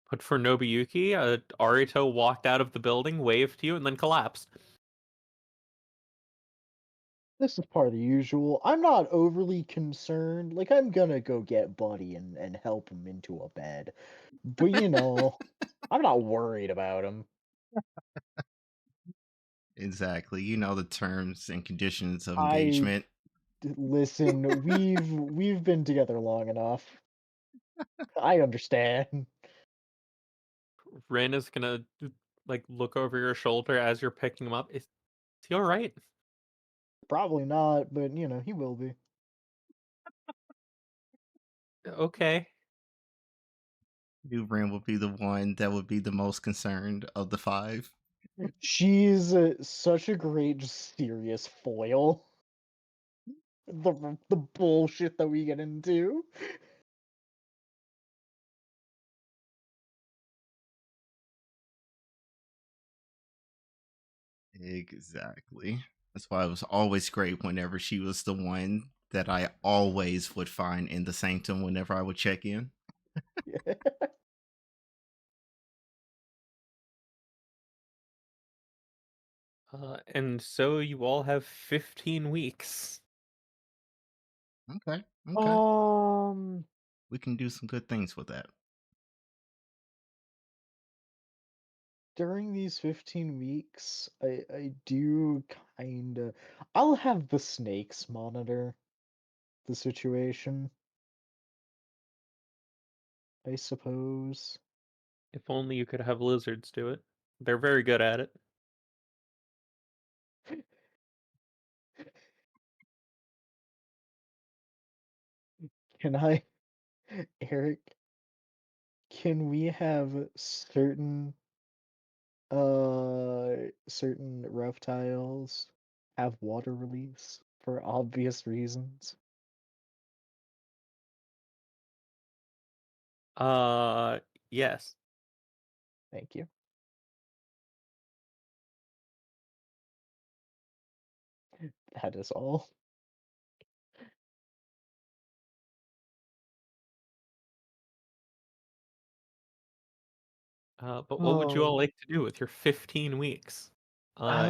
Speaker 3: But for Nobuyuki, Arito walked out of the building, waved to you, and then collapsed.
Speaker 1: this is part of the usual. I'm not overly concerned. Like, I'm gonna go get Buddy and help him into a bed. But, I'm not worried about him.
Speaker 2: Exactly. You know the terms and conditions of
Speaker 1: I
Speaker 2: engagement.
Speaker 1: listen, we've been together long enough. I understand.
Speaker 3: Rin is gonna like look over your shoulder as you're picking him up. Is he all right?
Speaker 1: Probably not, but he will be.
Speaker 3: Okay.
Speaker 2: New Ren would be the one that would be the most concerned of the five.
Speaker 1: She's such a great, just serious foil. The bullshit that we get into.
Speaker 2: Exactly. That's why it was always great whenever she was the one that I always would find in the sanctum whenever I would check in.
Speaker 3: And so you all have 15 weeks.
Speaker 2: Okay. Okay.
Speaker 1: Um,
Speaker 2: We can do some good things with that.
Speaker 1: during these 15 weeks, I do kinda. I'll have the snakes monitor the situation, I suppose.
Speaker 3: If only you could have lizards do it. They're very good at it.
Speaker 1: Can I, Eric, can we have certain reptiles have water release for obvious reasons?
Speaker 3: Uh, yes.
Speaker 1: Thank you. That is all.
Speaker 3: But what would you all
Speaker 1: Oh.
Speaker 3: like to do with your 15 weeks? Uh,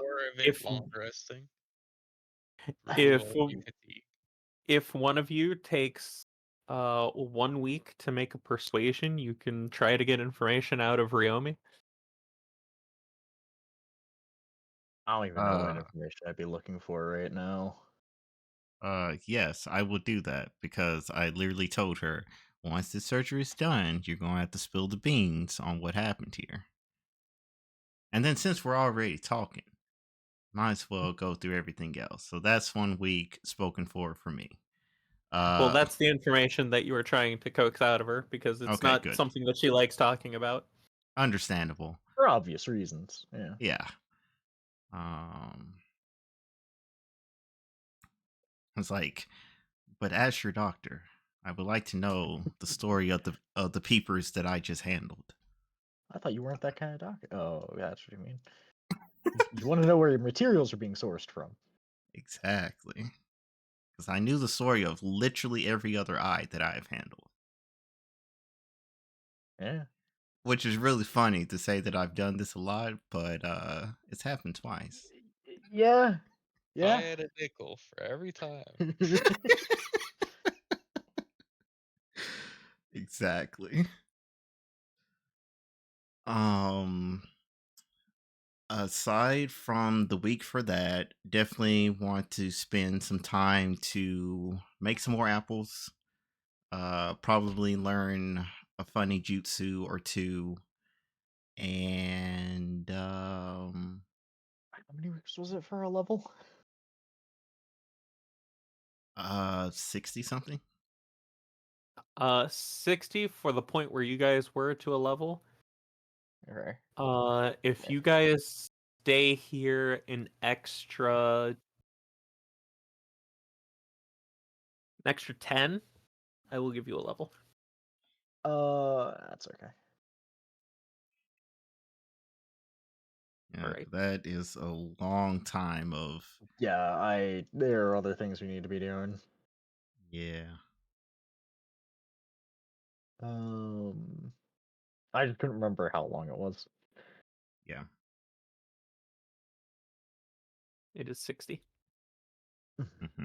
Speaker 5: Or of it
Speaker 3: if
Speaker 5: long resting through
Speaker 3: if
Speaker 5: fatigue.
Speaker 3: if one of you takes 1 week to make a persuasion, you can try to get information out of Ryomi.
Speaker 1: I don't even know what
Speaker 2: Uh
Speaker 1: information I'd be looking for right now.
Speaker 2: yes, I will do that because I literally told her once the surgery is done, you're gonna have to spill the beans on what happened here. And then since we're already talking, might as well go through everything else. So that's 1 week spoken for me.
Speaker 3: Well,
Speaker 2: Uh
Speaker 3: that's the information that you were trying to coax out of her because it's
Speaker 2: okay,
Speaker 3: not
Speaker 2: good.
Speaker 3: something that she likes talking about.
Speaker 2: Understandable.
Speaker 1: For obvious reasons. Yeah.
Speaker 2: Yeah. Um it's like, but as your doctor, I would like to know the story of the peepers that I just handled.
Speaker 1: I thought you weren't that kind of doctor. Oh, yeah, that's what you mean. You want to know where your materials are being sourced from.
Speaker 2: Exactly. Because I knew the story of literally every other eye that I have handled.
Speaker 1: Yeah.
Speaker 2: Which is really funny to say that I've done this a lot, but it's happened twice.
Speaker 1: Yeah.
Speaker 5: I
Speaker 1: Yeah.
Speaker 5: had a nickel for every time.
Speaker 2: Exactly. Um Aside from the week for that, definitely want to spend some time to make some more apples. Probably learn a funny jutsu or two, and
Speaker 1: How many weeks was it for a level?
Speaker 2: 60 something.
Speaker 3: 60 for the point where you guys were to a level.
Speaker 1: Okay.
Speaker 3: If
Speaker 1: Yeah.
Speaker 3: you guys stay here an extra 10, I will give you a level.
Speaker 1: That's okay.
Speaker 2: Yeah,
Speaker 3: Alright.
Speaker 2: that is a long time of
Speaker 1: Yeah, there are other things we need to be doing.
Speaker 2: yeah.
Speaker 1: I just couldn't remember how long it was.
Speaker 2: Yeah.
Speaker 3: It is 60.
Speaker 2: hmm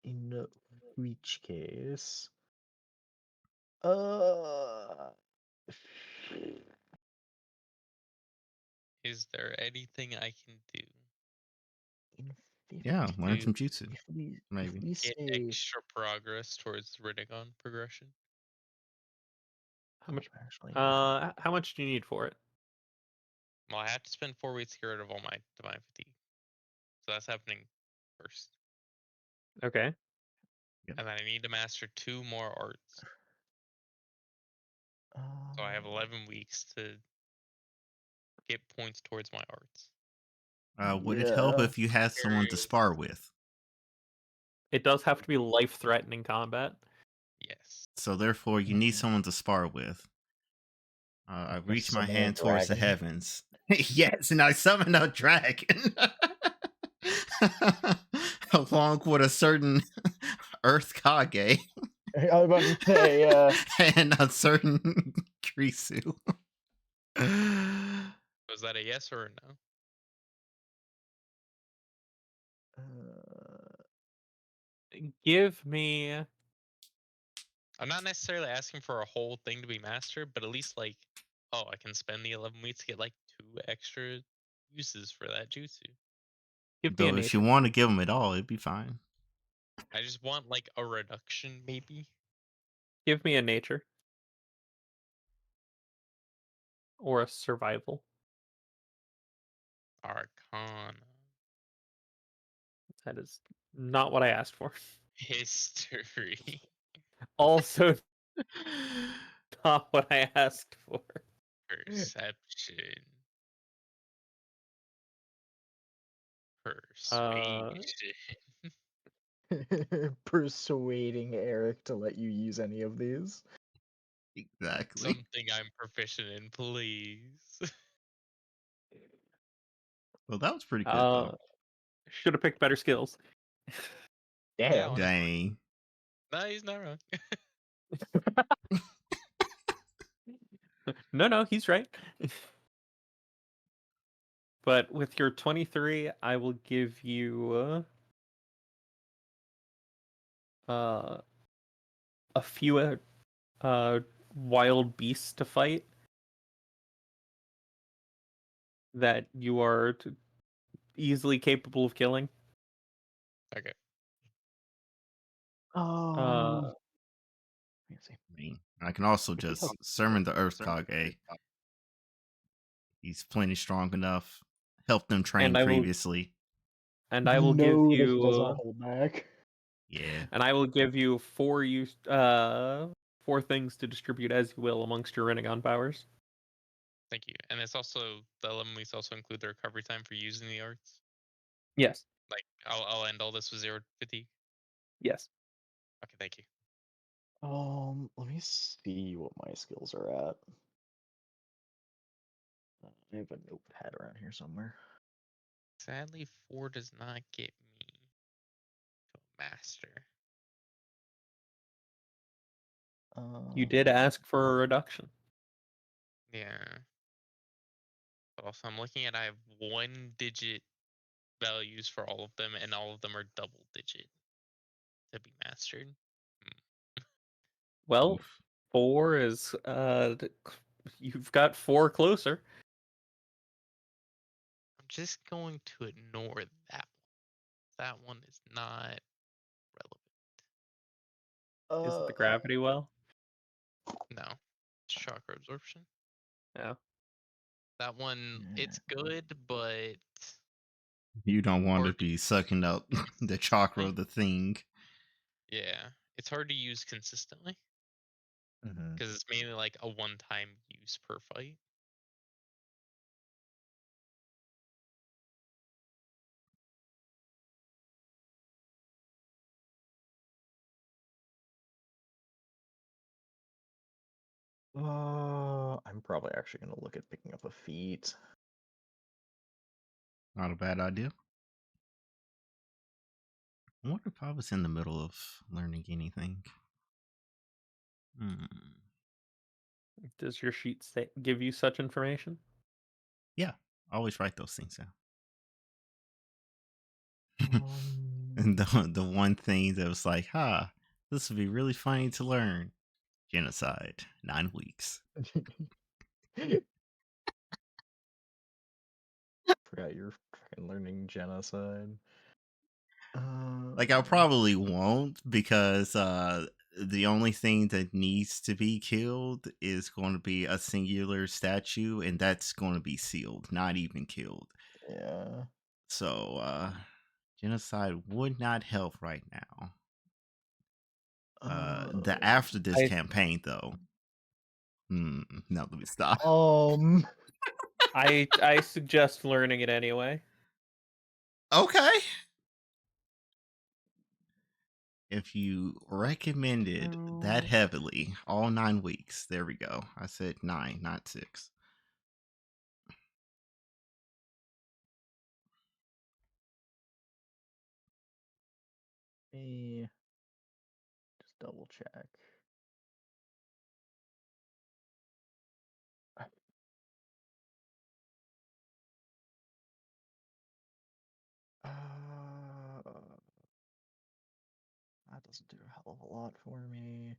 Speaker 1: In which case, uh,
Speaker 5: Is there anything I can do
Speaker 1: in
Speaker 2: Yeah, learn
Speaker 1: 50,
Speaker 5: to
Speaker 2: some jutsu,
Speaker 1: if
Speaker 2: maybe.
Speaker 1: we
Speaker 5: get
Speaker 1: say
Speaker 5: extra progress towards Rinnegan progression?
Speaker 3: How much?
Speaker 1: actually,
Speaker 3: How much do you need for it?
Speaker 5: Well, I have to spend 4 weeks to get rid of all my divine fatigue, so that's happening first.
Speaker 3: Okay.
Speaker 5: And then I need to master 2 more arts, so I have 11 weeks to get points towards my arts.
Speaker 2: Would it help
Speaker 1: yeah.
Speaker 2: if you had someone to
Speaker 5: Areas.
Speaker 2: spar with?
Speaker 3: It does have to be life-threatening combat.
Speaker 5: Yes.
Speaker 2: So therefore, you need someone to spar with. I
Speaker 1: Gonna
Speaker 2: reach my
Speaker 1: summon a
Speaker 2: hand towards the
Speaker 1: dragon.
Speaker 2: heavens. Yes, and I summon a dragon. Along with a certain Earth Kage
Speaker 1: I was about to say,
Speaker 2: and a certain Krisu.
Speaker 5: Was that a yes or a no?
Speaker 3: Give me
Speaker 5: I'm not necessarily asking for a whole thing to be mastered, but at least like, oh, I can spend the 11 weeks to get like 2 extra uses for that jutsu.
Speaker 3: a
Speaker 2: Though if you
Speaker 3: nature.
Speaker 2: want to give them it all, it'd be fine.
Speaker 5: I just want like a reduction, maybe.
Speaker 3: Give me a nature. Or a survival.
Speaker 5: Arcana.
Speaker 3: That is not what I asked for.
Speaker 5: History.
Speaker 3: Also not what I asked for.
Speaker 5: Perception.
Speaker 3: Uh
Speaker 5: Persuasion.
Speaker 1: persuading Eric to let you use any of these.
Speaker 2: Exactly.
Speaker 5: Something I'm proficient in, please.
Speaker 2: Well, that was pretty good, though.
Speaker 3: should have picked better skills.
Speaker 5: Yeah,
Speaker 1: Damn.
Speaker 5: honestly.
Speaker 2: Dang.
Speaker 5: No, he's not wrong.
Speaker 3: No, he's right. But with your 23, I will give you a few wild beasts to fight that you are easily capable of killing.
Speaker 5: Okay.
Speaker 1: Let me see.
Speaker 2: I mean, I can also
Speaker 1: If we
Speaker 2: just
Speaker 1: have
Speaker 2: summon the Earth Kage. He's plenty strong enough. Helped them train
Speaker 3: and I will
Speaker 2: previously.
Speaker 3: give
Speaker 1: know that he doesn't
Speaker 3: you
Speaker 1: hold back.
Speaker 2: Yeah.
Speaker 3: 4 things to distribute as you will amongst your Rinnegan powers.
Speaker 5: Thank you. And it's also the 11 weeks also include the recovery time for using the arts.
Speaker 3: Yes.
Speaker 5: Like I'll end all this with 0 fatigue.
Speaker 3: Yes.
Speaker 5: Okay, thank you.
Speaker 1: Let me see what my skills are at. I have a notepad around here somewhere.
Speaker 5: Sadly, 4 does not get me to a master.
Speaker 3: You did ask for a reduction.
Speaker 5: Yeah. But also, I'm looking at I have 1-digit values for all of them, and all of them are double digit to be mastered.
Speaker 3: Well,
Speaker 2: Oof.
Speaker 3: 4 is you've got 4 closer.
Speaker 5: I'm just going to ignore that one. That one is not relevant.
Speaker 3: Is it the gravity well?
Speaker 5: No. It's chakra absorption.
Speaker 3: Yeah.
Speaker 5: That one, it's good, but
Speaker 2: You don't want to
Speaker 5: hard to
Speaker 2: be
Speaker 5: use.
Speaker 2: sucking up the chakra of the thing.
Speaker 5: Yeah. it's hard to use consistently
Speaker 1: Hmm.
Speaker 5: because it's mainly like a one-time use per fight.
Speaker 1: I'm probably actually gonna look at picking up a feat.
Speaker 2: Not a bad idea. I wonder if I was in the middle of learning anything. Hmm.
Speaker 3: Does your sheet give you such information?
Speaker 2: Yeah, I always write those things down.
Speaker 1: Um,
Speaker 2: And the one thing that was like, this would be really funny to learn. Genocide, 9 weeks.
Speaker 1: Forgot you're fucking learning genocide.
Speaker 2: Like I probably won't because the only thing that needs to be killed is going to be a singular statue, and that's going to be sealed, not even killed.
Speaker 1: Yeah.
Speaker 2: So genocide would not help right now. The after this
Speaker 3: I
Speaker 2: campaign though. No, let me stop.
Speaker 3: I suggest learning it anyway.
Speaker 2: Okay. If you recommended that
Speaker 1: So,
Speaker 2: heavily, all 9 weeks, there we go. I said 9, not 6.
Speaker 1: let me just double check. Uh, that doesn't do a hell of a lot for me.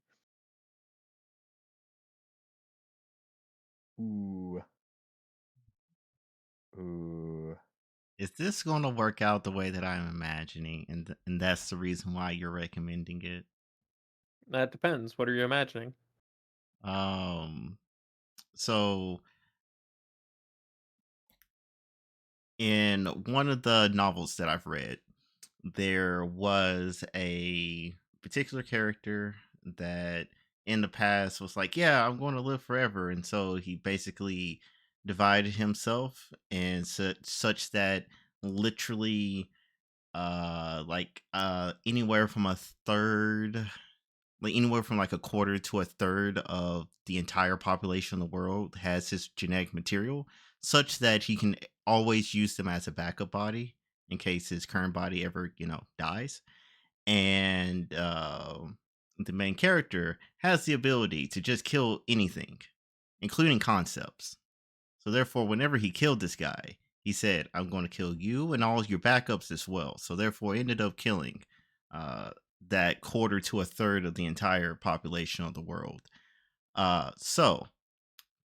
Speaker 1: Ooh. Ooh.
Speaker 2: Is this going to work out the way that I'm imagining? And that's the reason why you're recommending it.
Speaker 3: That depends. What are you imagining?
Speaker 2: Um, so in one of the novels that I've read, there was a particular character that in the past was like, yeah, I'm going to live forever. And so he basically divided himself and such that literally anywhere from a third, like anywhere from like a quarter to a third of the entire population of the world has his genetic material, such that he can always use them as a backup body in case his current body ever, dies. And the main character has the ability to just kill anything, including concepts. So therefore, whenever he killed this guy, he said, "I'm going to kill you and all your backups as well." So therefore, ended up killing uh, that quarter to a third of the entire population of the world. So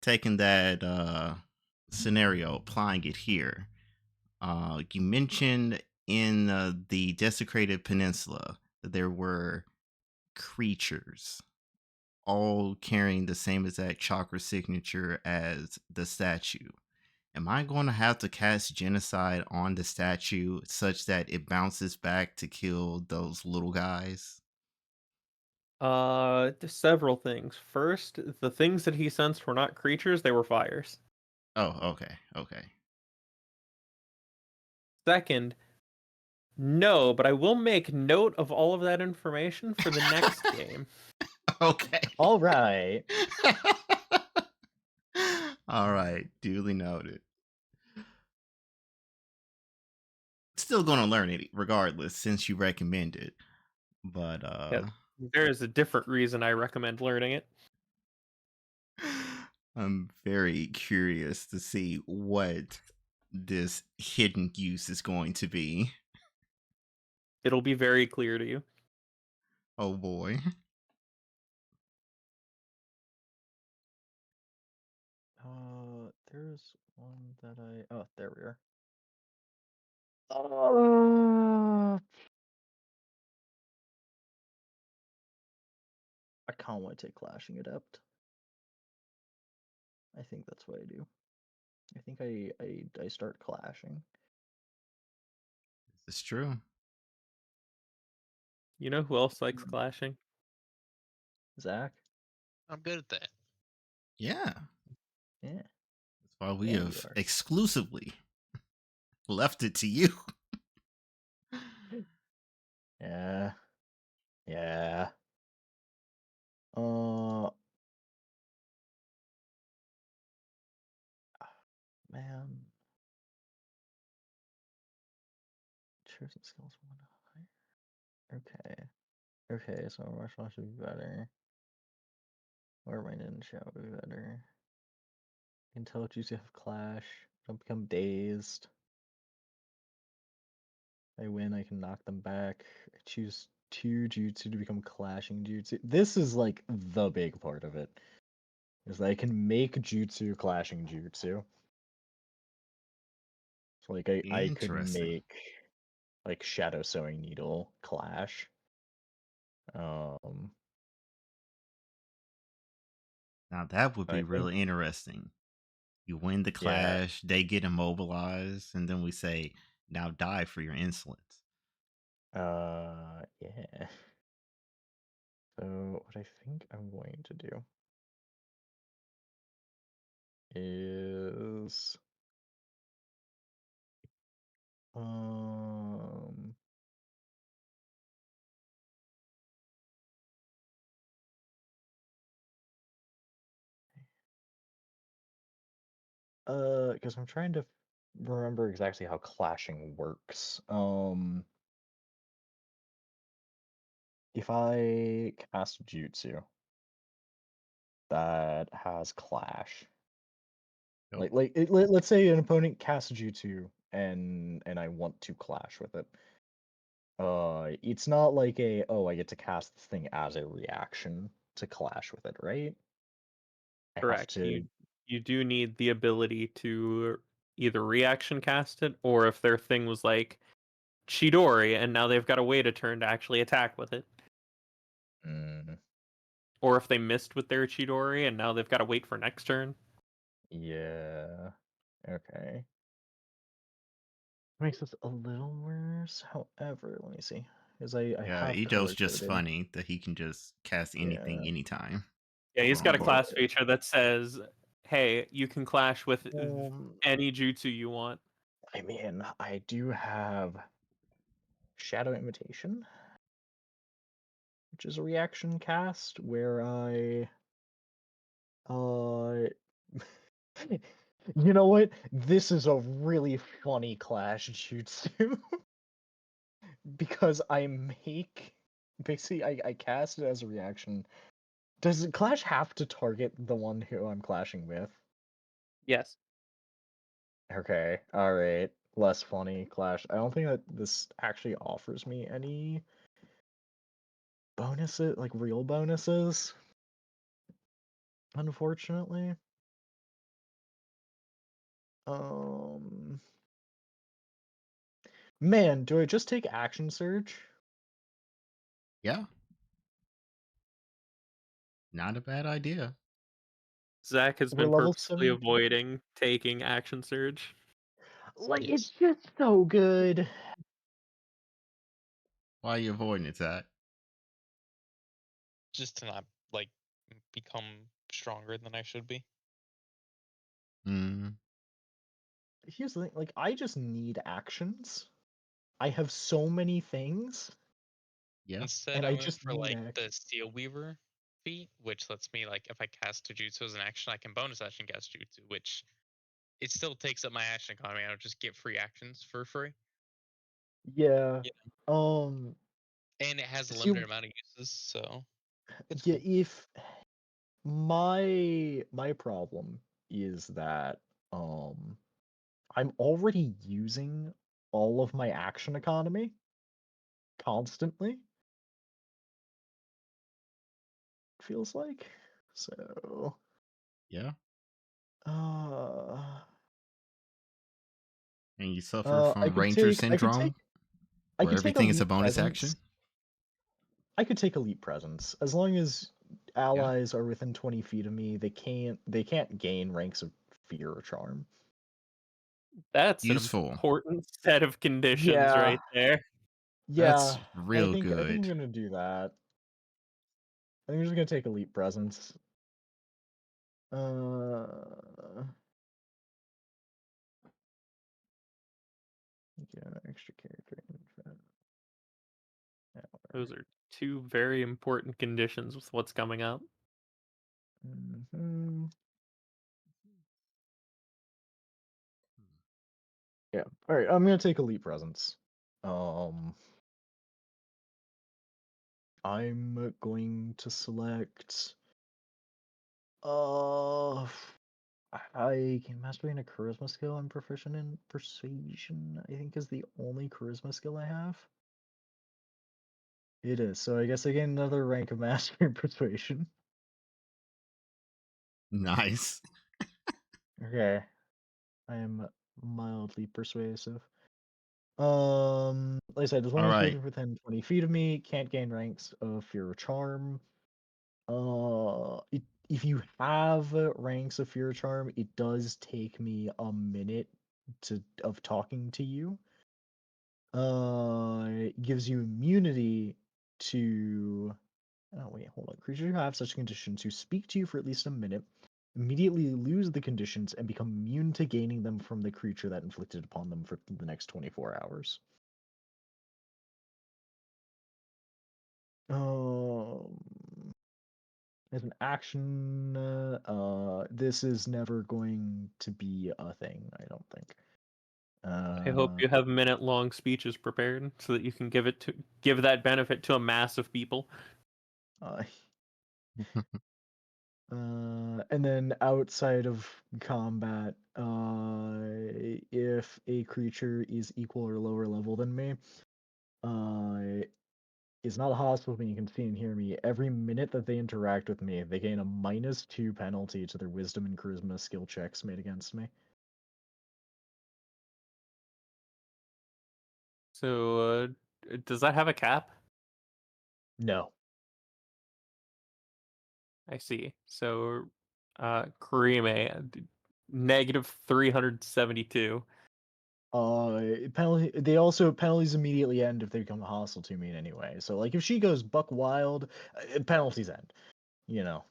Speaker 2: taking that scenario, applying it here, you mentioned in the desecrated peninsula that there were creatures all carrying the same exact chakra signature as the statue. Am I going to have to cast genocide on the statue such that it bounces back to kill those little guys?
Speaker 3: Several things. First, the things that he sensed were not creatures, they were fires.
Speaker 2: Oh, okay, okay.
Speaker 3: Second, no, but I will make note of all of that information for the next game.
Speaker 2: Okay.
Speaker 1: All right.
Speaker 2: All right, duly noted. Still going to learn it regardless since you recommend it. But
Speaker 3: Yeah, there is a different reason I recommend learning it.
Speaker 2: I'm very curious to see what this hidden use is going to be.
Speaker 3: It'll be very clear to you.
Speaker 2: Oh boy.
Speaker 1: There's one that oh, there we are. Uh, I can't want to take Clashing Adept. I think that's what I do. I think I start clashing.
Speaker 2: This is true.
Speaker 3: You know who else likes clashing?
Speaker 1: Zach?
Speaker 5: I'm good at that.
Speaker 2: Yeah.
Speaker 1: Yeah.
Speaker 2: That's why we
Speaker 1: Yeah, you
Speaker 2: have
Speaker 1: are.
Speaker 2: exclusively left it to you.
Speaker 1: Yeah. Yeah. Uh, man. Choosing skills one higher. Okay. Okay, so martial arts should be better. Or my ninja would be better. Intelligence you have clash. Don't become dazed. I win, I can knock them back. I choose 2 jutsu to become clashing jutsu. This is like the big part of it. Is that I can make jutsu clashing jutsu. So like I could
Speaker 2: Interesting.
Speaker 1: make like Shadow Sewing Needle clash. Um
Speaker 2: Now that would
Speaker 1: I
Speaker 2: be
Speaker 1: think
Speaker 2: really interesting. You win the
Speaker 1: yeah.
Speaker 2: clash, they get immobilized, and then we say, now die for your insolence.
Speaker 1: Yeah. So what I think I'm going to do is um because I'm trying to remember exactly how clashing works. If I cast jutsu that has clash,
Speaker 2: Yep.
Speaker 1: let's say an opponent casts jutsu and I want to clash with it. It's not like I get to cast this thing as a reaction to clash with it, right? I have
Speaker 3: Correct.
Speaker 1: to.
Speaker 3: You do need the ability to either reaction cast it, or if their thing was like Chidori, and now they've got to wait a turn to actually attack with it.
Speaker 1: Mm,
Speaker 3: Or if they missed with their Chidori, and now they've got to wait for next turn.
Speaker 1: yeah. Okay. Makes this a little worse. However, let me see. Because I
Speaker 2: Yeah,
Speaker 1: have
Speaker 2: Ido's
Speaker 1: color
Speaker 2: just
Speaker 1: coded.
Speaker 2: funny that he can just cast anything
Speaker 1: Yeah.
Speaker 2: anytime
Speaker 3: Yeah, he's got a
Speaker 2: from
Speaker 1: But
Speaker 3: class feature that says, "Hey, you can clash with
Speaker 1: um
Speaker 3: any jutsu you want."
Speaker 1: I mean, I do have Shadow Invitation, which is a reaction cast where uh you know what? This is a really funny clash jutsu because I make basically I cast it as a reaction. Does Clash have to target the one who I'm clashing with?
Speaker 3: Yes.
Speaker 1: Okay, alright. Less funny Clash. I don't think that this actually offers me any bonuses, like real bonuses, unfortunately. Um, man, do I just take Action Surge?
Speaker 2: Yeah, not a bad idea.
Speaker 3: Zach has
Speaker 1: We're
Speaker 3: been
Speaker 1: level
Speaker 3: purposely
Speaker 1: 17.
Speaker 3: avoiding taking Action Surge.
Speaker 1: Like, it's
Speaker 5: Yes.
Speaker 1: just so good.
Speaker 2: Why are you avoiding it, Zach?
Speaker 5: Just to not like become stronger than I should be.
Speaker 2: Mm,
Speaker 1: Here's the thing, like, I just need actions. I have so many things,
Speaker 2: yeah,
Speaker 5: Instead,
Speaker 1: and
Speaker 5: I
Speaker 1: I
Speaker 5: went
Speaker 1: just
Speaker 5: for
Speaker 1: need
Speaker 5: like the
Speaker 1: action.
Speaker 5: Steel Weaver feat, which lets me like if I cast a jutsu as an action, I can bonus action cast jutsu, which it still takes up my action economy. I don't just get free actions for free.
Speaker 1: Yeah.
Speaker 5: Yeah.
Speaker 1: Um,
Speaker 5: And it has a
Speaker 1: see,
Speaker 5: limited amount of uses, so it's
Speaker 1: yeah,
Speaker 5: cool.
Speaker 1: if my problem is that um I'm already using all of my action economy constantly, feels like. So,
Speaker 2: yeah.
Speaker 1: uh,
Speaker 2: And you suffer
Speaker 1: I
Speaker 2: from
Speaker 1: could
Speaker 2: Ranger
Speaker 1: take I could take
Speaker 2: syndrome,
Speaker 1: I
Speaker 2: where
Speaker 1: could take
Speaker 2: everything is a
Speaker 1: elite
Speaker 2: bonus
Speaker 1: presence.
Speaker 2: action.
Speaker 1: I could take elite presence as long as
Speaker 2: Yeah,
Speaker 1: allies are within 20 feet of me. They can't gain ranks of fear or charm.
Speaker 3: That's an
Speaker 2: useful.
Speaker 3: important set of conditions
Speaker 1: Yeah,
Speaker 3: right there.
Speaker 1: yeah.
Speaker 2: That's
Speaker 1: I
Speaker 2: real
Speaker 1: think I think I'm
Speaker 2: good.
Speaker 1: gonna do that. think we're just gonna take Elite Presence. Uh, get an extra character.
Speaker 3: Those are two very important conditions with what's coming up.
Speaker 1: Mm-hmm. Yeah. All right. I'm gonna take Elite Presence. I'm going to select. I can master in a charisma skill. I'm proficient in persuasion. I think is the only charisma skill I have. It is. So I guess I get another rank of master in persuasion.
Speaker 2: Nice.
Speaker 1: Okay. I am mildly persuasive. Like I said, there's one
Speaker 2: All right.
Speaker 1: located within 20 feet of me. Can't gain ranks of fear or charm. If you have ranks of fear or charm, it does take me a minute of talking to you. It gives you immunity to. Oh wait, hold on. Creatures who have such conditions who speak to you for at least a minute immediately lose the conditions and become immune to gaining them from the creature that inflicted upon them for the next 24 hours. As an action, this is never going to be a thing, I don't think.
Speaker 3: I hope you have minute-long speeches prepared so that you can give that benefit to a mass of people.
Speaker 1: Uh, and then outside of combat, if a creature is equal or lower level than me, is not hostile to me and can see and hear me, every minute that they interact with me, they gain a -2 penalty to their wisdom and charisma skill checks made against me.
Speaker 3: So, does that have a cap?
Speaker 1: No.
Speaker 3: I see. So, Karime, negative 372.
Speaker 1: Penalty. They also penalties immediately end if they become hostile to me in any way. So like if she goes buck wild, penalties end. You know.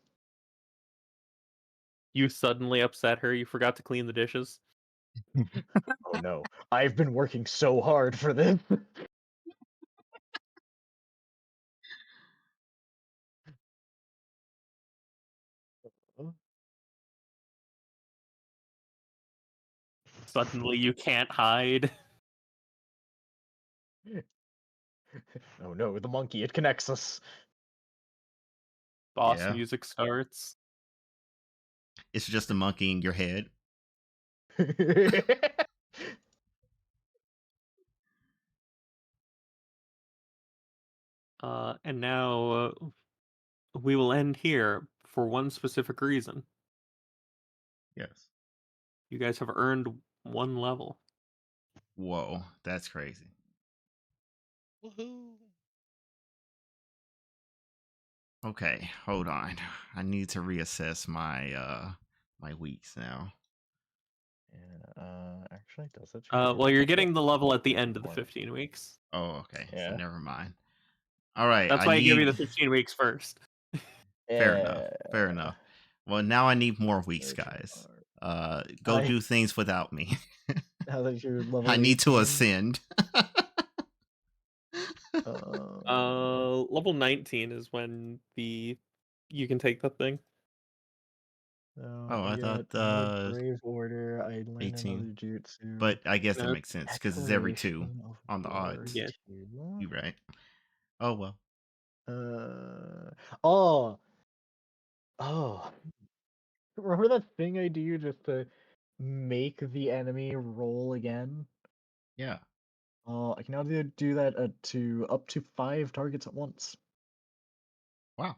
Speaker 3: You suddenly upset her. You forgot to clean the dishes.
Speaker 1: Oh no, I've been working so hard for this.
Speaker 3: Suddenly, you can't hide.
Speaker 1: Oh no, the monkey! It connects us.
Speaker 3: Boss
Speaker 2: Yeah.
Speaker 3: music starts.
Speaker 2: It's just a monkey in your head.
Speaker 3: And now we will end here for one specific reason.
Speaker 2: Yes.
Speaker 3: You guys have earned one level.
Speaker 2: Whoa, that's crazy.
Speaker 5: Woohoo!
Speaker 2: Okay, hold on. I need to reassess my weeks now.
Speaker 1: Yeah, actually, does it?
Speaker 3: Well, you're getting the level at the end of the 15 weeks.
Speaker 2: Oh, okay. So
Speaker 1: Yeah.
Speaker 2: never mind. All right,
Speaker 3: That's
Speaker 2: I
Speaker 3: why I give you the
Speaker 2: need
Speaker 3: 15 weeks first.
Speaker 2: fair enough. Fair enough. Well, now I need more weeks,
Speaker 1: Search
Speaker 2: guys.
Speaker 1: bar.
Speaker 2: Go do things without me.
Speaker 1: Now that you're level
Speaker 2: I need to
Speaker 1: 18.
Speaker 2: ascend.
Speaker 3: Level 19 is when you can take the thing.
Speaker 1: So
Speaker 2: Oh,
Speaker 1: I
Speaker 2: I
Speaker 1: get
Speaker 2: thought
Speaker 1: another Brave Order. I learn
Speaker 2: 18.
Speaker 1: another Jutsu.
Speaker 2: But I guess that
Speaker 3: No,
Speaker 2: makes sense because it's every 2
Speaker 1: Declaration of
Speaker 2: on the
Speaker 1: War
Speaker 2: odds.
Speaker 3: Yeah.
Speaker 1: 2.
Speaker 2: You right. Oh well.
Speaker 1: Oh, oh. Remember that thing I do just to make the enemy roll again?
Speaker 2: Yeah.
Speaker 1: I can now do that to up to 5 targets at once.
Speaker 2: Wow.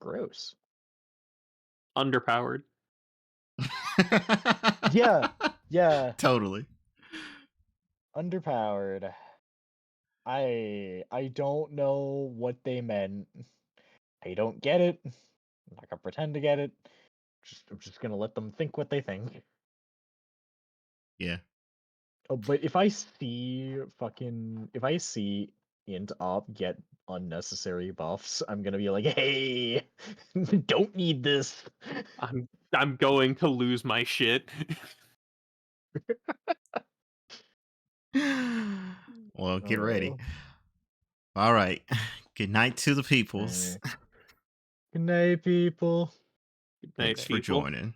Speaker 1: Gross.
Speaker 3: Underpowered.
Speaker 1: Yeah, yeah,
Speaker 2: Totally.
Speaker 1: underpowered. I don't know what they meant. I don't get it. I'm not gonna pretend to get it. I'm just gonna let them think what they think.
Speaker 2: Yeah.
Speaker 1: Oh, but if I see int op get unnecessary buffs, I'm gonna be like, hey, don't need this.
Speaker 3: I'm going to lose my shit.
Speaker 2: Well, get ready. All right. Good night to the peoples.
Speaker 1: Good night, people.
Speaker 3: Good night,
Speaker 2: Thanks for
Speaker 3: people.
Speaker 2: joining.